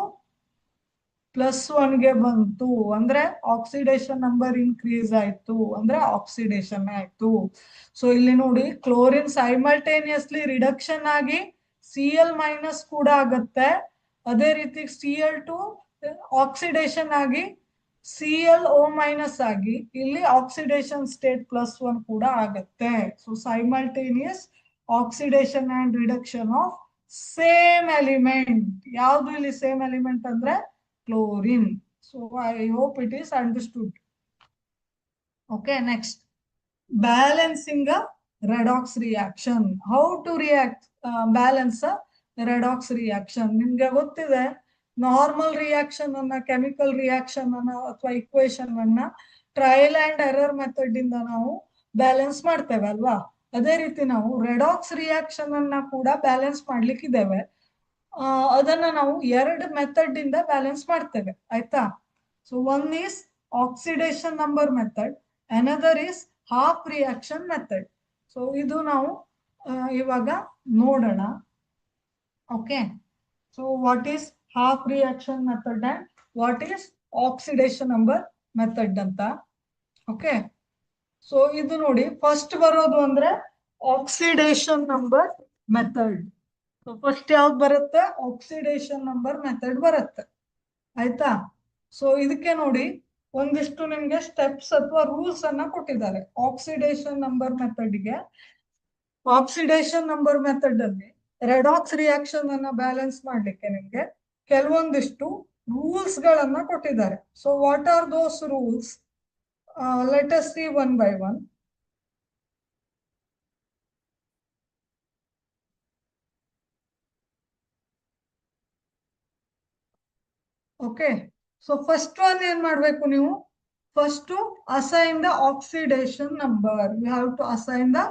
+1ಗೆ ಬಂತು, ಅಂದ್ರೆ ಆಕ್ಸಿಡೇಷನ್ ನಂಬರ್ ಇನ್ಕ್ರೀಸ್ ಆಯ್ತು, ಅಂದ್ರೆ ಆಕ್ಸಿಡೇಷನ್ ಆಯ್ತು. ಸೊ ಇಲ್ಲಿ ನೋಡಿ ಕ್ಲೋರಿನ್ ಸೈಮಲ್ಟೇನಿಯಸ್ಲಿ ರಿಡಕ್ಷನ್ ಆಗಿ Cl ಮೈನಸ್ ಕೂಡ ಆಗತ್ತೆ, ಅದೇ ರೀತಿ Cl2 ಆಕ್ಸಿಡೇಷನ್ ಆಗಿ ClO ಮೈನಸ್ ಆಗಿ ಇಲ್ಲಿ ಆಕ್ಸಿಡೇಷನ್ ಸ್ಟೇಟ್ +1 ಕೂಡ ಆಗತ್ತೆ. So simultaneous oxidation and reduction of same element. ಯಾವುದು ಇಲ್ಲಿ ಸೇಮ್ ಎಲಿಮೆಂಟ್ ಅಂದ್ರೆ chlorine. So I hope it is understood. Okay, next balancing a redox reaction. How to react balance a redox reaction? ನಿಮ್ಗೆ ಗೊತ್ತಿದೆ, normal reaction ಅನ್ನ, chemical reaction ಅನ್ನ ಅಥವಾ equation ಅನ್ನ trial and error method ಇಂದ ನಾವು balance ಮಾಡ್ತೇವೆ ಅಲ್ವಾ. ಅದೇ ರೀತಿ ನಾವು ರೆಡಾಕ್ಸ್ ರಿಯಾಕ್ಷನ್ ಅನ್ನ ಕೂಡ ಬ್ಯಾಲೆನ್ಸ್ ಮಾಡ್ಲಿಕ್ಕಿದ್ದೇವೆ. ಅದನ್ನ ನಾವು 2 ಮೆಥಡ್ ಇಂದ ಬ್ಯಾಲೆನ್ಸ್ ಮಾಡ್ತೇವೆ. ಆಯ್ತಾ. So one is oxidation number method, another is half reaction method. So ಇದು ನಾವು ಇವಾಗ ನೋಡೋಣ. Okay, so what is half reaction method and what is oxidation number method ಅಂತ. ಓಕೆ, ಸೊ ಇದು ನೋಡಿ, ಫಸ್ಟ್ ಬರೋದು ಅಂದ್ರೆ oxidation number method. So first ಯಾವ್ದು ಬರುತ್ತೆ? ಆಕ್ಸಿಡೇಷನ್ ನಂಬರ್ ಮೆಥಡ್ ಬರುತ್ತೆ. ಆಯ್ತಾ. ಸೊ ಇದಕ್ಕೆ ನೋಡಿ ಒಂದಿಷ್ಟು ನಿಮ್ಗೆ ಸ್ಟೆಪ್ಸ್ ಅಥವಾ ರೂಲ್ಸ್ ಅನ್ನ ಕೊಟ್ಟಿದ್ದಾರೆ. ಆಕ್ಸಿಡೇಷನ್ ನಂಬರ್ ಮೆಥಡ್ಗೆ, ಆಕ್ಸಿಡೇಷನ್ ನಂಬರ್ ಮೆಥಡ್ ಅಲ್ಲಿ ರೆಡಾಕ್ಸ್ ರಿಯಾಕ್ಷನ್ ಅನ್ನ ಬ್ಯಾಲೆನ್ಸ್ ಮಾಡ್ಲಿಕ್ಕೆ ನಿಮ್ಗೆ ಕೆಲವೊಂದಿಷ್ಟು ರೂಲ್ಸ್ ಗಳನ್ನ ಕೊಟ್ಟಿದ್ದಾರೆ. So what are those rules? Let us see one by one. Okay, so first one ಏನ್ ಮಾಡ್ಬೇಕು ನೀವು? First assign the oxidation number. You have to assign the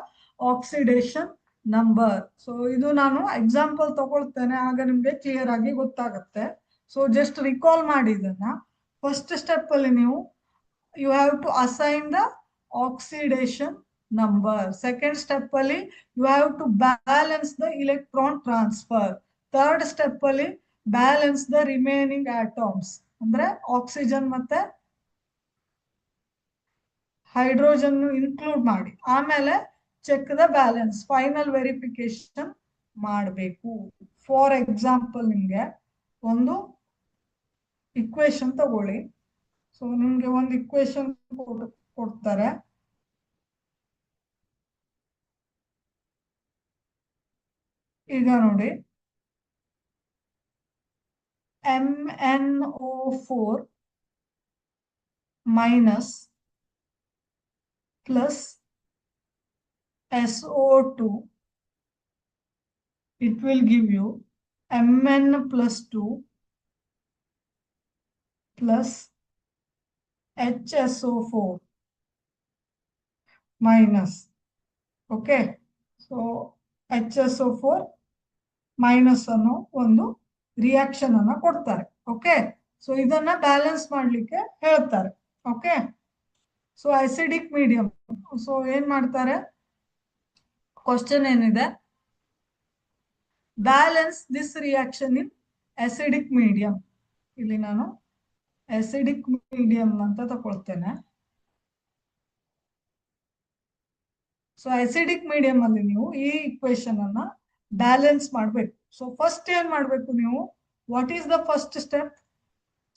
oxidation number. So ಇದು ನಾನು ಎಕ್ಸಾಂಪಲ್ ತಗೊಳ್ತೇನೆ, ಆಗ ನಿಮ್ಗೆ ಕ್ಲಿಯರ್ ಆಗಿ ಗೊತ್ತಾಗುತ್ತೆ. ಸೊ ಜಸ್ಟ್ ರಿಕಾಲ್ ಮಾಡಿ ಇದನ್ನ. ಫಸ್ಟ್ ಸ್ಟೆಪ್ ಅಲ್ಲಿ ನೀವು you have to assign the oxidation number. Second step ಅಲ್ಲಿ you have to balance the electron transfer. Third step ಅಲ್ಲಿ balance the remaining atoms. ಅಂದ್ರೆ ಆಕ್ಸಿಜನ್ ಮತ್ತೆ ಹೈಡ್ರೋಜನ್ ಇನ್ಕ್ಲೂಡ್ ಮಾಡಿ ಆಮೇಲೆ check the balance final verification ಮಾಡಬೇಕು. For example ನಿಮ್ಗೆ ಒಂದು equation ತಗೊಳ್ಳಿ. ಸೊ ನಿಮ್ಗೆ ಒಂದು ಇಕ್ವೇಶನ್ ಕೊಡ್ತಾರೆ. ಈಗ ನೋಡಿ MnO4 minus plus SO2, it will give you Mn plus 2 plus HSO4 minus. Okay, so HSO4 minus ಅನ್ನೋ ಒಂದು ರಿಯಾಕ್ಷನ್ ಅನ್ನ ಕೊಡ್ತಾರೆ. ಓಕೆ, ಸೊ ಇದನ್ನ ಬ್ಯಾಲೆನ್ಸ್ ಮಾಡ್ಲಿಕ್ಕೆ ಹೇಳ್ತಾರೆ. Okay, so acidic medium. So ಏನ್ ಮಾಡ್ತಾರೆ, ಕ್ವಶನ್ ಏನಿದೆ, balance this reaction in acidic medium. ಇಲ್ಲಿ ನಾನು ಅಸಿಡಿಕ್ ಮೀಡಿಯಂ ಅಂತ ತಗೊಳ್ತೇನೆ. ಸೊ ಅಸಿಡಿಕ್ ಮೀಡಿಯಂ ಅಲ್ಲಿ ನೀವು ಈ ಇಕ್ವೇಶನ್ ಅನ್ನ ಬ್ಯಾಲೆನ್ಸ್ ಮಾಡ್ಬೇಕು. ಸೊ ಫಸ್ಟ್ ಏನ್ ಮಾಡ್ಬೇಕು ನೀವು, what is the first step?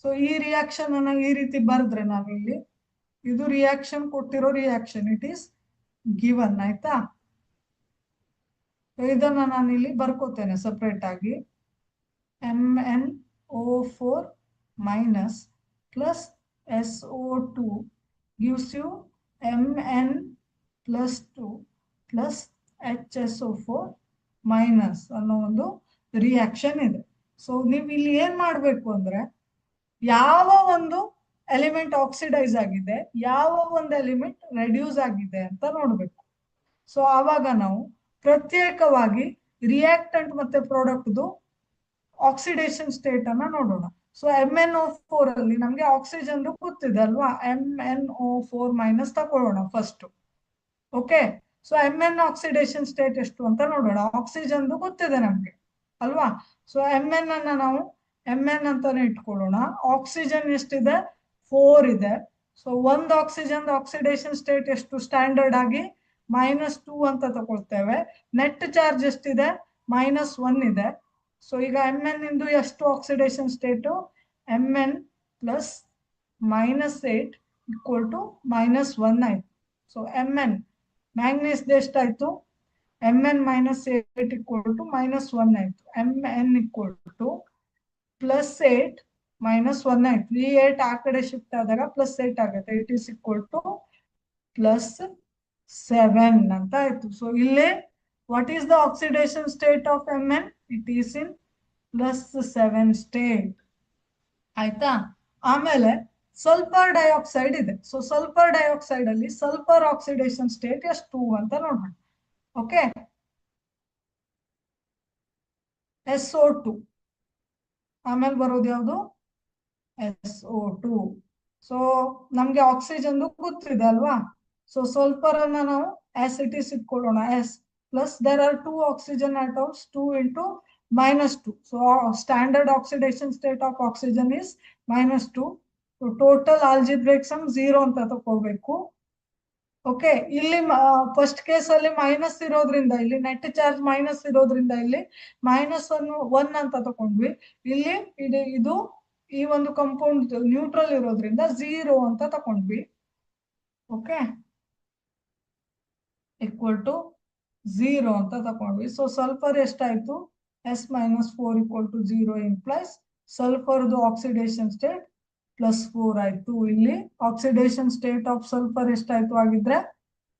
So ಈ ರಿಯಾಕ್ಷನ್ ಅನ್ನ ಈ ರೀತಿ ಬರೆದ್ರೆ ನಾವಿಲ್ಲಿ ಇದು ರಿಯಾಕ್ಷನ್ ಕೊಟ್ಟಿರೋ ರಿಯಾಕ್ಷನ್, ಇಟ್ ಈಸ್ ಗಿವನ್. ಆಯ್ತಾ, ಇದನ್ನ ನಾನು ಇಲ್ಲಿ ಬರ್ಕೋತೇನೆ ಸಪ್ರೇಟ್ ಆಗಿ. MnO4 minus plus SO2 gives you Mn plus 2 plus HSO4 minus ಅನ್ನೋ ಒಂದು ರಿಯಾಕ್ಷನ್ ಇದೆ. ಸೊ ನೀವು ಇಲ್ಲಿ ಏನ್ ಮಾಡ್ಬೇಕು ಅಂದ್ರೆ, ಯಾವ ಒಂದು ಎಲಿಮೆಂಟ್ ಆಕ್ಸಿಡೈಸ್ ಆಗಿದೆ, ಯಾವ ಒಂದು ಎಲಿಮೆಂಟ್ ರೆಡ್ಯೂಸ್ ಆಗಿದೆ ಅಂತ ನೋಡ್ಬೇಕು. ಸೊ ಆವಾಗ ನಾವು ಪ್ರತ್ಯೇಕವಾಗಿ ರಿಯಾಕ್ಟೆಂಟ್ ಮತ್ತೆ ಪ್ರಾಡಕ್ಟ್ದು ಆಕ್ಸಿಡೇಷನ್ ಸ್ಟೇಟ್ ಅನ್ನ ನೋಡೋಣ. ಸೊ MnO4 ಅಲ್ಲಿ ನಮ್ಗೆ ಆಕ್ಸಿಜನ್ ಗೊತ್ತಿದೆ ಅಲ್ವಾ, MnO4 ಮೈನಸ್ ತಗೊಳ್ಳೋಣ first. Okay, so Mn oxidation state ಎಷ್ಟು ಅಂತ ನೋಡೋಣ. ಆಕ್ಸಿಜನ್ ಗೊತ್ತಿದೆ ನಮ್ಗೆ ಅಲ್ವಾ, ಸೊ Mn ಅನ್ನ ನಾವು Mn ಅಂತಾನೆ ಇಟ್ಕೊಳ್ಳೋಣ. ಆಕ್ಸಿಜನ್ ಎಷ್ಟಿದೆ, 4 ಇದೆ. ಸೊ ಒಂದು ಆಕ್ಸಿಜನ್ ಆಕ್ಸಿಡೇಷನ್ ಸ್ಟೇಟ್ ಎಷ್ಟು ಸ್ಟ್ಯಾಂಡರ್ಡ್ ಆಗಿ -2 ಅಂತ ತಗೊಳ್ತೇವೆ. ನೆಟ್ ಚಾರ್ಜ್ ಎಷ್ಟಿದೆ, -1 ಇದೆ. ಸೊ ಈಗ Mn ಇಂದು ಎಷ್ಟು oxidation state, Mn plus -8 equal to -1 ಆಯ್ತು. ಸೊ Mn ಮ್ಯಾಂಗ್ನೀಸ್ ಎಷ್ಟಾಯ್ತು, Mn -8 ಈಕ್ವಲ್ ಟು -1 ಆಯ್ತು. Mn ಈಕ್ವಲ್ ಟು +8 -1 ಆಯ್ತು. ಈ 8 ಆ ಕಡೆ ಶಿಫ್ಟ್ ಆದಾಗ +8 ಆಗುತ್ತೆ. ಇಟ್ ಈಸ್ ಈಕ್ವಲ್ ಟು +7 ಅಂತ ಆಯ್ತು. ಸೊ ಇಲ್ಲಿ what is the oxidation state of Mn, it is in +7 state. ಆಯ್ತಾ, ಆಮೇಲೆ ಸಲ್ಫರ್ ಡೈಆಕ್ಸೈಡ್ ಇದೆ. ಸೊ ಸಲ್ಫರ್ ಡೈಆಕ್ಸೈಡ್ ಅಲ್ಲಿ ಸಲ್ಫರ್ ಆಕ್ಸಿಡೇಷನ್ ಸ್ಟೇಟ್ ಎಷ್ಟು ಅಂತ ನೋಡೋಣ. ಓಕೆ, SO2 ಆಮೇಲೆ ಬರೋದು ಯಾವುದು, SO2. ಸೊ ನಮ್ಗೆ ಆಕ್ಸಿಜನ್ ಗೊತ್ತಿದೆ ಅಲ್ವಾ. ಸೊ ಸಲ್ಫರ್ ಅನ್ನ ನಾವು ಆಸಿಟಿಸ್ ಇಟ್ಕೊಳ್ಳೋಣ, S plus there are 2 oxygen atoms, 2 into -2. So standard oxidation state of oxygen is -2. Total algebraic sum 0 ಅಂತ ತಗೋಬೇಕು. ಓಕೆ, ಇಲ್ಲಿ ಫಸ್ಟ್ ಕೇಸ್ ಅಲ್ಲಿ ಮೈನಸ್ ಇರೋದ್ರಿಂದ ಇಲ್ಲಿ ನೆಟ್ ಚಾರ್ಜ್ ಮೈನಸ್ ಇರೋದ್ರಿಂದ ಇಲ್ಲಿ -1 ಅಂತ ತಗೊಂಡ್ವಿ. ಇಲ್ಲಿ ಇದು ಈ ಒಂದು ಕಂಪೌಂಡ್ ನ್ಯೂಟ್ರಲ್ ಇರೋದ್ರಿಂದ 0 ಅಂತ ತಗೊಂಡ್ವಿ. ಓಕೆ, ಈಕ್ವಲ್ ಟು 0 ಅಂತ ತಗೊಂಡ್ವಿ. ಸೊ ಸಲ್ಫರ್ ಎಷ್ಟಾಯ್ತು, S-4 = 0 ಇಂಪ್ಲೈಸ್ ಸಲ್ಫರ್ದು ಆಕ್ಸಿಡೇಷನ್ ಸ್ಟೇಟ್ +4 ಆಯ್ತು. ಇಲ್ಲಿ ಆಕ್ಸಿಡೇಷನ್ ಸ್ಟೇಟ್ ಆಫ್ ಸಲ್ಫರ್ ಎಷ್ಟಾಯ್ತು ಆಗಿದ್ರೆ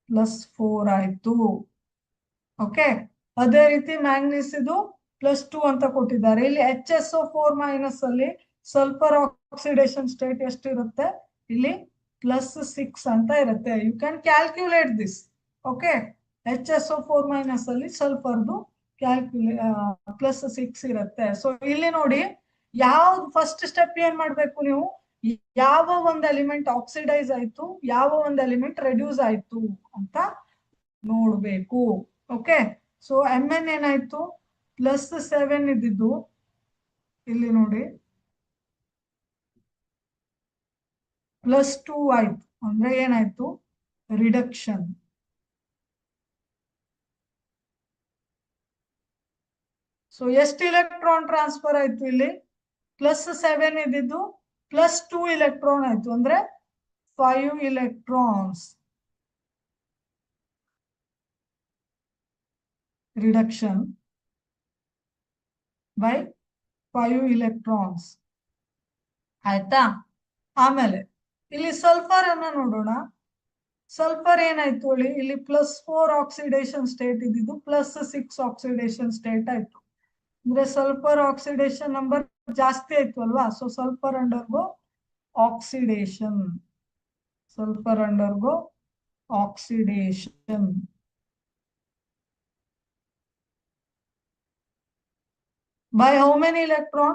+4 ಆಯ್ತು. ಓಕೆ, ಅದೇ ರೀತಿ ಮ್ಯಾಂಗ್ನೀಸ್ ಇದು +2 ಅಂತ ಕೊಟ್ಟಿದ್ದಾರೆ. ಇಲ್ಲಿ HSO4 ಮೈನಸ್ ಅಲ್ಲಿ ಸಲ್ಫರ್ ಆಕ್ಸಿಡೇಷನ್ ಸ್ಟೇಟ್ ಎಷ್ಟಿರುತ್ತೆ, ಇಲ್ಲಿ +6 ಅಂತ ಇರುತ್ತೆ. You can calculate this. Okay, HSO4 minus ಅಲ್ಲಿ ಸಲ್ಫರ್ದು +6 ಇರುತ್ತೆ. ಸೊ ಇಲ್ಲಿ ನೋಡಿ, ಯಾವ್ದು ಫಸ್ಟ್ ಸ್ಟೆಪ್ ಏನ್ ಮಾಡ್ಬೇಕು ನೀವು, ಯಾವ ಒಂದು ಎಲಿಮೆಂಟ್ ಆಕ್ಸಿಡೈಸ್ ಆಯ್ತು, ಯಾವ ಒಂದು ಎಲಿಮೆಂಟ್ ರೆಡ್ಯೂಸ್ ಆಯ್ತು ಅಂತ ನೋಡ್ಬೇಕು. ಓಕೆ, ಸೊ mn ಏನಾಯ್ತು, +7 ಇದ್ದಿದ್ದು ಇಲ್ಲಿ ನೋಡಿ +2 ಆಯ್ತು, ಅಂದ್ರೆ ಏನಾಯ್ತು, ರಿಡಕ್ಷನ್. ಸೊ ಎಷ್ಟು ಇಲೆಕ್ಟ್ರಾನ್ ಟ್ರಾನ್ಸ್ಫರ್ ಆಯ್ತು ಇಲ್ಲಿ, +7 ಇದ್ದಿದ್ದು +2 ಇಲೆಕ್ಟ್ರಾನ್ ಆಯ್ತು, ಅಂದ್ರೆ 5 electrons reduction by 5 electrons. ಆಯ್ತಾ. ಆಮೇಲೆ ಇಲ್ಲಿ ಸಲ್ಫರ್ ಅನ್ನ ನೋಡೋಣ. ಸಲ್ಫರ್ ಏನಾಯ್ತು ಹೇಳಿ, ಇಲ್ಲಿ +4 ಆಕ್ಸಿಡೇಷನ್ ಸ್ಟೇಟ್ ಇದ್ದಿದ್ದು +6 ಆಕ್ಸಿಡೇಷನ್ ಸ್ಟೇಟ್ ಆಯ್ತು, ಅಂದ್ರೆ ಸಲ್ಫರ್ ಆಕ್ಸಿಡೇಷನ್ ನಂಬರ್ ಜಾಸ್ತಿ ಆಯ್ತು ಅಲ್ವಾ. So sulphur undergo oxidation, sulphur undergo oxidation by how many electron,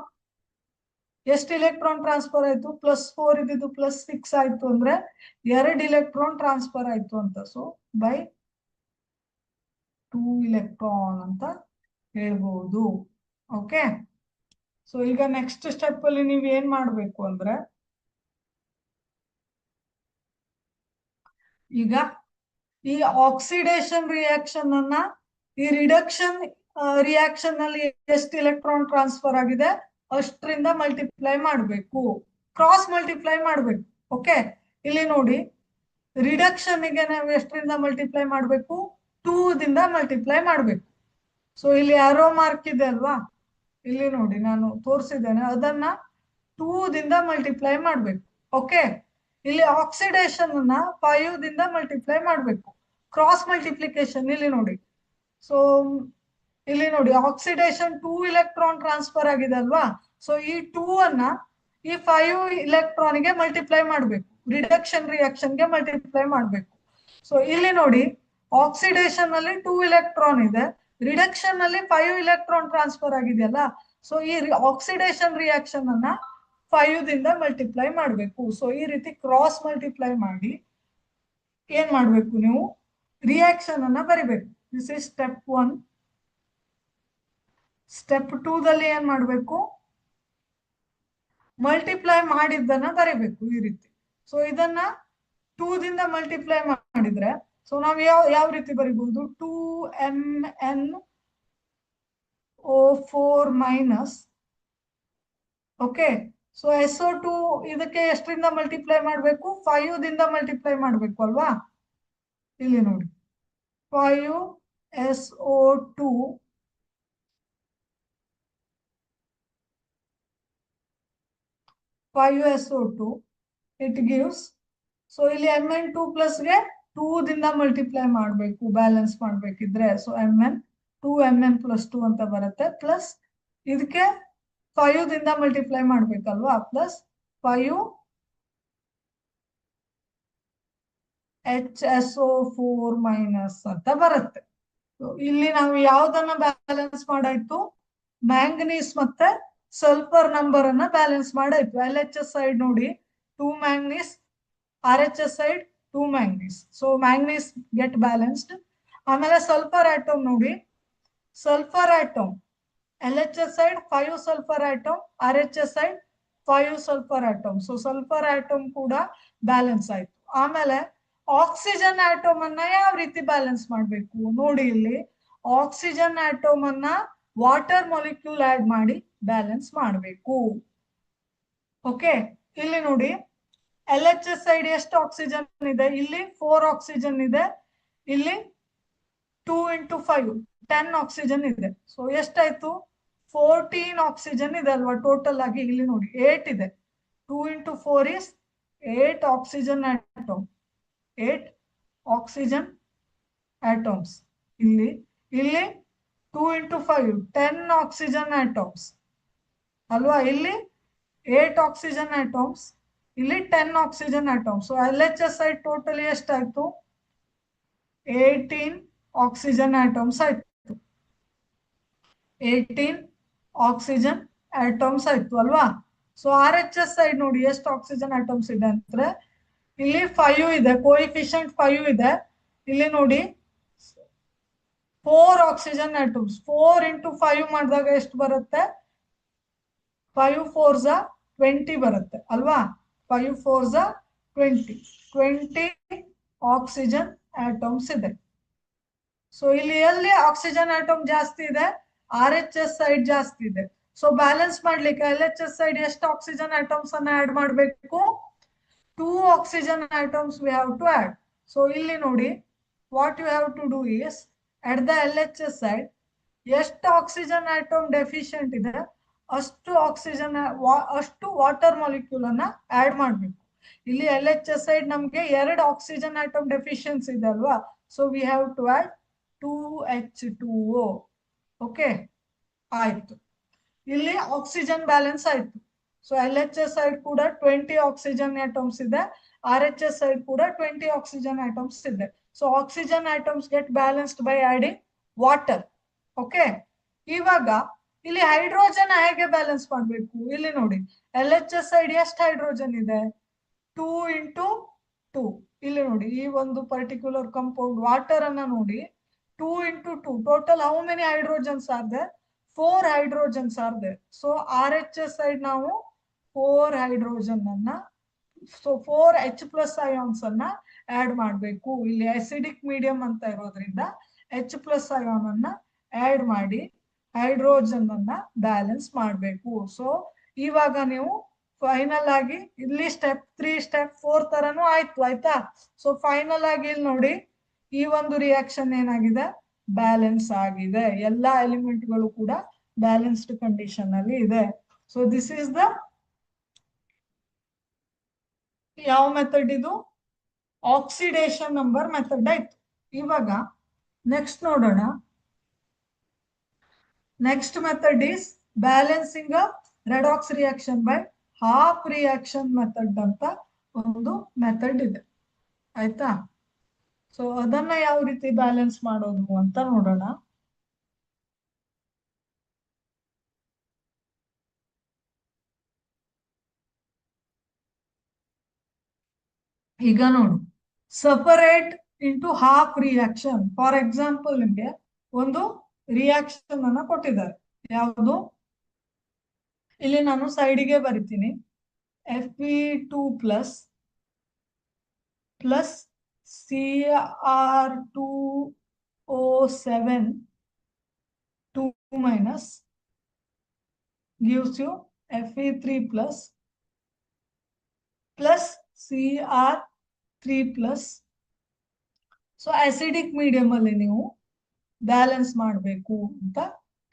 ಎಷ್ಟು ಇಲೆಕ್ಟ್ರಾನ್ ಟ್ರಾನ್ಸ್ಫರ್ ಆಯ್ತು, +4 ಇದ್ದಿದ್ದು +6 ಆಯ್ತು, ಅಂದ್ರೆ 2 ಇಲೆಕ್ಟ್ರಾನ್ ಟ್ರಾನ್ಸ್ಫರ್ ಆಯ್ತು ಅಂತ. ಸೊ by 2 electron ಅಂತ ಹೇಳ್ಬಹುದು. ಓಕೆ, ಸೊ ಈಗ ನೆಕ್ಸ್ಟ್ ಸ್ಟೆಪ್ ಅಲ್ಲಿ ನೀವು ಏನ್ ಮಾಡ್ಬೇಕು ಅಂದ್ರೆ, ಈಗ ಈ ಆಕ್ಸಿಡೇಷನ್ ರಿಯಾಕ್ಷನ್ ಅನ್ನ ಈ ರಿಡಕ್ಷನ್ ರಿಯಾಕ್ಷನ್ ಅಲ್ಲಿ ಎಷ್ಟು ಇಲೆಕ್ಟ್ರಾನ್ ಟ್ರಾನ್ಸ್ಫರ್ ಆಗಿದೆ ಅಷ್ಟರಿಂದ ಮಲ್ಟಿಪ್ಲೈ ಮಾಡಬೇಕು, ಕ್ರಾಸ್ ಮಲ್ಟಿಪ್ಲೈ ಮಾಡಬೇಕು. ಓಕೆ, ಇಲ್ಲಿ ನೋಡಿ ರಿಡಕ್ಷನ್ ಗೆ ನಾವು ಎಷ್ಟರಿಂದ ಮಲ್ಟಿಪ್ಲೈ ಮಾಡಬೇಕು, 2 ದಿಂದ ಮಲ್ಟಿಪ್ಲೈ ಮಾಡಬೇಕು. ಸೊ ಇಲ್ಲಿ ಆರೋ ಮಾರ್ಕ್ ಇದೆ ಅಲ್ವಾ, ಇಲ್ಲಿ ನೋಡಿ ನಾನು ತೋರಿಸಿದ್ದೇನೆ, ಅದನ್ನ 2 ದಿಂದ ಮಲ್ಟಿಪ್ಲೈ ಮಾಡಬೇಕು. ಓಕೆ, ಇಲ್ಲಿ ಆಕ್ಸಿಡೇಷನ್ ಅನ್ನ 5 ದಿಂದ ಮಲ್ಟಿಪ್ಲೈ ಮಾಡಬೇಕು, ಕ್ರಾಸ್ ಮಲ್ಟಿಪ್ಲಿಕೇಶನ್. ಇಲ್ಲಿ ನೋಡಿ, ಸೊ ಇಲ್ಲಿ ನೋಡಿ ಆಕ್ಸಿಡೇಷನ್ 2 ಇಲೆಕ್ಟ್ರಾನ್ ಟ್ರಾನ್ಸ್ಫರ್ ಆಗಿದೆ ಅಲ್ವಾ. ಸೊ ಈ 2 ಅನ್ನ ಈ 5 ಇಲೆಕ್ಟ್ರಾನ್ ಗೆ ಮಲ್ಟಿಪ್ಲೈ ಮಾಡಬೇಕು, ರಿಡಕ್ಷನ್ ರಿಯಾಕ್ಷನ್ ಗೆ ಮಲ್ಟಿಪ್ಲೈ ಮಾಡಬೇಕು. ಸೊ ಇಲ್ಲಿ ನೋಡಿ ಆಕ್ಸಿಡೇಷನ್ ಅಲ್ಲಿ 2 ಇಲೆಕ್ಟ್ರಾನ್ ಇದೆ, ರಿಡಕ್ಷನ್ ಅಲ್ಲಿ 5 ಇಲೆಕ್ಟ್ರಾನ್ ಟ್ರಾನ್ಸ್ಫರ್ ಆಗಿದೆಯಲ್ಲ. ಸೊ ಈ ಆಕ್ಸಿಡೇಷನ್ ರಿಯಾಕ್ಷನ್ ಅನ್ನ 5 ದಿಂದ ಮಲ್ಟಿಪ್ಲೈ ಮಾಡಬೇಕು. ಸೊ ಈ ರೀತಿ ಕ್ರಾಸ್ ಮಲ್ಟಿಪ್ಲೈ ಮಾಡಿ ಏನ್ ಮಾಡ್ಬೇಕು, ನೀವು ರಿಯಾಕ್ಷನ್ ಅನ್ನ ಬರಿಬೇಕು. This is step 1. ಸ್ಟೆಪ್ 2 ದಲ್ಲಿ ಏನ್ ಮಾಡ್ಬೇಕು, ಮಲ್ಟಿಪ್ಲೈ ಮಾಡಿದ್ದನ್ನ ಬರಿಬೇಕು ಈ ರೀತಿ. ಸೊ ಇದನ್ನ 2 ದಿಂದ ಮಲ್ಟಿಪ್ಲೈ ಮಾಡಿದ್ರೆ ಸೊ ನಾವು ಯಾವ ರೀತಿ ಬರಿಬಹುದು, 2MnO4-. ಓಕೆ, ಸೊ SO2 ಇದಕ್ಕೆ ಎಷ್ಟರಿಂದ ಮಲ್ಟಿಪ್ಲೈ ಮಾಡಬೇಕು, 5 ದಿಂದ ಮಲ್ಟಿಪ್ಲೈ ಮಾಡಬೇಕು ಅಲ್ವಾ. ಇಲ್ಲಿ ನೋಡಿ 5SO2 it gives. ಸೊ ಇಲ್ಲಿ Mn2+ ಗೆ 2 ದಿಂದ ಮಲ್ಟಿಪ್ಲೈ ಮಾಡಬೇಕು, ಬ್ಯಾಲೆನ್ಸ್ ಮಾಡ್ಬೇಕಿದ್ರೆ. ಸೊ Mn2 ಅಂತ ಬರುತ್ತೆ, ಪ್ಲಸ್ ಇದಕ್ಕೆ 5 ದಿಂದ ಮಲ್ಟಿಪ್ಲೈ ಮಾಡ್ಬೇಕಲ್ವಾ, ಪ್ಲಸ್ 5HSO4- ಅಂತ ಬರುತ್ತೆ. ಇಲ್ಲಿ ನಾವು ಯಾವ್ದನ್ನ ಬ್ಯಾಲೆನ್ಸ್ ಮಾಡಾಯ್ತು, ಮ್ಯಾಂಗನೀಸ್ ಮತ್ತೆ ಸಲ್ಫರ್ ನಂಬರ್ ಅನ್ನ ಬ್ಯಾಲೆನ್ಸ್ ಮಾಡಾಯ್ತು. LHS ಸೈಡ್ ನೋಡಿ 2 manganese, RHS side 2 manganese. So manganese get balanced. ಆಮೇಲೆ ಸಲ್ಫರ್ ಆಟಮ್ ನೋಡಿ, sulphur atom LHS side 5 sulphur atom, RHS side 5 sulphur atom. So sulphur atom ಕೂಡ ಬ್ಯಾಲೆನ್ಸ್ ಆಯ್ತು. ಆಮೇಲೆ oxygen atom ಅನ್ನ ಯಾವ ರೀತಿ ಬ್ಯಾಲೆನ್ಸ್ ಮಾಡ್ಬೇಕು ನೋಡಿ, ಇಲ್ಲಿ ಆಕ್ಸಿಜನ್ ಆಟಮ್ ಅನ್ನ ವಾಟರ್ ಮಾಲಿಕ್ಯೂಲ್ ಆಡ್ ಮಾಡಿ ಬ್ಯಾಲೆನ್ಸ್ ಮಾಡಬೇಕು. ಓಕೆ, ಇಲ್ಲಿ ನೋಡಿ LHS ಸೈಡ್ ಎಷ್ಟು ಆಕ್ಸಿಜನ್ ಇದೆ, ಇಲ್ಲಿ 4 ಆಕ್ಸಿಜನ್ ಇದೆ, ಇಲ್ಲಿ 2 × 5 10 ಆಕ್ಸಿಜನ್ ಇದೆ. ಸೊ ಎಷ್ಟಾಯ್ತು, 14 ಆಕ್ಸಿಜನ್ ಇದೆ ಅಲ್ವಾ ಟೋಟಲ್ ಆಗಿ. ಇಲ್ಲಿ ನೋಡಿ 8 ಇದೆ, 2 × 4 is 8 oxygen atom, 8 oxygen atoms. ಇಲ್ಲಿ 2 × 5 10 ಆಕ್ಸಿಜನ್ ಆಟಮ್ಸ್ ಅಲ್ವಾ, ಇಲ್ಲಿ 8 ಆಕ್ಸಿಜನ್ ಆಟಮ್ಸ್, ಇಲ್ಲಿ 10 oxygen atoms. So LHS side totally ಎಷ್ಟಾಯ್ತು, 18 ಆಕ್ಸಿಜನ್ ಆಟಮ್ಸ್ ಆಯ್ತು, 18 ಆಕ್ಸಿಜನ್ ಆಟಮ್ಸ್ ಆಯ್ತು ಅಲ್ವಾ. ಸೊ RHS ಸೈಡ್ ನೋಡಿ ಎಷ್ಟು ಆಕ್ಸಿಜನ್ ಆಟಮ್ಸ್ ಇದೆ ಅಂದ್ರೆ, ಇಲ್ಲಿ 5 ಇದೆ, ಕೋಎಫಿಷಿಯಂಟ್ 5 ಇದೆ. ಇಲ್ಲಿ ನೋಡಿ 4 ಆಕ್ಸಿಜನ್ ಆಟಮ್ಸ್. 4 into 5 ಮಾಡಿದಾಗ ಎಷ್ಟು ಬರುತ್ತೆ? 5 4s 20 ಬರುತ್ತೆ ಅಲ್ವಾ? 5 4s 20 ಆಕ್ಸಿಜನ್ ಆಟಮ್ಸ್ ಇದೆ. ಸೊ ಇಲ್ಲಿ ಎಲ್ಲಿ ಆಕ್ಸಿಜನ್ ಆಟಮ್ ಜಾಸ್ತಿ ಇದೆ? ಆರ್ ಎಚ್ ಎಸ್ ಸೈಡ್ ಜಾಸ್ತಿ ಇದೆ. ಸೊ ಬ್ಯಾಲೆನ್ಸ್ ಮಾಡ್ಲಿಕ್ಕೆ ಎಲ್ ಎಚ್ ಎಸ್ ಸೈಡ್ ಎಷ್ಟು ಆಕ್ಸಿಜನ್ ಆಟಮ್ಸ್ ಅನ್ನ ಆಡ್ ಮಾಡಬೇಕು? 2 oxygen atoms we have to add. So ಇಲ್ಲಿ ನೋಡಿ, what you have to do is at the L H S side ಎಷ್ಟು oxygen atom deficient ಇದೆ ಅಷ್ಟು oxygen ಅಷ್ಟು ವಾಟರ್ ಮಾಲಿಕ್ಯೂಲ್ ಅನ್ನ ಆಡ್ ಮಾಡಬೇಕು. ಇಲ್ಲಿ ಎಲ್ ಎಚ್ ಎಸ್ ಸೈಡ್ ನಮ್ಗೆ 2 ಆಕ್ಸಿಜನ್ ಆಟಮ್ ಡೆಫಿಷಿಯನ್ಸಿ ಇದೆ ಅಲ್ವಾ? So we have to add 2H2O. Okay, ಆಯ್ತು. ಇಲ್ಲಿ ಆಕ್ಸಿಜನ್ ಬ್ಯಾಲೆನ್ಸ್ ಆಯ್ತು. So L H S side ಕೂಡ 20 ಆಕ್ಸಿಜನ್ ಆಟಮ್ಸ್ ಇದೆ, ಆರ್ ಎಚ್ ಎಸ್ ಸೈಡ್ ಕೂಡ 20 ಆಕ್ಸಿಜನ್ ಆಟಮ್ಸ್ ಇದೆ. So oxygen atoms get balanced by adding water. Okay, ಇವಾಗ ಇಲ್ಲಿ hydrogen ಹೇಗೆ ಬ್ಯಾಲೆನ್ಸ್ ಮಾಡಬೇಕು? ಇಲ್ಲಿ ನೋಡಿ, ಎಲ್ ಎಚ್ ಎಸ್ ಸೈಡ್ ಎಷ್ಟು ಹೈಡ್ರೋಜನ್ ಇದೆ? 2 into 2. ಇಲ್ಲಿ ನೋಡಿ, ಈ ಒಂದು ಪರ್ಟಿಕ್ಯುಲರ್ ಕಂಪೌಂಡ್ ವಾಟರ್ ಅನ್ನ ನೋಡಿ, 2 into 2 total how many hydrogens are there? 4 hydrogens are there. So R H S side ನಾವು 4 ಹೈಡ್ರೋಜನ್ ಅನ್ನ, ಸೊ 4 H ಪ್ಲಸ್ ಅಯಾನ್ಸ್ ಅನ್ನ ಆಡ್ ಮಾಡಬೇಕು. ಇಲ್ಲಿ ಅಸಿಡಿಕ್ ಮೀಡಿಯಂ ಅಂತ ಇರೋದ್ರಿಂದ H ಪ್ಲಸ್ ಅಯಾನ್ ಅನ್ನ ಆಡ್ ಮಾಡಿ ಹೈಡ್ರೋಜನ್ ಅನ್ನ ಬ್ಯಾಲೆನ್ಸ್ ಮಾಡಬೇಕು. ಸೊ ಇವಾಗ ನೀವು ಫೈನಲ್ ಆಗಿ ಇಲ್ಲಿ ಸ್ಟೆಪ್ 3 ಸ್ಟೆಪ್ 4 ತರನು ಆಯ್ತು, ಆಯ್ತಾ? ಸೊ ಫೈನಲ್ ಆಗಿ ಇಲ್ಲಿ ನೋಡಿ, ಈ ಒಂದು ರಿಯಾಕ್ಷನ್ ಏನಾಗಿದೆ? ಬ್ಯಾಲೆನ್ಸ್ ಆಗಿದೆ. ಎಲ್ಲಾ ಎಲಿಮೆಂಟ್ಗಳು ಕೂಡ ಬ್ಯಾಲೆನ್ಸ್ಡ್ ಕಂಡೀಷನ್ ಅಲ್ಲಿ ಇದೆ. ಸೊ ದಿಸ್ ಇಸ್ ದ ಯಾವ ಮೆಥಡ್ ಇದು? ಆಕ್ಸಿಡೇಷನ್ ನಂಬರ್ ಮೆಥಡ್ ಆಯ್ತು. ಇವಾಗ ನೆಕ್ಸ್ಟ್ ನೋಡೋಣ. Next method is balancing a redox reaction by half reaction method ಅಂತ ಒಂದು ಮೆಥಡ್ ಇದೆ, ಆಯ್ತಾ? ಸೊ ಅದನ್ನ ಯಾವ ರೀತಿ ಬ್ಯಾಲೆನ್ಸ್ ಮಾಡೋದು ಅಂತ ನೋಡೋಣ. ಈಗ ನೋಡಿ, separate into half reaction. For example, ನಿಮ್ಗೆ ಒಂದು ರಿಯಾಕ್ಷನ್ ಅನ್ನ ಕೊಟ್ಟಿದ್ದಾರೆ. ಯಾವುದು? ಇಲ್ಲಿ ನಾನು ಸೈಡಿಗೆ ಬರಿತೀನಿ. Fe2+ plus Cr2O7 2 minus gives you Fe3+ plus Cr3+. So acidic medium ಅಲ್ಲಿ ನೀವು ಬ್ಯಾಲೆನ್ಸ್ ಮಾಡಬೇಕು ಅಂತ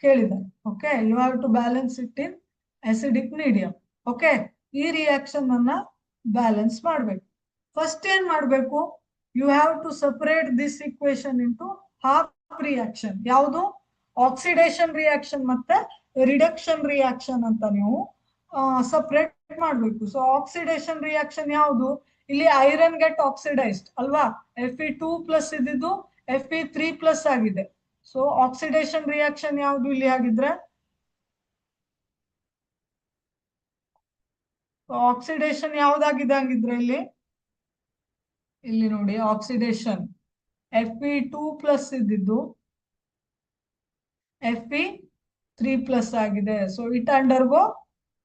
ಕೇಳಿದ್ದಾರೆ. Okay, you have to balance it in acidic medium. Okay, ಈ ರಿಯಾಕ್ಷನ್ ಅನ್ನ ಬ್ಯಾಲೆನ್ಸ್ ಮಾಡಬೇಕು. ಫಸ್ಟ್ ಏನ್ ಮಾಡಬೇಕು? You have to separate this equation into half reaction. ಯಾವುದು? ಆಕ್ಸಿಡೇಷನ್ ರಿಯಾಕ್ಷನ್ ಮತ್ತೆ ರಿಡಕ್ಷನ್ ರಿಯಾಕ್ಷನ್ ಅಂತ ನೀವು ಸಪರೇಟ್ ಮಾಡಬೇಕು. ಸೊ ಆಕ್ಸಿಡೇಷನ್ ರಿಯಾಕ್ಷನ್ ಯಾವುದು? ಇಲ್ಲಿ ಐರನ್ ಗೆಟ್ ಆಕ್ಸಿಡೈಸ್ಡ್ ಅಲ್ವಾ? Fe2+ ಇದ್ದಿದ್ದು Fe3+ ಆಗಿದೆ. ಸೊ ಆಕ್ಸಿಡೇಷನ್ ರಿಯಾಕ್ಷನ್ ಯಾವುದು ಇಲ್ಲಿ? ಆಗಿದ್ರೆ ಆಕ್ಸಿಡೇಷನ್ ಯಾವ್ದಾಗಿದೆ ಹಂಗಿದ್ರೆ ಇಲ್ಲಿ ನೋಡಿ, ಆಕ್ಸಿಡೇಷನ್ Fe2+ ಇದ್ದಿದ್ದು Fe3+ ಆಗಿದೆ. So it undergo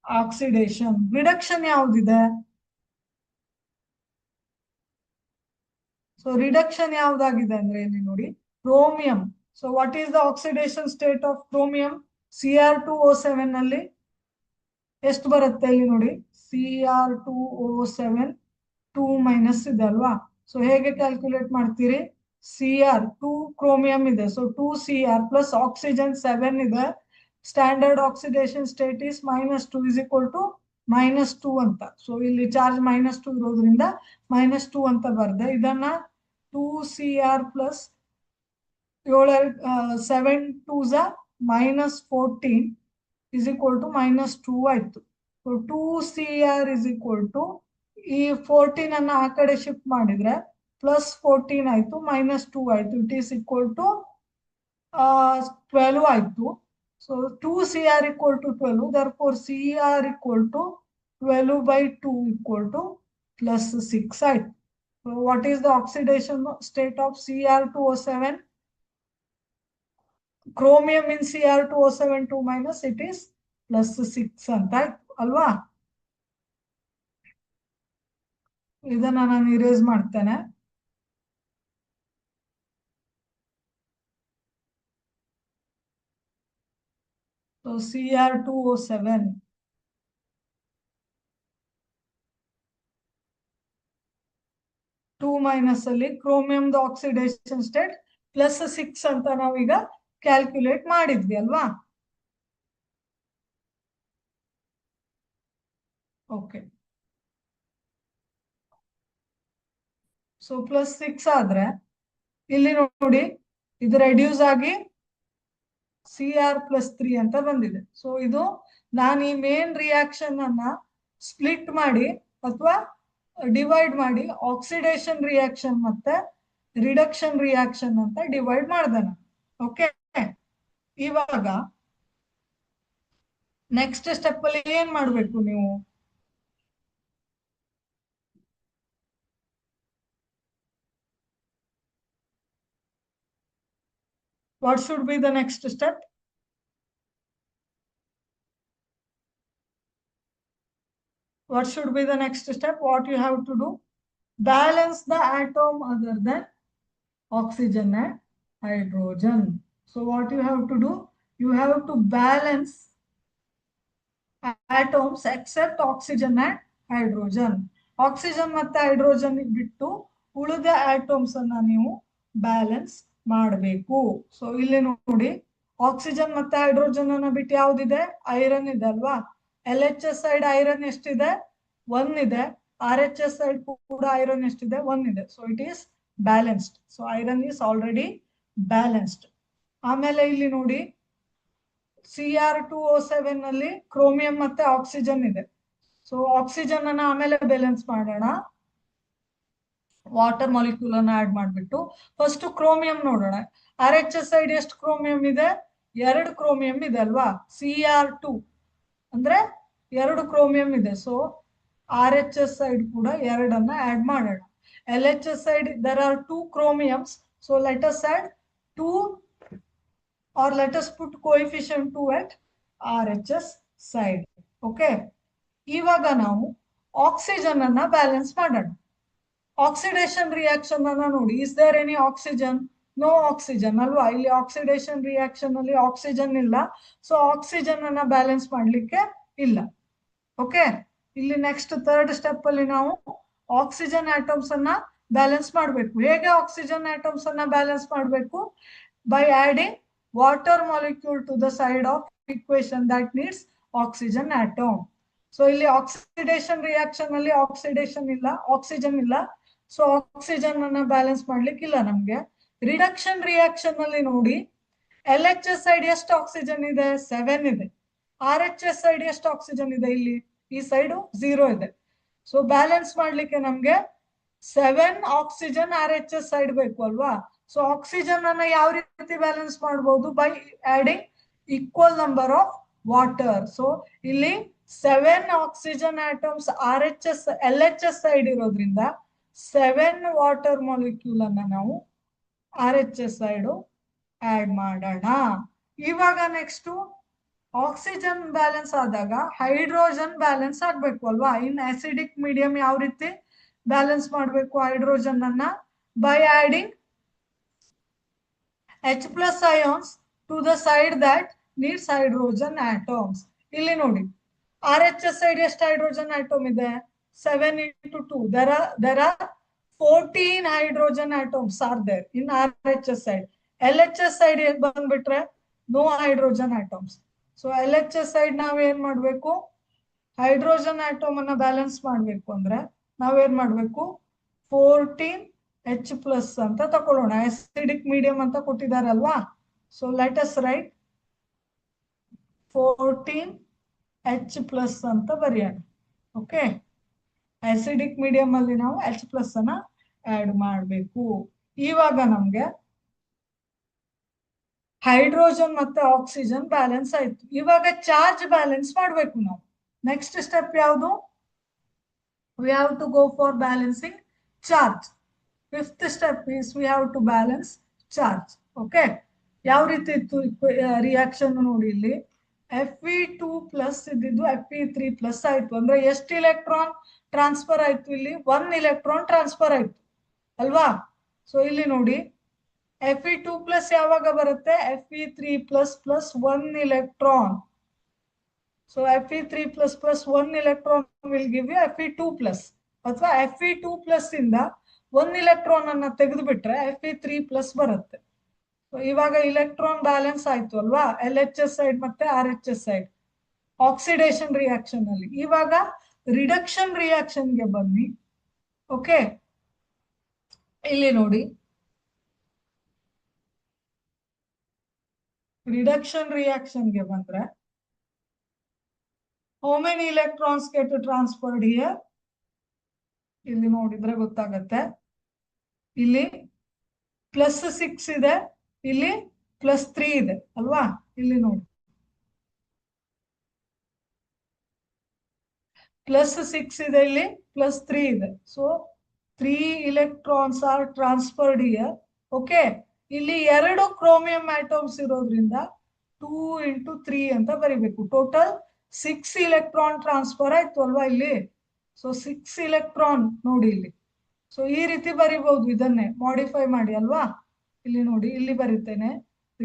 oxidation. Reduction ಯಾವ್ದಿದೆ? ಸೊ ರಿಡಕ್ಷನ್ ಯಾವ್ದಾಗಿದೆ ಅಂದ್ರೆ ಇಲ್ಲಿ ನೋಡಿ, chromium. So what is the oxidation state of chromium? Cr2O7 ನಲ್ಲಿ ಎಷ್ಟು ಬರುತ್ತೆ ಇಲ್ಲಿ ನೋಡಿ, Cr2O7 2 ಮೈನಸ್ ಇದೆ ಅಲ್ವಾ? ಸೊ ಹೇಗೆ ಕ್ಯಾಲ್ಕುಲೇಟ್ ಮಾಡ್ತೀರಿ? Cr2 ಕ್ರೋಮಿಯಂ ಇದೆ, ಸೊ 2Cr ಪ್ಲಸ್ ಆಕ್ಸಿಜನ್ 7 ಇದೆ. Standard oxidation state is -2 is equal to -2 ಅಂತ. ಸೊ ಇಲ್ಲಿ ಚಾರ್ಜ್ -2 ಇರೋದ್ರಿಂದ -2 ಅಂತ ಬರ್ದೆ. ಇದನ್ನ 2Cr plus 7 2s -14 is equal to -2 ಆಯ್ತು. So 2Cr is equal to ಈ 14 ಅನ್ನ ಆ ಕಡೆ ಶಿಫ್ಟ್ ಮಾಡಿದ್ರೆ +14 ಆಯ್ತು, -2 ಆಯ್ತು. ಇಟ್ ಈಸ್ ಈಕ್ವಲ್ ಟು 12 ಆಯ್ತು. So 2Cr equal to 12. therefore Cr equal to 12/2 equal to +6 ಆಯ್ತು. So what is the oxidation state of Cr2O7? chromium in Cr2O7 minus it is +6 ಅಂತ ಅಲ್ವಾ. ಇದನ್ನ ನಾನು ಇರೇಸ್ ಮಾಡ್ತೇನೆ. ಸೊ Cr2O7 2- ಅಲ್ಲಿ ಕ್ರೋಮಿಯಂದು oxidation state +6 ಅಂತ ನಾವೀಗ ಕ್ಯಾಲ್ಕುಲೇಟ್ ಮಾಡಿದ್ವಿ ಅಲ್ವಾ. ಓಕೆ, ಸೊ +6 ಆದ್ರೆ ಇಲ್ಲಿ ನೋಡಿ ಇದು ರೆಡ್ಯೂಸ್ ಆಗಿ Cr+3 ಅಂತ ಬಂದಿದೆ. ಸೊ ಇದು ನಾನು ಈ ಮೇನ್ ರಿಯಾಕ್ಷನ್ ಅನ್ನ ಸ್ಪ್ಲಿಟ್ ಮಾಡಿ ಅಥವಾ ಡಿವೈಡ್ ಮಾಡಿ ಆಕ್ಸಿಡೇಷನ್ ರಿಯಾಕ್ಷನ್ ಮತ್ತೆ ರಿಡಕ್ಷನ್ ರಿಯಾಕ್ಷನ್ ಅಂತ ಡಿವೈಡ್ ಮಾಡಿದೆ ನಾನು. ಓಕೆ, ಇವಾಗ ನೆಕ್ಸ್ಟ್ ಸ್ಟೆಪ್ ಅಲ್ಲಿ ಏನ್ ಮಾಡ್ಬೇಕು ನೀವು? What should be the next step? What should be the next step? What you have to do? Balance the atom other than oxygen and hydrogen. So what you have to do? You have to balance atoms except oxygen and hydrogen. Oxygen ಮತ್ತೆ hydrogen ಬಿಟ್ಟು ಉಳಿದ atoms ಅನ್ನ ನೀವು balance ಮಾಡಬೇಕು. So ಇಲ್ಲಿ ನೋಡಿ, oxygen ಮತ್ತೆ hydrogen ಅನ್ನ ಬಿಟ್ಟು ಯಾವ್ದಿದೆ? ಐರನ್ ಇದೆ ಅಲ್ವಾ. LHS ಸೈಡ್ ಐರನ್ ಎಷ್ಟಿದೆ? 1 ಇದೆ. RHS ಸೈಡ್ ಕೂಡ ಐರನ್ ಎಷ್ಟಿದೆ? 1 ಇದೆ. So it is balanced. So iron is already balanced. ಆಮೇಲೆ ಇಲ್ಲಿ ನೋಡಿ, Cr2O7 ನಲ್ಲಿ ಕ್ರೋಮಿಯಂ ಮತ್ತೆ ಆಕ್ಸಿಜನ್ ಇದೆ. ಸೊ ಆಕ್ಸಿಜನ್ ಅನ್ನ ಆಮೇಲೆ ಬ್ಯಾಲೆನ್ಸ್ ಮಾಡೋಣ. ವಾಟರ್ ಮಾಲಿಕ್ಯೂಲ್ ಅನ್ನ ಆಡ್ ಮಾಡ್ಬಿಟ್ಟು ಫಸ್ಟ್ ಕ್ರೋಮಿಯಂ ನೋಡೋಣ. RHS ಸೈಡ್ ಎಷ್ಟು ಕ್ರೋಮಿಯಂ ಇದೆ? 2 ಕ್ರೋಮಿಯಂ ಇದೆ ಅಲ್ವಾ. Cr2 ಅಂದ್ರೆ 2 ಕ್ರೋಮಿಯಂ ಇದೆ. ಸೊ RHS ಸೈಡ್ ಕೂಡ 2 ಆಡ್ ಮಾಡೋಣ. LHS side there are 2 chromiums. So let us add 2, or let us put coefficient 2 at RHS side. Okay, ಇವಾಗ ನಾವು ಆಕ್ಸಿಜನ್ ಅನ್ನ ಬ್ಯಾಲೆನ್ಸ್ ಮಾಡೋಣ. ಆಕ್ಸಿಡೇಷನ್ ರಿಯಾಕ್ಷನ್ ಅನ್ನ ನೋಡಿ. Is there any oxygen? No oxygen ಅಲ್ವಾ. ಇಲ್ಲಿ ಆಕ್ಸಿಡೇಷನ್ ರಿಯಾಕ್ಷನ್ ಅಲ್ಲಿ ಆಕ್ಸಿಜನ್ ಇಲ್ಲ. ಸೊ ಆಕ್ಸಿಜನ್ ಅನ್ನ ಬ್ಯಾಲೆನ್ಸ್ ಮಾಡ್ಲಿಕ್ಕೆ ಇಲ್ಲ. ಓಕೆ, ಇಲ್ಲಿ ನೆಕ್ಸ್ಟ್ ಥರ್ಡ್ ಸ್ಟೆಪ್ ಅಲ್ಲಿ ನಾವು ಆಕ್ಸಿಜನ್ ಆಟಮ್ಸ್ ಅನ್ನ ಬ್ಯಾಲೆನ್ಸ್ ಮಾಡಬೇಕು. ಹೇಗೆ ಆಕ್ಸಿಜನ್ ಆಟಮ್ಸ್ ಅನ್ನ ಬ್ಯಾಲೆನ್ಸ್ ಮಾಡಬೇಕು? By adding water molecule to the side of equation that needs oxygen atom. So ಇಲ್ಲಿ ಆಕ್ಸಿಡೇಷನ್ ರಿಯಾಕ್ಷನ್ ಅಲ್ಲಿ ಆಕ್ಸಿಡೇಷನ್ ಇಲ್ಲ, ಆಕ್ಸಿಜನ್ ಇಲ್ಲ. ಸೊ ಆಕ್ಸಿಜನ್ ಅನ್ನ ಬ್ಯಾಲೆನ್ಸ್ ಮಾಡ್ಲಿಕ್ಕಿಲ್ಲ ನಮ್ಗೆ. ರಿಡಕ್ಷನ್ ರಿಯಾಕ್ಷನ್ ಅಲ್ಲಿ ನೋಡಿ, LHS ಸೈಡ್ ಎಷ್ಟು ಆಕ್ಸಿಜನ್ ಇದೆ? 7 ಇದೆ. RHS ಸೈಡ್ ಎಷ್ಟು ಆಕ್ಸಿಜನ್ ಇದೆ? ಇಲ್ಲಿ ಈ ಸೈಡ್ 0 ಇದೆ. ಸೊ ಬ್ಯಾಲೆನ್ಸ್ ಮಾಡ್ಲಿಕ್ಕೆ ನಮ್ಗೆ 7 ಆಕ್ಸಿಜನ್ RHS ಸೈಡ್ ಬೇಕು ಅಲ್ವಾ. ಸೊ ಆಕ್ಸಿಜನ್ ಅನ್ನ ಯಾವ ರೀತಿ ಬ್ಯಾಲೆನ್ಸ್ ಮಾಡಬಹುದು? By adding equal number of water. So ಇಲ್ಲಿ 7 ಆಕ್ಸಿಜನ್ ಆಟಮ್ಸ್ LHS ಸೈಡ್ ಇರೋದ್ರಿಂದ 7 ವಾಟರ್ ಮಾಲಿಕ್ಯೂಲ್ ಅನ್ನ ನಾವು RHS ಸೈಡ್ ಆಡ್ ಮಾಡೋಣ. ಇವಾಗ ನೆಕ್ಸ್ಟ್ ಆಕ್ಸಿಜನ್ ಬ್ಯಾಲೆನ್ಸ್ ಆದಾಗ ಹೈಡ್ರೋಜನ್ ಬ್ಯಾಲೆನ್ಸ್ ಆಗ್ಬೇಕು ಅಲ್ವಾ. ಇನ್ ಆಸಿಡಿಕ್ ಮೀಡಿಯಂ ಯಾವ ರೀತಿ ಬ್ಯಾಲೆನ್ಸ್ ಮಾಡಬೇಕು ಹೈಡ್ರೋಜನ್ ಅನ್ನ? By adding H+ ions to the side that needs hydrogen atoms. ಇಲ್ಲಿ ನೋಡಿ, RHS ಸೈಡ್ ಎಷ್ಟು ಹೈಡ್ರೋಜನ್ ಆಟಮ್ ಇದೆ? 7 into 2. There are 14 hydrogen atoms are there in RHS side. LHS side ಬಂದ್ಬಿಟ್ರೆ no hydrogen atoms. So LHS side ನಾವ್ ಏನ್ ಮಾಡ್ಬೇಕು? Hydrogen atom ಅನ್ನ balance ಮಾಡ್ಬೇಕು ಅಂದ್ರೆ ನಾವೇನ್ ಮಾಡ್ಬೇಕು? 14H+ ಅಂತ ತಕೊಳ್ಳೋಣ. ಆಸಿಡಿಕ್ ಮೀಡಿಯಂ ಅಂತ ಕೊಟ್ಟಿದಾರಲ್ವಾ. So let us write 14H+ ಅಂತ ಬರೆಯೋಣ. ಓಕೆ, ಆಸಿಡಿಕ್ ಮೀಡಿಯಂ ಅಲ್ಲಿ ನಾವು H+ ಅನ್ನ ಆಡ್ ಮಾಡಬೇಕು. ಇವಾಗ ನಮ್ಗೆ ಹೈಡ್ರೋಜನ್ ಮತ್ತೆ ಆಕ್ಸಿಜನ್ ಬ್ಯಾಲೆನ್ಸ್ ಆಯ್ತು. ಇವಾಗ ಚಾರ್ಜ್ ಬ್ಯಾಲೆನ್ಸ್ ಮಾಡ್ಬೇಕು ನಾವು. ನೆಕ್ಸ್ಟ್ ಸ್ಟೆಪ್ ಯಾವುದು? we have to go for balancing charge. Fifth step is we have to balance charge. Okay, ಯಾವ ರೀತಿ ಇತ್ತು ರಿಯಾಕ್ಷನ್ ನೋಡಿ ಇಲ್ಲಿ Fe2+ ಇದ್ದಿದ್ದು Fe3+ ಆಯ್ತು ಅಂದ್ರೆ ಎಷ್ಟು ಇಲೆಕ್ಟ್ರಾನ್ ಟ್ರಾನ್ಸ್ಫರ್ ಆಯ್ತು ಇಲ್ಲಿ 1 ಇಲೆಕ್ಟ್ರಾನ್ ಟ್ರಾನ್ಸ್ಫರ್ ಆಯ್ತು ಅಲ್ವಾ. ಸೊ ಇಲ್ಲಿ ನೋಡಿ Fe2+ ಯಾವಾಗ ಬರುತ್ತೆ Fe3++ 1 electron. So Fe3++ 1 electron will give you Fe2+ ಅಥವಾ Fe2+ ಇಂದ 1 electron ಅನ್ನ ತೆಗೆದು ಬಿಟ್ರೆ Fe3+ ಬರುತ್ತೆ. ಸೊ ಇವಾಗ ಇಲೆಕ್ಟ್ರಾನ್ ಬ್ಯಾಲೆನ್ಸ್ ಆಯ್ತು ಅಲ್ವಾ LHS ಸೈಡ್ ಮತ್ತೆ RHS ಸೈಡ್ ಆಕ್ಸಿಡೇಷನ್ ರಿಯಾಕ್ಷನ್ ಅಲ್ಲಿ. ಇವಾಗ ರಿಡಕ್ಷನ್ ರಿಯಾಕ್ಷನ್ಗೆ ಬನ್ನಿ. ಓಕೆ, ಇಲ್ಲಿ ನೋಡಿ ರಿಡಕ್ಷನ್ ರಿಯಾಕ್ಷನ್ಗೆ ಬಂದ್ರೆ how many electrons get transferred here? ಇಲ್ಲಿ ನೋಡಿದ್ರೆ ಗೊತ್ತಾಗತ್ತೆ. ಇಲ್ಲಿ +6 ಇದೆ, ಇಲ್ಲಿ +3 ಇದೆ ಅಲ್ವಾ. ಇಲ್ಲಿ ನೋಡಿ +6 ಇದೆ, ಇಲ್ಲಿ +3 ಇದೆ. So 3 electrons are transferred here. Okay, ಇಲ್ಲಿ 2 ಕ್ರೋಮಿಯಂ ಆಟಮ್ಸ್ ಇರೋದ್ರಿಂದ 2 × 3 ಅಂತ ಬರಿಬೇಕು. ಟೋಟಲ್ 6 ಇಲೆಕ್ಟ್ರಾನ್ ಟ್ರಾನ್ಸ್ಫರ್ ಆಯ್ತು ಅಲ್ವಾ ಇಲ್ಲಿ. ಸೊ 6 ಇಲೆಕ್ಟ್ರಾನ್ ನೋಡಿ ಇಲ್ಲಿ. ಸೊ ಈ ರೀತಿ ಬರಿಬಹುದು, ಇದನ್ನೇ ಮಾಡಿಫೈ ಮಾಡಿ ಅಲ್ವಾ. ಇಲ್ಲಿ ನೋಡಿ ಇಲ್ಲಿ ಬರೀತೇನೆ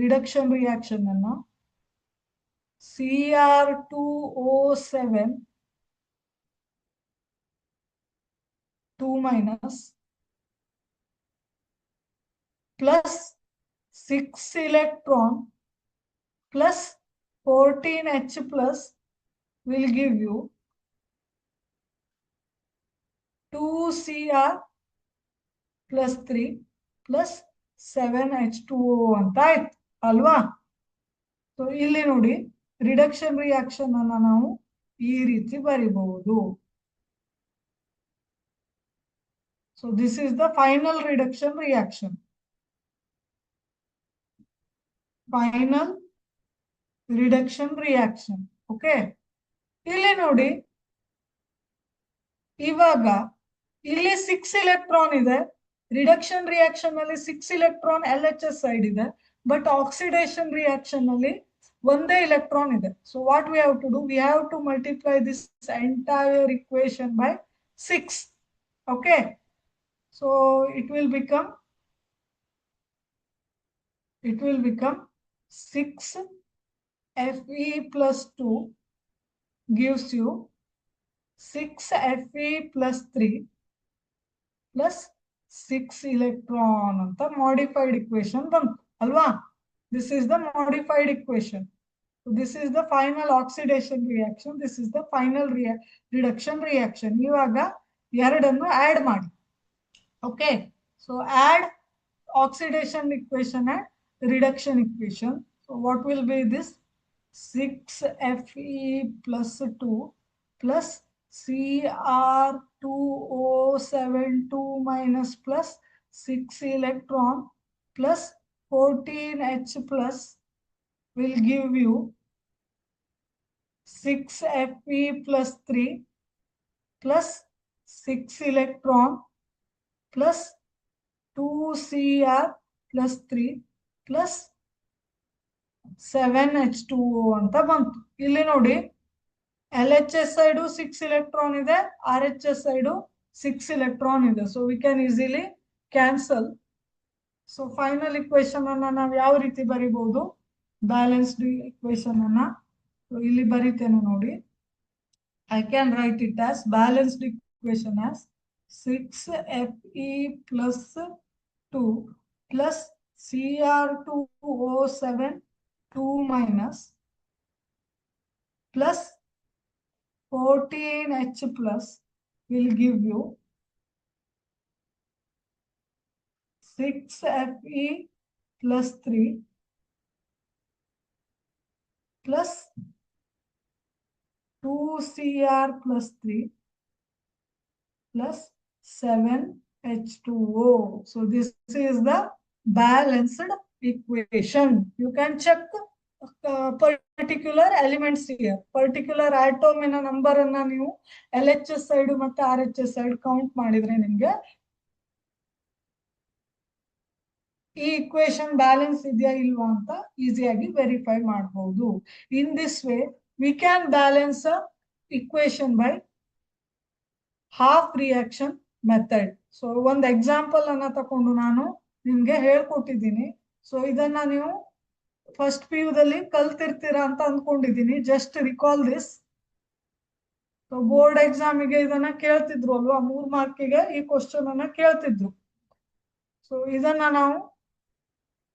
ರಿಡಕ್ಷನ್ ರಿಯಾಕ್ಷನ್ ಅನ್ನ Cr2O7 2- plus 6 electron plus 14H plus will give you 2Cr plus 3 plus 7H2O ಅಂತ ಆಯ್ತು ಅಲ್ವಾ. ಸೊ ಇಲ್ಲಿ ನೋಡಿ ರಿಡಕ್ಷನ್ ರಿಯಾಕ್ಷನ್ ಅನ್ನ ನಾವು ಈ ರೀತಿ ಬರಿಬಹುದು. So this is the final reduction reaction. Final reduction reaction. Okay, ಇಲ್ಲಿ ನೋಡಿ ಇವಾಗ ಇಲ್ಲಿ 6 ಇಲೆಕ್ಟ್ರಾನ್ ಇದೆ. ರಿಡಕ್ಷನ್ ರಿಯಾಕ್ಷನ್ ಅಲ್ಲಿ 6 ಇಲೆಕ್ಟ್ರಾನ್ LHS ಸೈಡ್ ಇದೆ, ಬಟ್ ಆಕ್ಸಿಡೇಷನ್ ರಿಯಾಕ್ಷನ್ ಅಲ್ಲಿ ಒಂದೇ ಇಲೆಕ್ಟ್ರಾನ್ ಇದೆ. So what we have to do, we have to multiply this entire equation by 6. Okay, so it will become 6 Fe plus 2 gives you 6 Fe plus 3 plus 6 electron ಅಂತ modified equation ಬಂತು ಅಲ್ವಾ. This is the modified equation. So this is the final oxidation reaction. This is the final reduction reaction. ಇವಾಗ ಎರಡನ್ನು add ಮಾಡಿ. Okay, so add oxidation equation and reduction equation. So what will be this? 6 Fe plus 2 plus Cr2O7 2- plus 6 electron plus 14H plus will give you 6 Fe plus 3 plus 6 electron plus 2Cr plus 3 plus 7H2O ಅಂತ ಬಂತು. ಇಲ್ಲಿ ನೋಡಿ LHS side 6 electron ಇದೆ, RHS side 6 electron ಇದೆ. So we can easily cancel. So final equation ಅನ್ನ ನಾವು ಯಾವ ರೀತಿ ಬರಿಬಹುದು, ಬ್ಯಾಲೆನ್ಸ್ಡ್ ಇಕ್ವೇಶನ್ ಅನ್ನ ಇಲ್ಲಿ ಬರಿತೇನೆ ನೋಡಿ. I can write it as balanced equation as 6 Fe plus 2 plus Cr2O7 2- plus 14H plus will give you 6 Fe plus 3 plus 2Cr plus 3 plus 7H2O. So this is the balanced equation. You can check particular elements here. Particular atom in a number anna ನೀವು LHS side ಮತ್ತೆ RHS side count ಮಾಡಿದ್ರೆ ನಿಮಗೆ ಈ equation balance ಇದೆಯಾ ಇಲ್ವಾ ಅಂತ ಈಸಿಯಾಗಿ verify ಮಾಡಬಹುದು. In this way we can balance equation by half reaction method. So ಒಂದು ಎಕ್ಸಾಂಪಲ್ ಅನ್ನ ತಕೊಂಡು ನಾನು ನಿಮ್ಗೆ ಹೇಳ್ಕೊಟ್ಟಿದ್ದೀನಿ. ಸೊ ಇದನ್ನ ನೀವು ಫಸ್ಟ್ ಪಿ ಯುದಲ್ಲಿ ಕಲ್ತಿರ್ತೀರಾ ಅಂತ ಅಂದ್ಕೊಂಡಿದ್ದೀನಿ. Just recall this. So board ಎಕ್ಸಾಮಿಗೆ ಇದನ್ನ ಕೇಳ್ತಿದ್ರು ಅಲ್ವಾ, 3 ಮಾರ್ಕಿಗೆ ಈ ಕ್ವಶನ್ ಅನ್ನ ಕೇಳ್ತಿದ್ರು. ಸೊ ಇದನ್ನ ನಾವು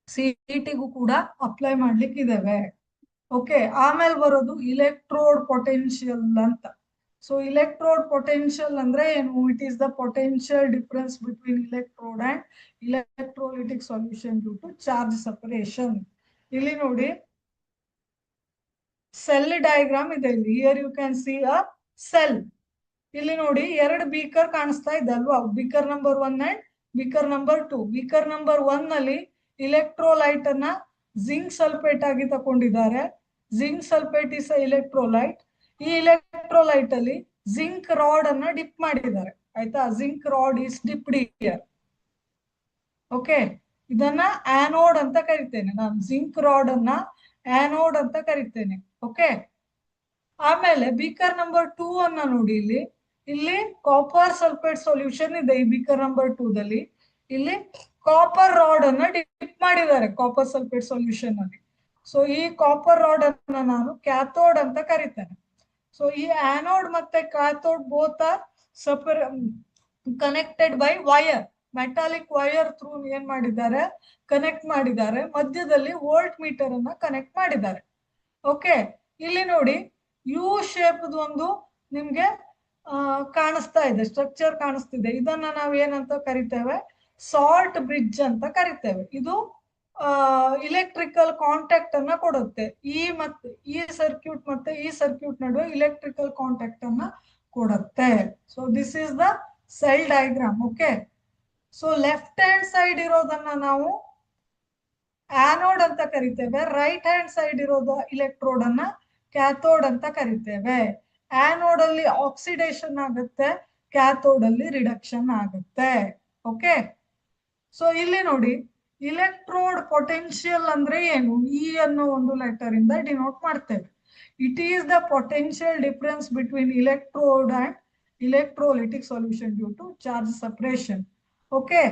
ಸಿಇಟಿಗೂ ಕೂಡ ಅಪ್ಲೈ ಮಾಡ್ಲಿಕ್ಕೆ ಇದ್ದೇವೆ. ಓಕೆ, ಆಮೇಲೆ ಬರೋದು ಇಲೆಕ್ಟ್ರೋಡ್ ಪೊಟೆನ್ಶಿಯಲ್ ಅಂತ. ಸೊ ಇಲೆಕ್ಟ್ರೋಡ್ ಪೊಟೆನ್ಶಿಯಲ್ ಅಂದ್ರೆ ಏನು? It is the potential difference between electrode and electrolytic solution due to charge separation. ಇಲ್ಲಿ ನೋಡಿ, ಸೆಲ್ ಡಯಾಗ್ರಾಮ್ ಇದೆ ಇಲ್ಲಿ. Here you can see a cell. ಇಲ್ಲಿ ನೋಡಿ 2 ಬೀಕರ್ ಕಾಣಿಸ್ತಾ ಇದೆ ಅಲ್ವಾ, beaker number 1 and beaker number 2. Beaker number 1 ನಲ್ಲಿ ಇಲೆಕ್ಟ್ರೋಲೈಟ್ ಅನ್ನ ಜಿಂಕ್ ಸಲ್ಫೇಟ್ ಆಗಿ ತಗೊಂಡಿದ್ದಾರೆ. Zinc sulphate is electrolyte. ಈ ಇಲೆಕ್ಟ್ರೋಲೈಟ್ ಅಲ್ಲಿ ಜಿಂಕ್ ರಾಡ್ ಅನ್ನ ಡಿಪ್ ಮಾಡಿದ್ದಾರೆ. ಆಯ್ತಾ, zinc rod is dipped here. Okay, ಇದನ್ನ ಆನೋಡ್ ಅಂತ ಕರಿತೇನೆ ನಾನು. ಜಿಂಕ್ ರಾಡ್ ಅನ್ನ ಆನೋಡ್ ಅಂತ ಕರಿತೇನೆ. ಓಕೆ, ಆಮೇಲೆ ಬೀಕರ್ ನಂಬರ್ 2 ಅನ್ನ ನೋಡಿ, ಇಲ್ಲಿ ಕಾಪರ್ ಸಲ್ಫೇಟ್ ಸೊಲ್ಯೂಷನ್ ಇದೆ ಈ ಬೀಕರ್ ನಂಬರ್ 2 ದಲ್ಲಿ. ಇಲ್ಲಿ ಕಾಪರ್ ರಾಡ್ ಅನ್ನ ಡಿಪ್ ಮಾಡಿದ್ದಾರೆ ಕಾಪರ್ ಸಲ್ಫೇಟ್ ಸೊಲ್ಯೂಷನ್ ಅಲ್ಲಿ. ಸೊ ಈ ಕಾಪರ್ ರಾಡ್ ಅನ್ನ ನಾನು ಕ್ಯಾಥೋಡ್ ಅಂತ ಕರಿತೇನೆ. ಸೊ ಈ ಆನೋಡ್ ಮತ್ತೆ cathode both are connected by wire. Metallic wire through ಏನ್ ಮಾಡಿದ್ದಾರೆ, ಕನೆಕ್ಟ್ ಮಾಡಿದ್ದಾರೆ. ಮಧ್ಯದಲ್ಲಿ ವೋಲ್ಟ್ ಮೀಟರ್ ಅನ್ನ ಕನೆಕ್ಟ್ ಮಾಡಿದ್ದಾರೆ. ಓಕೆ, ಇಲ್ಲಿ ನೋಡಿ ಯು ಶೇಪ್ ಒಂದು ನಿಮ್ಗೆ ಕಾಣಿಸ್ತಾ ಇದೆ, ಸ್ಟ್ರಕ್ಚರ್ ಕಾಣಿಸ್ತಿದೆ. ಇದನ್ನ ನಾವು ಏನಂತ ಕರಿತೇವೆ, ಸಾಲ್ಟ್ ಬ್ರಿಡ್ಜ್ ಅಂತ ಕರಿತೇವೆ. ಇದು ಇಲೆಕ್ಟ್ರಿಕಲ್ ಕಾಂಟ್ಯಾಕ್ಟ್ ಅನ್ನ ಕೊಡುತ್ತೆ. ಈ ಸರ್ಕ್ಯೂಟ್ ಮತ್ತೆ ಈ ಸರ್ಕ್ಯೂಟ್ ನಡುವೆ ಇಲೆಕ್ಟ್ರಿಕಲ್ ಕಾಂಟ್ಯಾಕ್ಟ್ ಅನ್ನ ಕೊಡುತ್ತೆ. So this is the cell diagram. Okay, so left hand side ಇರೋದನ್ನ ನಾವು ಆನೋಡ್ ಅಂತ ಕರಿತೇವೆ. ರೈಟ್ ಹ್ಯಾಂಡ್ ಸೈಡ್ ಇರೋದು ಇಲೆಕ್ಟ್ರೋಡ್ ಅನ್ನ ಕ್ಯಾಥೋಡ್ ಅಂತ ಕರಿತೇವೆ. ಆನೋಡ್ ಅಲ್ಲಿ ಆಕ್ಸಿಡೇಷನ್ ಆಗುತ್ತೆ, ಕ್ಯಾಥೋಡ್ ಅಲ್ಲಿ ರಿಡಕ್ಷನ್ ಆಗುತ್ತೆ. ಓಕೆ, ಸೊ ಇಲ್ಲಿ ನೋಡಿ ಇಲೆಕ್ಟ್ರೋಡ್ ಪೊಟೆನ್ಶಿಯಲ್ ಅಂದ್ರೆ ಏನು? ಇ ಅನ್ನೋ ಒಂದು ಲೆಟರ್ ಇಂದ ಡಿನೋಟ್ ಮಾಡ್ತೇವೆ. It is the potential difference between electrode and electrolytic solution due to charge separation. Okay,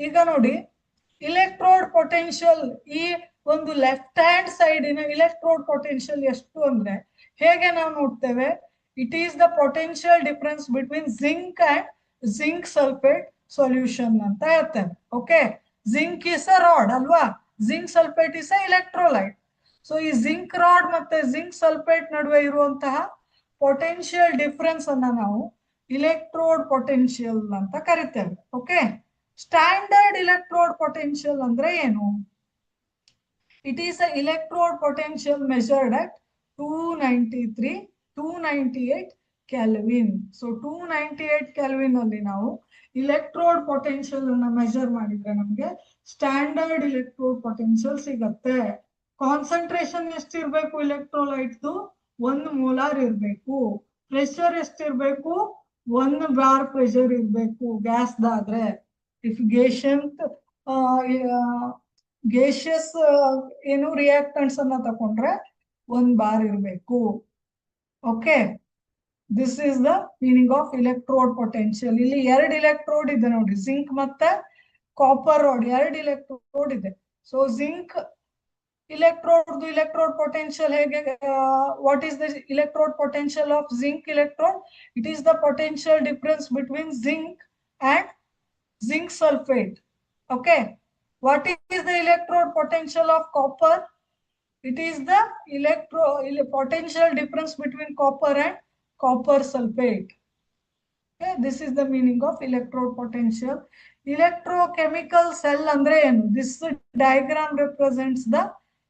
ಈಗ ನೋಡಿ ಇಲೆಕ್ಟ್ರೋಡ್ ಪೊಟೆನ್ಶಿಯಲ್, ಈ ಒಂದು ಲೆಫ್ಟ್ ಹ್ಯಾಂಡ್ ಸೈಡಿನ ಇಲೆಕ್ಟ್ರೋಡ್ ಪೊಟೆನ್ಶಿಯಲ್ ಎಷ್ಟು ಅಂದ್ರೆ ಹೇಗೆ ನಾವು ನೋಡ್ತೇವೆ, it is the potential difference between zinc and zinc sulphate solution ಅಂತ ಹೇಳ್ತೇವೆ. Okay, zinc is a rod ಅಲ್ವಾ, zinc sulphate is a electrolyte. So ಈ ಜಿಂಕ್ ರಾಡ್ ಮತ್ತೆ ಜಿಂಕ್ ಸಲ್ಫೇಟ್ ನಡುವೆ ಇರುವಂತಹ ಪೊಟೆನ್ಶಿಯಲ್ ಡಿಫರೆನ್ಸ್ ಅನ್ನ ನಾವು ಇಲೆಕ್ಟ್ರೋಡ್ ಪೊಟೆನ್ಶಿಯಲ್ ಅಂತ ಕರಿತೇವೆ. ಓಕೆ, ಸ್ಟ್ಯಾಂಡರ್ಡ್ ಇಲೆಕ್ಟ್ರೋಡ್ ಪೊಟೆನ್ಶಿಯಲ್ ಅಂದ್ರೆ ಏನು? It is a electrode potential measured at 298 Kelvin. So 298 Kelvin ಅಲ್ಲಿ ನಾವು ಇಲೆಕ್ಟ್ರೋಡ್ ಪೊಟೆನ್ಶಿಯಲ್ ಅನ್ನ ಮೆಜರ್ ಮಾಡಿದ್ರೆ ನಮಗೆ ಸ್ಟ್ಯಾಂಡರ್ಡ್ ಇಲೆಕ್ಟ್ರೋಡ್ ಪೊಟೆನ್ಶಿಯಲ್ ಸಿಗತ್ತೆ. ಕಾನ್ಸಂಟ್ರೇಷನ್ ಎಷ್ಟಿರ್ಬೇಕು ಇಲೆಕ್ಟ್ರೋಲೈಟ್ದು? 1 ಮೋಲಾರ್ ಇರ್ಬೇಕು. ಪ್ರೆಷರ್ ಎಷ್ಟಿರ್ಬೇಕು? 1 ಬಾರ್ ಪ್ರೆಷರ್ ಇರ್ಬೇಕು ಗ್ಯಾಸ್ದಾದ್ರೆ. ಇಫ್ ಗೇಷಿಯಸ್ ಏನು ರಿಯಾಕ್ಟೆಂಟ್ಸ್ ಅನ್ನ ತಕೊಂಡ್ರೆ 1 ಬಾರ್ ಇರಬೇಕು. Okay, this is the meaning of electrode potential. ಇಲ್ಲಿ 2 ಇಲೆಕ್ಟ್ರೋಡ್ ಇದೆ ನೋಡಿ, ಜಿಂಕ್ ಮತ್ತೆ ಕಾಪರ್ ರಾಡ್ 2 ಇಲೆಕ್ಟ್ರೋಡ್ ಇದೆ. ಸೊ ಜಿಂಕ್ ಇಲೆಕ್ಟ್ರೋಡ್ ಪೊಟೆನ್ಶಿಯಲ್ ಹೇಗೆ, what is the electrode potential of zinc electrode? It is the potential difference between zinc and zinc sulfate. Okay, what is the electrode potential of copper? It is the potential difference between copper and copper sulfate. Okay, this is the meaning of electrode potential. Electrochemical cell andre enu? This diagram represents the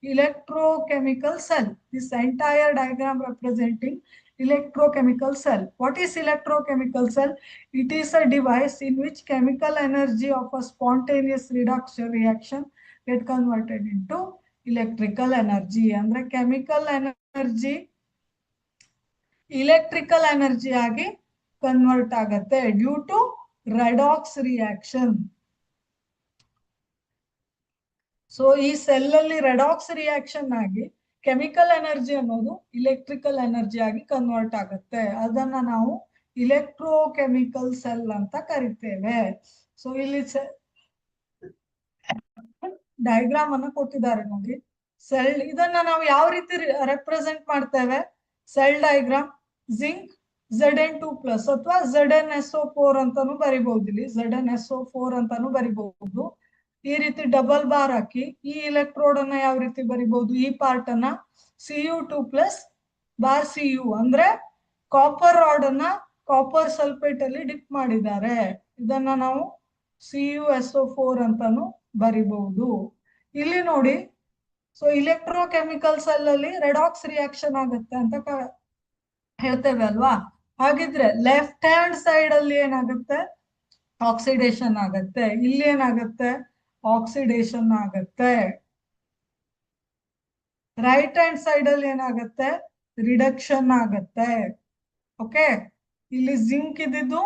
electrochemical cell. This entire diagram representing electrochemical cell. What is electrochemical cell? It is a device in which chemical energy of a spontaneous reduction reaction get converted into electrical energy. Andre chemical energy electrical energy ಆಗಿ convert ಆಗುತ್ತೆ due to redox reaction. So ಈ cell ಅಲ್ಲಿ redox reaction ಆಗಿ chemical energy ಅನ್ನೋದು electrical energy ಆಗಿ convert ಆಗುತ್ತೆ. ಅದನ್ನ ನಾವು ಇಲೆಕ್ಟ್ರೋಕೆಮಿಕಲ್ ಸೆಲ್ ಅಂತ ಕರಿತೇವೆ. ಸೊ ಇಲ್ಲಿ ಡಯಾಗ್ರಾಮ್ ಅನ್ನ ಕೊಟ್ಟಿದ್ದಾರೆ ನೋಡಿ. ಸೆಲ್ ಇದನ್ನ ನಾವು ಯಾವ ರೀತಿ ರೆಪ್ರೆಸೆಂಟ್ ಮಾಡ್ತೇವೆ? ಸೆಲ್ ಡಯಾಗ್ರಾಮ್ ಜಿಂಕ್ Zn2+ ಅಥವಾ ZnSO4 ಅಂತಾನು ಬರಿಬಹುದು. ಇಲ್ಲಿ ZnSO4 ಅಂತಾನು ಬರಿಬಹುದು. ಈ ರೀತಿ ಡಬಲ್ ಬಾರ್ ಹಾಕಿ ಈ ಇಲೆಕ್ಟ್ರೋಡ್ ಅನ್ನ ಯಾವ ರೀತಿ ಬರಿಬಹುದು? ಈ ಪಾರ್ಟ್ ಅನ್ನ Cu2+ ಬಾರ್ Cu ಅಂದ್ರೆ ಕಾಪರ್ ರಾಡ್ ಅನ್ನ ಕಾಪರ್ ಸಲ್ಫೇಟ್ ಅಲ್ಲಿ ಡಿಪ್ ಮಾಡಿದ್ದಾರೆ. ಇದನ್ನ ನಾವು CuSO4 ಅಂತಾನು ಬರಿಬಹುದು. ಇಲ್ಲಿ ನೋಡಿ, ಸೊ ಇಲೆಕ್ಟ್ರೋಕೆಮಿಕಲ್ ಸೆಲ್ ಅಲ್ಲಿ ರೆಡಾಕ್ಸ್ ರಿಯಾಕ್ಷನ್ ಆಗುತ್ತೆ ಅಂತ ಹೇಳ್ತೇವೆ ಅಲ್ವಾ? ಹಾಗಿದ್ರೆ ಲೆಫ್ಟ್ ಹ್ಯಾಂಡ್ ಸೈಡ್ ಅಲ್ಲಿ ಏನಾಗುತ್ತೆ? ಆಕ್ಸಿಡೇಷನ್ ಆಗತ್ತೆ. ಇಲ್ಲಿ ಏನಾಗುತ್ತೆ? ಆಕ್ಸಿಡೇಷನ್ ಆಗತ್ತೆ. ರೈಟ್ ಹ್ಯಾಂಡ್ ಸೈಡ್ ಅಲ್ಲಿ ಏನಾಗುತ್ತೆ? ರಿಡಕ್ಷನ್ ಆಗತ್ತೆ. ಓಕೆ, ಇಲ್ಲಿ ಜಿಂಕ್ ಇದ್ದಿದ್ದು,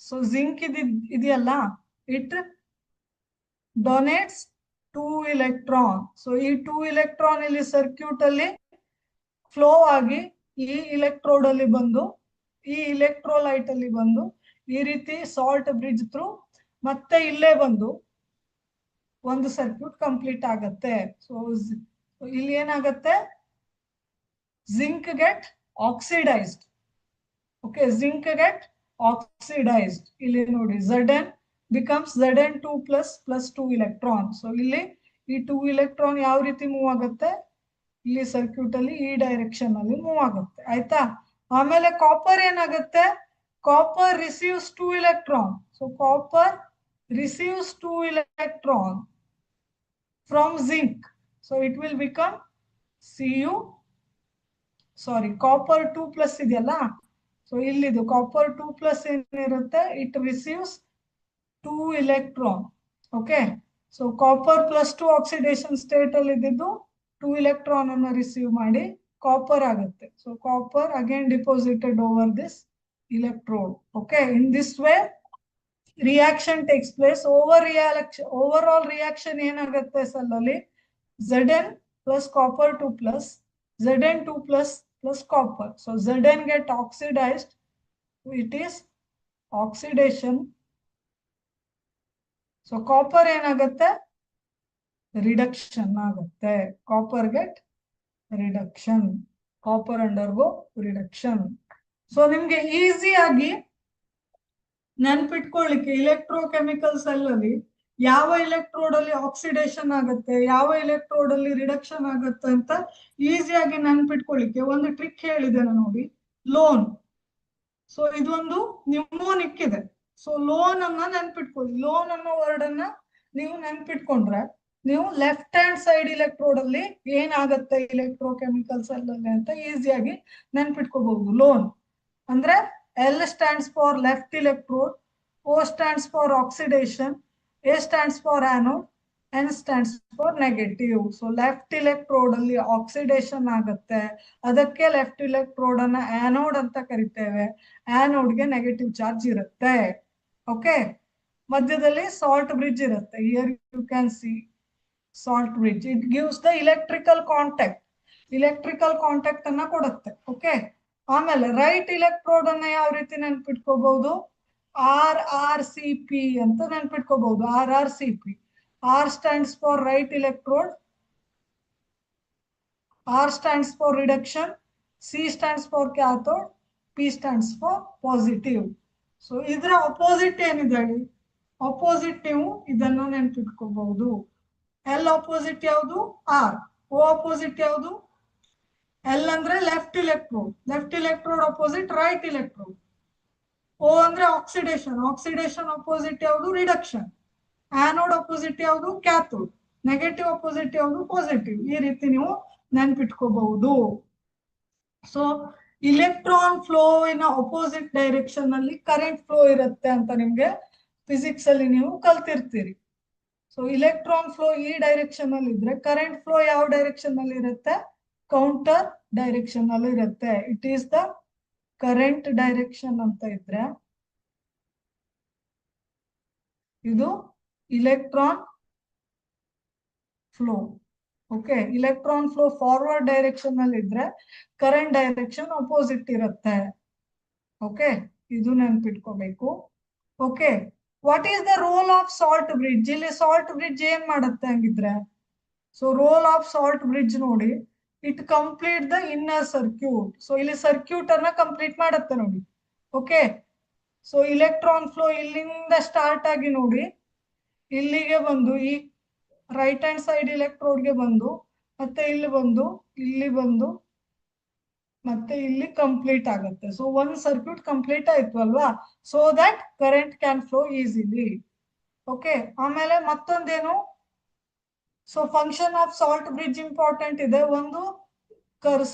ಸೊ ಜಿಂಕ್ ಇದೆಯಲ್ಲ, ಇಟ್ ಡೊನೇಟ್ಸ್ 2 electron. ಸೊ ಈ 2 electron ಇಲ್ಲಿ ಸರ್ಕ್ಯೂಟ್ ಅಲ್ಲಿ ಫ್ಲೋ ಆಗಿ ಈ ಇಲೆಕ್ಟ್ರೋಡ್ ಅಲ್ಲಿ ಬಂದು ಈ ಇಲೆಕ್ಟ್ರೋಲೈಟ್ ಅಲ್ಲಿ ಬಂದು ಈ ರೀತಿ ಸಾಲ್ಟ್ ಬ್ರಿಡ್ಜ್ ಥ್ರೂ ಮತ್ತೆ ಇಲ್ಲೇ ಬಂದು ಒಂದು ಸರ್ಕ್ಯೂಟ್ ಕಂಪ್ಲೀಟ್ ಆಗತ್ತೆ. ಸೊ ಇಲ್ಲಿ ಏನಾಗತ್ತೆ? Zinc get oxidised. Okay, zinc get oxidised. ಇಲ್ಲಿ ನೋಡಿ, Zn becomes Zn2+ + 2 electron. So ಇಲ್ಲಿ ಈ 2 electron ಯಾವ ರೀತಿ ಮೂವ್ ಆಗುತ್ತೆ? ಇಲ್ಲಿ ಸರ್ಕ್ಯೂಟ್ ಅಲ್ಲಿ ಈ ಡೈರೆಕ್ಷನ್ ಅಲ್ಲಿ ಮೂವ್ ಆಗುತ್ತೆ. ಆಯ್ತಾ? ಆಮೇಲೆ ಕಾಪರ್ ಏನಾಗುತ್ತೆ? Copper receives 2 electron. So copper receives 2 electron from zinc. So it will become copper 2+ ಇದೆಯಲ್ಲ, ಸೊ ಇಲ್ಲಿದು ಕಾಪರ್ 2+ ಏನಿರುತ್ತೆ? It receives 2 electron. Okay, so copper +2 oxidation state ಅಲ್ಲಿ ಇದ್ದಿದ್ದು 2 electron ಅನ್ನು ರಿಸೀವ್ ಮಾಡಿ ಕಾಪರ್ ಆಗುತ್ತೆ. So copper again deposited over this electrode. Okay, in this way reaction takes place. Overall reaction ಏನಾಗುತ್ತೆ cell ಅಲ್ಲಿ? Zn plus copper 2+, Zn2+ plus copper. So Zn get oxidized. It is oxidation. So copper ಏನಾಗುತ್ತೆ? Reduction ಆಗುತ್ತೆ. Copper get reduction. Copper undergo reduction. So ನಿಮ್ಗೆ ಈಸಿಯಾಗಿ ನೆನ್ಪಿಟ್ಕೊಳ್ಳಿಕ್ಕೆ ಇಲೆಕ್ಟ್ರೋಕೆಮಿಕಲ್ cell ಅಲ್ಲಿ ಯಾವ electrode ಅಲ್ಲಿ oxidation ಆಗುತ್ತೆ, ಯಾವ ಇಲೆಕ್ಟ್ರೋಡ್ ಅಲ್ಲಿ ರಿಡಕ್ಷನ್ ಆಗುತ್ತೆ ಅಂತ ಈಸಿಯಾಗಿ ನೆನ್ಪಿಟ್ಕೊಳ್ಳಿಕ್ಕೆ ಒಂದು ಟ್ರಿಕ್ ಹೇಳಿದ್ದೇನೆ ನೋಡಿ, ಲೋನ್. ಸೊ ಇದೊಂದು ನ್ಯೂಮೋನಿಕ್ ಇದೆ. ಸೊ ಲೋನ್ ಅನ್ನ ನೆನ್ಪಿಟ್ಕೊಳ್ಳಿ. ಲೋನ್ ಅನ್ನೋ ವರ್ಡ್ ಅನ್ನ ನೀವು ನೆನ್ಪಿಟ್ಕೊಂಡ್ರೆ ನೀವು ಲೆಫ್ಟ್ ಹ್ಯಾಂಡ್ ಸೈಡ್ ಇಲೆಕ್ಟ್ರೋಡ್ ಅಲ್ಲಿ ಏನಾಗುತ್ತೆ ಇಲೆಕ್ಟ್ರೋಕೆಮಿಕಲ್ ಸೆಲ್ ಅಲ್ಲಿ ಅಂತ ಈಸಿಯಾಗಿ ನೆನ್ಪಿಟ್ಕೋಬಹುದು. ಲೋನ್ ಅಂದ್ರೆ L stands for left electrode, O stands for oxidation, A stands for anode, N stands for negative. So left electrode ಅಲ್ಲಿ oxidation ಆಗುತ್ತೆ. ಅದಕ್ಕೆ ಲೆಫ್ಟ್ electrode ಅನ್ನ anode ಅಂತ ಕರಿತೇವೆ. Anode ಗೆ ನೆಗೆಟಿವ್ ಚಾರ್ಜ್ ಇರುತ್ತೆ. ಓಕೆ, ಮಧ್ಯದಲ್ಲಿ ಸಾಲ್ಟ್ ಬ್ರಿಡ್ಜ್ ಇರುತ್ತೆ. Here you can see salt bridge. It gives the electrical contact. Electrical contact ಅನ್ನ ಕೊಡುತ್ತೆ. ಓಕೆ, ಆಮೇಲೆ ರೈಟ್ ಇಲೆಕ್ಟ್ರೋಡ್ ಅನ್ನ ಯಾವ ರೀತಿ ನೆನ್ಪಿಟ್ಕೋಬಹುದು? RRCP ಅಂತ ನೆನ್ಪಿಟ್ಕೋಬಹುದು. RRCP. R stands for right electrode, R stands for reduction, C stands for cathode, P stands for positive. So ಇದರ opposite ಏನಿದೆ? Opposite ನೀವು ಇದನ್ನು ನೆನ್ಪಿಟ್ಕೋಬಹುದು. L ಅಪೋಸಿಟ್ ಯಾವುದು? R. O ಅಪೋಸಿಟ್ ಯಾವುದು? L ಅಂದ್ರೆ left electrode. Left electrode opposite right electrode. O ಅಂದ್ರೆ oxidation. Oxidation opposite ಯಾವುದು? ರಿಡಕ್ಷನ್. ಆನೋಡ್ ಅಪೋಸಿಟ್ ಯಾವುದು? ಕ್ಯಾಥೋಡ್. ನೆಗೆಟಿವ್ ಅಪೋಸಿಟ್ ಯಾವುದು? ಪಾಸಿಟಿವ್. ಈ ರೀತಿ ನೀವು ನೆನ್ಪಿಟ್ಕೋಬಹುದು. So electron flow in opposite direction ಅಲ್ಲಿ ಕರೆಂಟ್ ಫ್ಲೋ ಇರುತ್ತೆ ಅಂತ ನಿಮ್ಗೆ ಫಿಸಿಕ್ಸ್ ಅಲ್ಲಿ ನೀವು ಕಲ್ತಿರ್ತೀರಿ. ಸೊ ಇಲೆಕ್ಟ್ರಾನ್ ಫ್ಲೋ ಈ ಡೈರೆಕ್ಷನ್ ಅಲ್ಲಿ ಇದ್ರೆ ಕರೆಂಟ್ ಫ್ಲೋ ಯಾವ ಡೈರೆಕ್ಷನ್ ಅಲ್ಲಿ ಇರುತ್ತೆ? ಕೌಂಟರ್ ಡೈರೆಕ್ಷನ್ ಅಲ್ಲಿ ಇರುತ್ತೆ. It is the current direction ಅಂತ ಇದ್ರೆ ಇದು electron flow. Okay, electron flow forward direction ಅಲ್ಲಿ ಇದ್ರೆ ಕರೆಂಟ್ ಡೈರೆಕ್ಷನ್ ಅಪೋಸಿಟ್ ಇರುತ್ತೆ. ಓಕೆ, ಇದು ನೆನ್ಪಿಟ್ಕೋಬೇಕು. Okay, what is the role of salt bridge? ಇಲ್ಲಿ ಸಾಲ್ಟ್ ಬ್ರಿಡ್ಜ್ ಏನ್ ಮಾಡುತ್ತೆ ಹಂಗಿದ್ರೆ? So role of salt bridge ನೋಡಿ, it complete the inner circuit. So ಇಲ್ಲಿ ಸರ್ಕ್ಯೂಟ್ ಅನ್ನ ಕಂಪ್ಲೀಟ್ ಮಾಡುತ್ತೆ ನೋಡಿ. ಓಕೆ, ಸೊ ಇಲೆಕ್ಟ್ರಾನ್ ಫ್ಲೋ ಇಲ್ಲಿಂದ ಸ್ಟಾರ್ಟ್ ಆಗಿ ನೋಡಿ ಇಲ್ಲಿಗೆ ಬಂದು ಈ ರೈಟ್ ಹ್ಯಾಂಡ್ ಸೈಡ್ ಇಲೆಕ್ಟ್ರೋಡ್ಗೆ ಬಂದು ಮತ್ತೆ ಇಲ್ಲಿ ಬಂದು ಮತ್ತೆ ಇಲ್ಲಿ ಕಂಪ್ಲೀಟ್ ಆಗುತ್ತೆ. ಸೊ ಒಂದ್ ಸರ್ಕ್ಯೂಟ್ ಕಂಪ್ಲೀಟ್ ಆಯ್ತು ಅಲ್ವಾ? So that current can flow easily. Okay, ಆಮೇಲೆ ಮತ್ತೊಂದೇನು? So function of salt bridge important ಇದೆ. ಒಂದು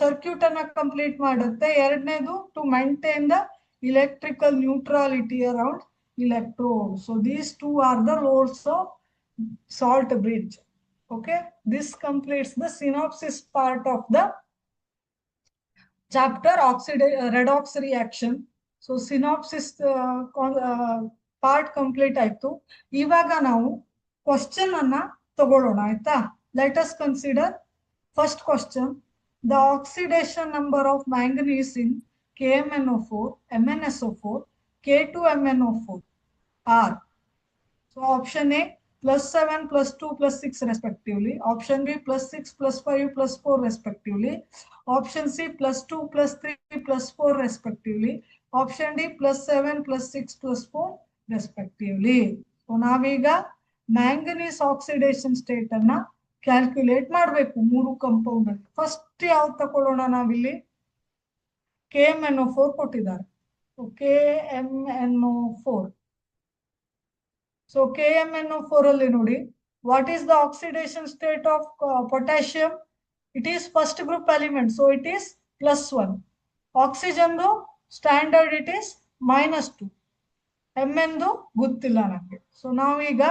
ಸರ್ಕ್ಯೂಟ್ ಅನ್ನ ಕಂಪ್ಲೀಟ್ ಮಾಡುತ್ತೆ, ಎರಡನೇದು to maintain the electrical neutrality around electrode. So these two are the roles of salt bridge. Okay, this completes the synopsis part of the chapter redox reaction. So synopsis part complete ಆಯ್ತು. ಇವಾಗ ನಾವು question ಅನ್ನ ತಗೊಳ್ಳೋಣ ಆಯ್ತಾ? Let us consider first question. The oxidation number of manganese in KMnO4, MnSO4, K2MnO4 are. So option A +7, +2, +6 respectively. Option B +6, +5, +4 respectively. Option C +2, +3, +4 respectively. Option D +7, +6, +4 respectively. So ನಾವೀಗ manganese oxidation state ಅನ್ನ calculate ಮಾಡಬೇಕು ಮೂರು compound. First ಯಾವ್ದು ತಕೊಳ್ಳೋಣ ನಾವಿಲ್ಲಿ? KMnO4 ಕೊಟ್ಟಿದ್ದಾರೆ. KMnO4. So KMnO4 ಅಲ್ಲಿ ನೋಡಿ, what is the oxidation state of potassium? It is first group element, so it is +1. ಆಕ್ಸಿಜನ್ದು ಸ್ಟ್ಯಾಂಡರ್ಡ್ ಇಟ್ ಈಸ್ -2. Mnದು ಗೊತ್ತಿಲ್ಲ ನನಗೆ. ಸೊ ನಾವೀಗ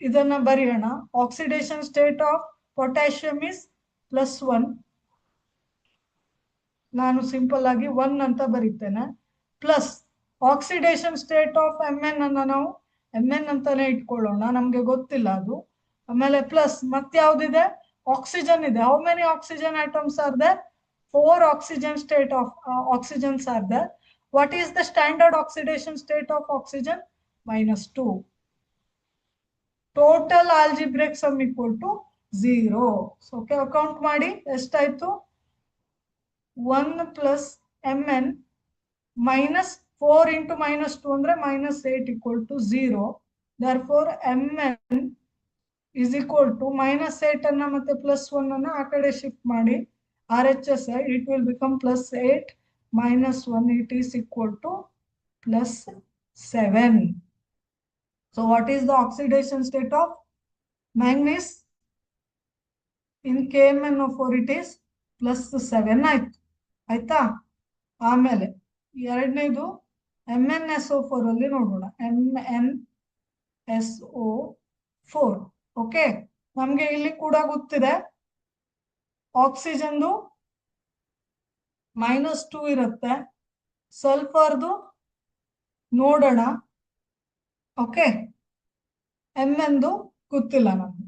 ಇದನ್ನ ಬರೆಯೋಣ. Oxidation state of potassium is +1. ನಾನು ಸಿಂಪಲ್ ಆಗಿ 1 ಅಂತ ಬರೀತೇನೆ. Plus oxidation state of Mn ಅನ್ನ ನಾವು Mn ಅಂತಾನೆ ಇಟ್ಕೊಳ್ಳೋಣ, ನಮ್ಗೆ ಗೊತ್ತಿಲ್ಲ ಅದು. ಆಮೇಲೆ ಪ್ಲಸ್ ಮತ್ತೆ ಯಾವ್ದಿದೆ? ಆಕ್ಸಿಜನ್ ಇದೆ. How many oxygen atoms are there? 4 oxygen state of oxygens are there. What is the standard oxidation state of oxygen? -2. Total algebraic sum equal to 0. So count ಮಾಡಿ ಎಷ್ಟಾಯ್ತು? 1 + Mn -4 × -2 ಅಂದ್ರೆ -8 = 0. Therefore Mn is equal to -8 ಅನ್ನ ಮತ್ತೆ +1 ಅನ್ನ ಆ ಕಡೆ shift ಮಾಡಿ RHS it will become +8 - 1 it is equal to +7. So what is the oxidation state of manganese? In KMnO4 it is +7 ಆಯ್ತಾ? ಆಮೇಲೆ ಎರಡನೇದು MnSO4 ಅಲ್ಲಿ ನೋಡೋಣ. MnSO4. ಓಕೆ, ನಮ್ಗೆ ಇಲ್ಲಿ ಕೂಡ ಗೊತ್ತಿದೆ ಆಕ್ಸಿಜನ್ದು -2 ಇರುತ್ತೆ. ಸಲ್ಫರ್ದು ನೋಡೋಣ. ಓಕೆ, Mnದು ಗೊತ್ತಿಲ್ಲ ನಮ್ಗೆ,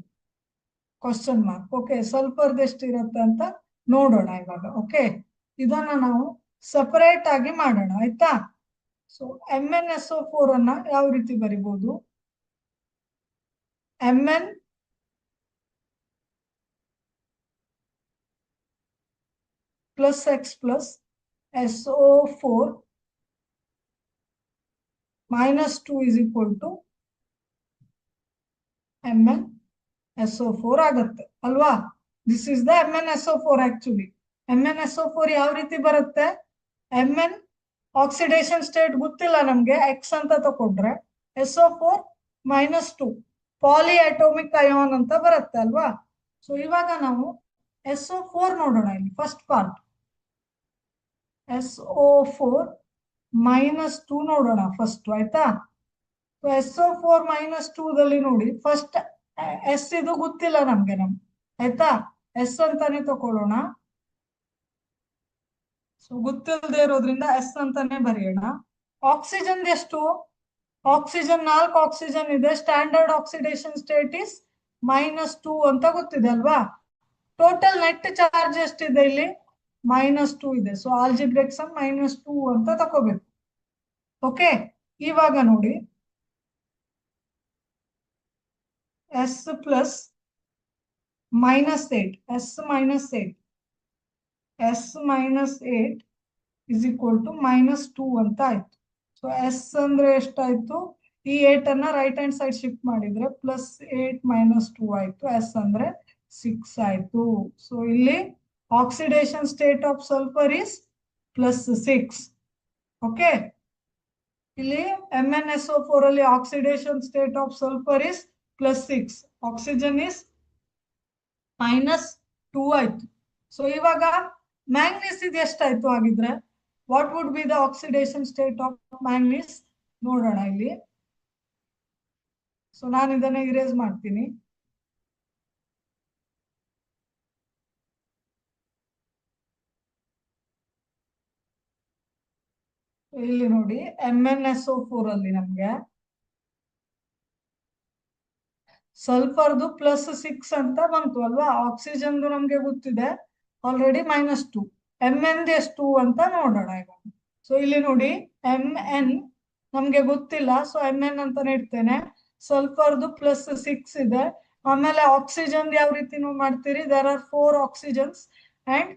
ಕ್ವಶನ್ ಮಾರ್ಕ್. ಓಕೆ, ಸಲ್ಫರ್ದು ಎಷ್ಟು ಇರುತ್ತೆ ಅಂತ ನೋಡೋಣ ಇವಾಗ. ಓಕೆ, ಇದನ್ನ ನಾವು ಸಪರೇಟ್ ಆಗಿ ಮಾಡೋಣ ಆಯ್ತಾ? ಸೊ MnSO4 ಅನ್ನ ಯಾವ ರೀತಿ ಬರಿಬಹುದು? Mn + X + SO4 -2 is equal to MnSO4 ಆಗುತ್ತೆ ಅಲ್ವಾ? This is the MnSO4 actually. MnSO4 ಯಾವ ರೀತಿ ಬರುತ್ತೆ? Mn ಆಕ್ಸಿಡೇಷನ್ ಸ್ಟೇಟ್ ಗೊತ್ತಿಲ್ಲ ನಮ್ಗೆ, X ಅಂತ ತಕೊಂಡ್ರೆ SO4 -2 ಪಾಲಿ ಅಟೋಮಿಕ್ ಅಯಾನ್ ಅಂತ ಬರುತ್ತೆ ಅಲ್ವಾ? ಸೊ ಇವಾಗ ನಾವು SO4 ನೋಡೋಣ. ಇಲ್ಲಿ ಫಸ್ಟ್ ಪಾರ್ಟ್ SO4 -2 ನೋಡೋಣ ಫಸ್ಟ್ ಆಯ್ತಾ? ಸೊ SO4 -2 ದಲ್ಲಿ ನೋಡಿ, ಫಸ್ಟ್ S ಇದು ಗೊತ್ತಿಲ್ಲ ನಮ್ಗೆ ಆಯ್ತಾ? S ಅಂತಾನೆ ತಕೊಳ್ಳೋಣ. ಸೊ ಗೊತ್ತಿಲ್ಲದೆ ಇರೋದ್ರಿಂದ S ಅಂತಾನೆ ಬರೆಯೋಣ. ಆಕ್ಸಿಜನ್ ಎಷ್ಟು? ಆಕ್ಸಿಜನ್ 4 ಆಕ್ಸಿಜನ್ ಇದೆ, ಸ್ಟ್ಯಾಂಡರ್ಡ್ ಆಕ್ಸಿಡೇಷನ್ ಸ್ಟೇಟ್ ಇಸ್ -2 ಅಂತ ಗೊತ್ತಿದೆ ಅಲ್ವಾ. ಟೋಟಲ್ ನೆಟ್ ಚಾರ್ಜ್ ಎಷ್ಟಿದೆ ಇಲ್ಲಿ, -2 ಇದೆ. ಸೊ ಆಲ್ಜಿಬ್ರಿಕ್ ಸಮ್ -2 ಅಂತ ತಗೋಬೇಕು. ಓಕೆ, ಇವಾಗ ನೋಡಿ S plus -8, S-8 is equal to -2 ಅಂತ ಆಯ್ತು. ಸೊ ಎಸ್ ಅಂದ್ರೆ ಎಷ್ಟಾಯ್ತು, ಈ 8 ಅನ್ನ ರೈಟ್ ಹ್ಯಾಂಡ್ ಸೈಡ್ ಶಿಫ್ಟ್ ಮಾಡಿದ್ರೆ +8 -2 ಆಯ್ತು. ಎಸ್ ಅಂದ್ರೆ 6 ಆಯ್ತು. ಸೊ ಇಲ್ಲಿ oxidation state of sulphur is +6. Okay, ಇಲ್ಲಿ MnSO4 ಅಲ್ಲಿ oxidation state of sulphur is +6, oxygen is -2 ಆಯ್ತು. ಸೊ ಇವಾಗ ಮ್ಯಾಂಗ್ನೀಸ್ ಇದು ಎಷ್ಟಾಯ್ತು ಹಾಗಿದ್ರೆ, what would be the oxidation state of manganese ನೋಡೋಣ ಇಲ್ಲಿ. ಸೊ ನಾನು ಇದನ್ನ ಇರೇಸ್ ಮಾಡ್ತೀನಿ. ಇಲ್ಲಿ ನೋಡಿ MnSO4 ಅಲ್ಲಿ ನಮ್ಗೆ ಸಲ್ಫರ್ದು +6 ಅಂತ ಬಂತು ಅಲ್ವಾ. ಆಕ್ಸಿಜನ್ದು ನಮ್ಗೆ ಗೊತ್ತಿದೆ ಆಲ್ರೆಡಿ -2. Mn ಎಷ್ಟು ಅಂತ ನೋಡೋಣ ಇವಾಗ. ಸೊ ಇಲ್ಲಿ ನೋಡಿ Mn ನಮ್ಗೆ ಗೊತ್ತಿಲ್ಲ, ಸೊ Mn ಅಂತಾನೆ ಇಡ್ತೇನೆ. ಸಲ್ಫರ್ದು +6 ಇದೆ. ಆಮೇಲೆ ಆಕ್ಸಿಜನ್ ಯಾವ ರೀತಿ ನೀವು ಮಾಡ್ತೀರಿ, ದೇರ್ ಆರ್ 4 ಆಕ್ಸಿಜನ್ಸ್ ಅಂಡ್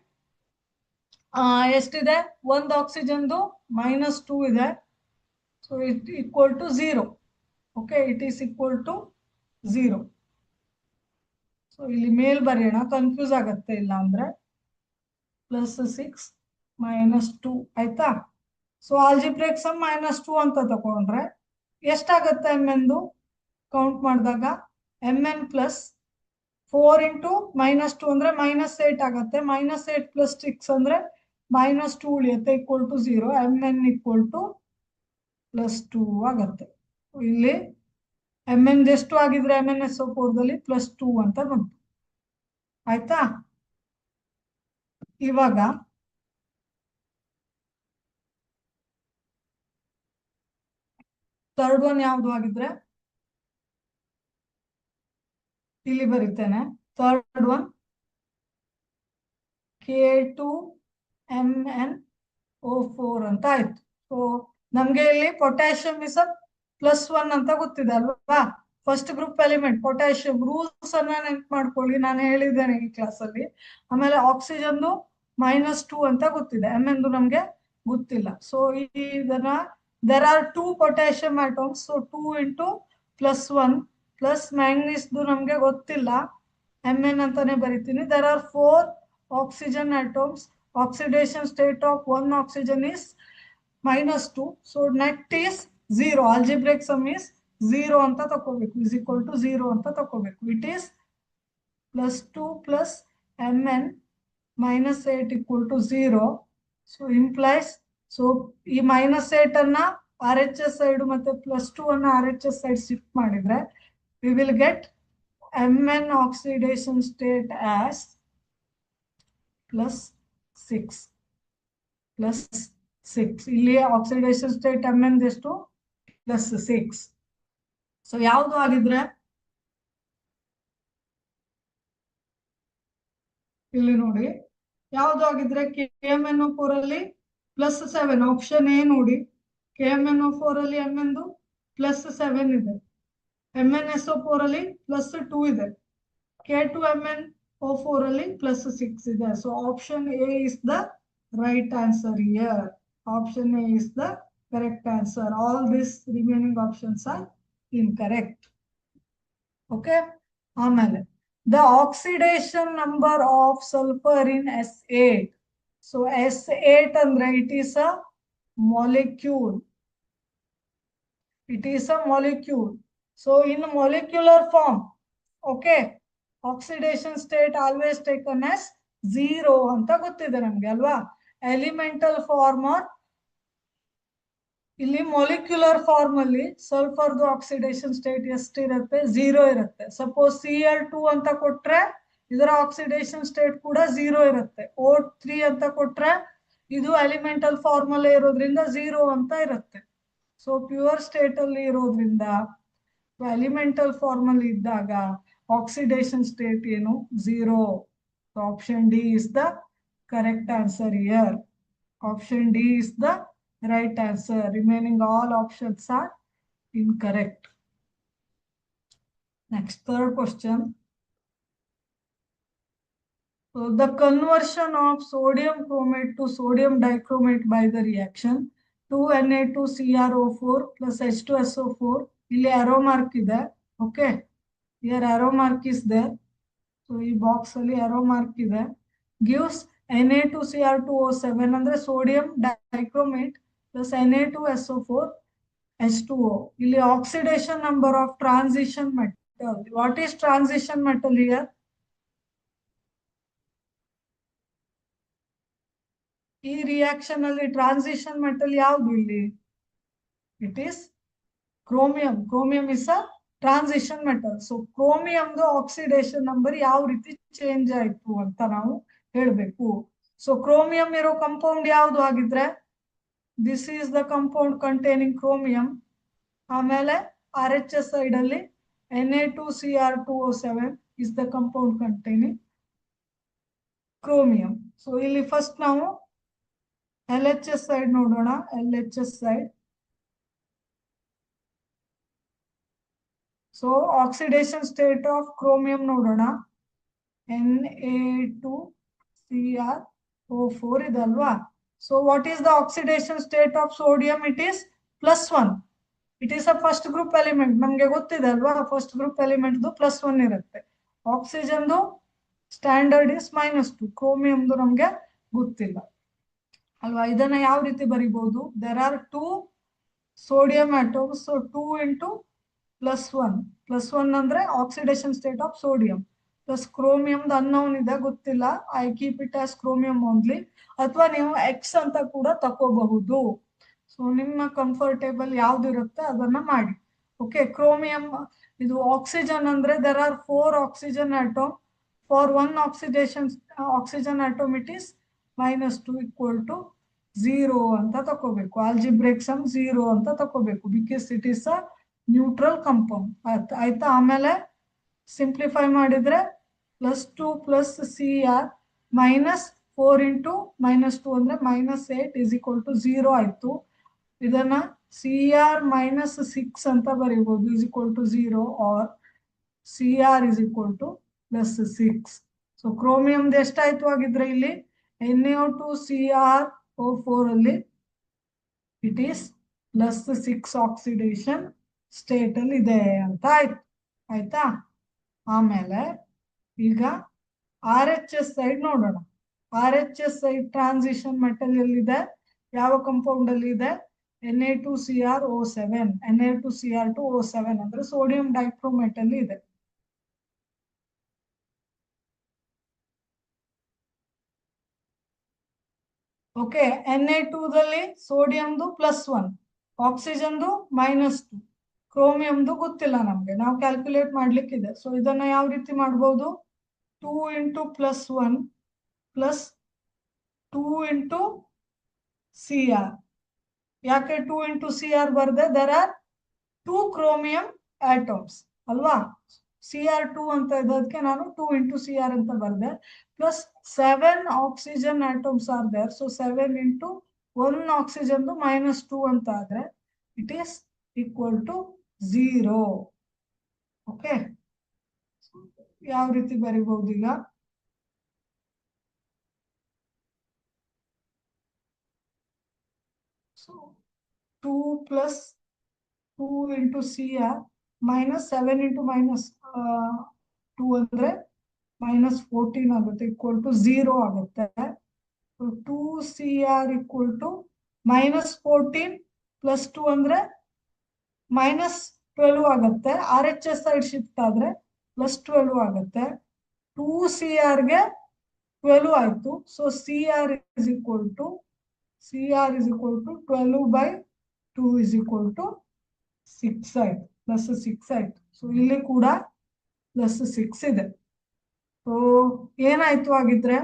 ಎಷ್ಟಿದೆ, ಒಂದು ಆಕ್ಸಿಜನ್ದು -2 ಇದೆ. So it equal to 0. Okay, it is equal to 0. So ಇಲ್ಲಿ ಮೇಲ್ ಬರೆಯೋಣ, ಕನ್ಫ್ಯೂಸ್ ಆಗತ್ತೆ ಇಲ್ಲ ಅಂದ್ರೆ. +6 -2 ಆಯ್ತಾ. ಸೊ ಆಲ್ಜಿಬ್ರಿಕ್ ಸಮ್ -2 ಅಂತ ತಗೊಂಡ್ರೆ ಎಷ್ಟಾಗತ್ತೆ Mnದು ಕೌಂಟ್ ಮಾಡಿದಾಗ, Mn + 4 × -2 ಅಂದ್ರೆ -8 ಆಗತ್ತೆ. -8 + 6 ಅಂದ್ರೆ -2 ಉಳಿಯುತ್ತೆ, equal to 0. Mn equal to +2 ಆಗತ್ತೆ. ಇಲ್ಲಿ Mn ಎಷ್ಟು ಆಗಿದ್ರೆ MnSO4 ದಲ್ಲಿ +2 ಅಂತ ಬಂತು. ಆಯ್ತಾ. ಇವಾಗ ಥರ್ಡ್ ಒನ್ ಯಾವ್ದು ಆಗಿದ್ರೆ ಇಲ್ಲಿ ಬರೀತೇನೆ. ಥರ್ಡ್ ಒನ್ K2MnO4 ಅಂತ ಆಯ್ತು. ಸೊ ನಮ್ಗೆ ಇಲ್ಲಿ ಪೊಟ್ಯಾಷಿಯಂ ಇಸ್ +1 ಅಂತ ಗೊತ್ತಿದೆ ಅಲ್ವಾ. First group element potassium, rules ಅನ್ನ ನೆನ್ಪು ಮಾಡ್ಕೊಳ್ಳಿ, ನಾನು ಹೇಳಿದ್ದೇನೆ ಈ ಕ್ಲಾಸ್ ಅಲ್ಲಿ. ಆಮೇಲೆ ಆಕ್ಸಿಜನ್ದು -2 ಅಂತ ಗೊತ್ತಿದೆ, Mnದು ನಮ್ಗೆ ಗೊತ್ತಿಲ್ಲ. ಸೊ ಇದನ್ನ there are 2 potassium atoms, so 2 × +1 plus ಮ್ಯಾಂಗ್ನೀಸ್ದು ನಮ್ಗೆ ಗೊತ್ತಿಲ್ಲ, Mn ಅಂತಾನೆ ಬರಿತೀನಿ. there are 4 oxygen atoms, oxidation state of one oxygen is -2, so net is 0. algebraic sum is 0 ಅಂತ ತಕೋಬೇಕು, is equal to 0 ಅಂತ ತಕೋಬೇಕು. it is +2 + Mn -8 equal to 0. so implies, so ಈ -8 ಅನ್ನ RHS side ಮತ್ತೆ +2 ಅನ್ನ RHS ಸೈಡ್ ಶಿಫ್ಟ್ ಮಾಡಿದ್ರೆ we will get Mn oxidation state as +6. ಇಲ್ಲಿ oxidation state Mn ಎಷ್ಟು, +6. So ಯಾವ್ದು ಆಗಿದ್ರೆ ಇಲ್ಲಿ ನೋಡಿ, ಯಾವ್ದು ಆಗಿದ್ರೆ KMnO4 ಅಲ್ಲಿ +7, ಆಪ್ಷನ್ ಎ ನೋಡಿ. KMnO4 ಅಲ್ಲಿ Mnದು +7 ಇದೆ, MnSO4 ಅಲ್ಲಿ +2 ಇದೆ, K2MnO4 ಅಲ್ಲಿ +6 ಇದೆ. So option A is the right answer here. Option A is the correct answer. All this remaining options are incorrect. Okay, ಆಮೇಲೆ the oxidation number of sulfur in S8. So S8 andre it is a molecule. It is a molecule. So in molecular form, okay, oxidation state always taken as 0 anta gottide namge alva. Elemental form or ಇಲ್ಲಿ molecular form ಅಲ್ಲಿ ಸಲ್ಫರ್ದು oxidation state ಎಷ್ಟಿರುತ್ತೆ, 0 ಇರುತ್ತೆ. Suppose Cl2 ಅಂತ ಕೊಟ್ರೆ ಇದರ oxidation state ಕೂಡ 0 ಇರುತ್ತೆ. O3 ಅಂತ ಕೊಟ್ರೆ ಇದು ಎಲಿಮೆಂಟಲ್ ಫಾರ್ಮ್ ಅಲ್ಲೇ ಇರೋದ್ರಿಂದ 0 ಅಂತ ಇರುತ್ತೆ. ಸೊ ಪ್ಯೂರ್ ಸ್ಟೇಟ್ ಅಲ್ಲಿ ಇರೋದ್ರಿಂದ ಎಲಿಮೆಂಟಲ್ ಫಾರ್ಮ್ ಅಲ್ಲಿ ಇದ್ದಾಗ ಆಕ್ಸಿಡೇಷನ್ ಸ್ಟೇಟ್ ಏನು 0. Option D is the correct answer here. Option D is the right answer. Remaining all options are incorrect. Next, third question. So the conversion of sodium chromate to sodium dichromate by the reaction 2Na2CrO4 plus H2SO4. ಇಲ್ಲಿ arrow mark ಇದೆ. Okay. Here arrow mark is there. So ಈ box ಅಲ್ಲಿ arrow mark ಇದೆ. Gives Na2Cr2O7 ಅಂದ್ರೆ sodium dichromate plus Na2SO4 H2O. ಇಲ್ಲಿ oxidation number of transition metal. What is transition metal here? ಈ reaction ಅಲ್ಲಿ transition metal ಯಾವುದು ಇಲ್ಲಿ? It is chromium. Chromium is a transition metal. So ಕ್ರೋಮಿಯಂದು oxidation number ಯಾವ ರೀತಿ change ಆಯ್ತು ಅಂತ ನಾವು ಹೇಳ್ಬೇಕು. ಸೊ ಕ್ರೋಮಿಯಂ ಇರೋ ಕಂಪೌಂಡ್ ಯಾವುದು ಆಗಿದ್ರೆ this is the compound containing chromium. ಆಮೇಲೆ RHS ಸೈಡ್ ಅಲ್ಲಿ Na2Cr2O7 is the compound containing chromium. So ಇಲ್ಲಿ ಫಸ್ಟ್ ನಾವು LHS ಸೈಡ್ ನೋಡೋಣ. LHS side. So oxidation state of chromium ನೋಡೋಣ. Na2Cr O4 ಇದಲ್ವಾ. So what is the oxidation state of sodium? It is +1. It is a first group element. ನಮ್ಗೆ ಗೊತ್ತಿದೆ ಅಲ್ವಾ, first group element +1 ಇರುತ್ತೆ. ಆಕ್ಸಿಜನ್ದು standard is -2. ಕ್ರೋಮಿಯಂದು ನಮ್ಗೆ ಗೊತ್ತಿಲ್ಲ ಅಲ್ವಾ. ಇದನ್ನ ಯಾವ ರೀತಿ ಬರಿಬಹುದು? There are 2 sodium atoms. So 2 × +1. +1 ಅಂದ್ರೆ oxidation state of sodium plus ಕ್ರೋಮಿಯಂದು ಅನ್ನೋನ್ ಇದೆ, ಗೊತ್ತಿಲ್ಲ. I keep it as chromium only. ಅಥವಾ ನೀವು X ಅಂತ ಕೂಡ ತಕೋಬಹುದು. ಸೊ ನಿಮ್ಮ ಕಂಫರ್ಟೇಬಲ್ ಯಾವ್ದಿರುತ್ತೆ ಅದನ್ನ ಮಾಡಿ. ಓಕೆ. ಕ್ರೋಮಿಯಂ ಇದು ಆಕ್ಸಿಜನ್ ಅಂದ್ರೆ there are 4 oxygen atom. For 1 oxygen atom it is -2 = 0 ಅಂತ ತಕೋಬೇಕು. ಆಲ್ಜಿಬ್ರಿಕ್ ಸಮ್ 0 ಅಂತ ತಕೋಬೇಕು. Because it is a neutral compound. ಆಯ್ತಾ. ಆಮೇಲೆ ಸಿಂಪ್ಲಿಫೈ ಮಾಡಿದ್ರೆ +2 + Cr -4 × -2 ಅಂದ್ರೆ -8 = 0 ಆಯ್ತು. ಇದನ್ನ Cr -6 ಅಂತ ಬರೀಬಹುದು = 0 ಆರ್ Cr +6. ಸೊ ಕ್ರೋಮಿಯಂ ಎಷ್ಟಾಯ್ತು ಆಗಿದ್ರೆ ಇಲ್ಲಿ Na2Cr O4 ಅಲ್ಲಿ ಇಟ್ ಈಸ್ +6 ಆಕ್ಸಿಡೇಷನ್ ಸ್ಟೇಟ್ ಅಲ್ಲಿ ಇದೆ ಅಂತ ಆಯ್ತು. ಆಯ್ತಾ. ಆಮೇಲೆ ಈಗ RHS ಸೈಡ್ ನೋಡೋಣ. RHS ಸೈಡ್ ಟ್ರಾನ್ಸಿಷನ್ ಮೆಟಲ್ ಎಲ್ಲಿದೆ? ಯಾವ ಕಂಪೌಂಡ್ ಅಲ್ಲಿ ಇದೆ? Na2Cr O7. Na2Cr2O7 ಅಂದ್ರೆ ಸೋಡಿಯಂ ಡೈಕ್ರೋಮೇಟ್ ಅಲ್ಲಿ ಇದೆ. ಓಕೆ. Na2ದಲ್ಲಿ ಸೋಡಿಯಂದು +1, ಆಕ್ಸಿಜನ್ದು -2, ಕ್ರೋಮಿಯಂದು ಗೊತ್ತಿಲ್ಲ ನಮ್ಗೆ, ನಾವು ಕ್ಯಾಲ್ಕುಲೇಟ್ ಮಾಡ್ಲಿಕ್ಕಿದೆ. ಸೊ ಇದನ್ನ ಯಾವ ರೀತಿ ಮಾಡ್ಬೋದು? 2 × +1 + 2 × Cr. ಯಾಕೆ 2 × Cr ಬರ್ದೆ? ದೇರ್ ಆರ್ 2 ಕ್ರೋಮಿಯಂ ಆಟಮ್ಸ್ ಅಲ್ವಾ. Cr2 ಅಂತ ಇದ್ದದಕ್ಕೆ ನಾನು 2 × Cr ಅಂತ ಬರ್ದೆ. Plus 7 oxygen atoms are there. So 7 × 1 oxygen -2 ಅಂತ ಆದ್ರೆ ಇಟ್ ಈಸ್ = 0. ಓಕೆ. ಯಾವ ರೀತಿ ಬರಿಬಹುದು ಈಗ? ಸೊ 2 + 2 × Cr -7 × -2 ಅಂದ್ರೆ -14 ಆಗುತ್ತೆ = 0 ಆಗುತ್ತೆ. 2Cr = -14 + 2 ಅಂದ್ರೆ -12 ಆಗುತ್ತೆ. RHS ಸೈಡ್ ಶಿಫ್ಟ್ ಆದ್ರೆ +12 ಆಗುತ್ತೆ. 2Cr ಗೆ 12 ಆಯ್ತು. ಸೊ Cr = 12/2 = 6 ಆಯ್ತು. +6 ಆಯ್ತು. ಸೊ ಇಲ್ಲಿ ಕೂಡ +6 ಇದೆ. ಸೊ ಏನಾಯ್ತು ಆಗಿದ್ರೆ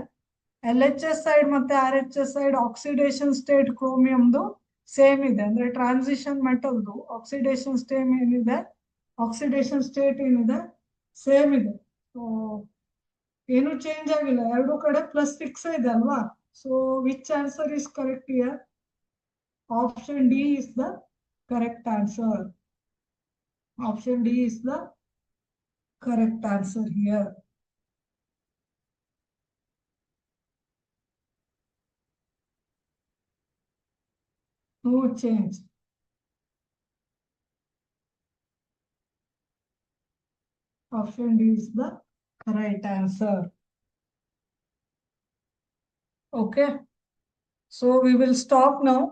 LHS ಸೈಡ್ ಮತ್ತೆ RHS ಸೈಡ್ ಆಕ್ಸಿಡೇಷನ್ ಸ್ಟೇಟ್ ಕ್ರೋಮಿಯಂದು ಸೇಮ್ ಇದೆ ಅಂದ್ರೆ ಟ್ರಾನ್ಸಿಷನ್ ಮೆಟಲ್ದು ಆಕ್ಸಿಡೇಷನ್ ಸ್ಟೇಟ್ ಏನಿದೆ ಸೇಮ್ ಇದೆ. ಸೊ ಏನು ಚೇಂಜ್ ಆಗಿಲ್ಲ, ಎರಡು ಕಡೆ ಪ್ಲಸ್ ಫಿಕ್ಸ್ ಇದೆ ಅಲ್ವಾ. So which answer is correct here? Option D is the correct answer. Option D is the correct answer here. No change. Option D is the right answer. Okay. So we will stop now.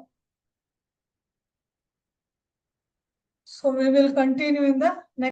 So we will continue in the next.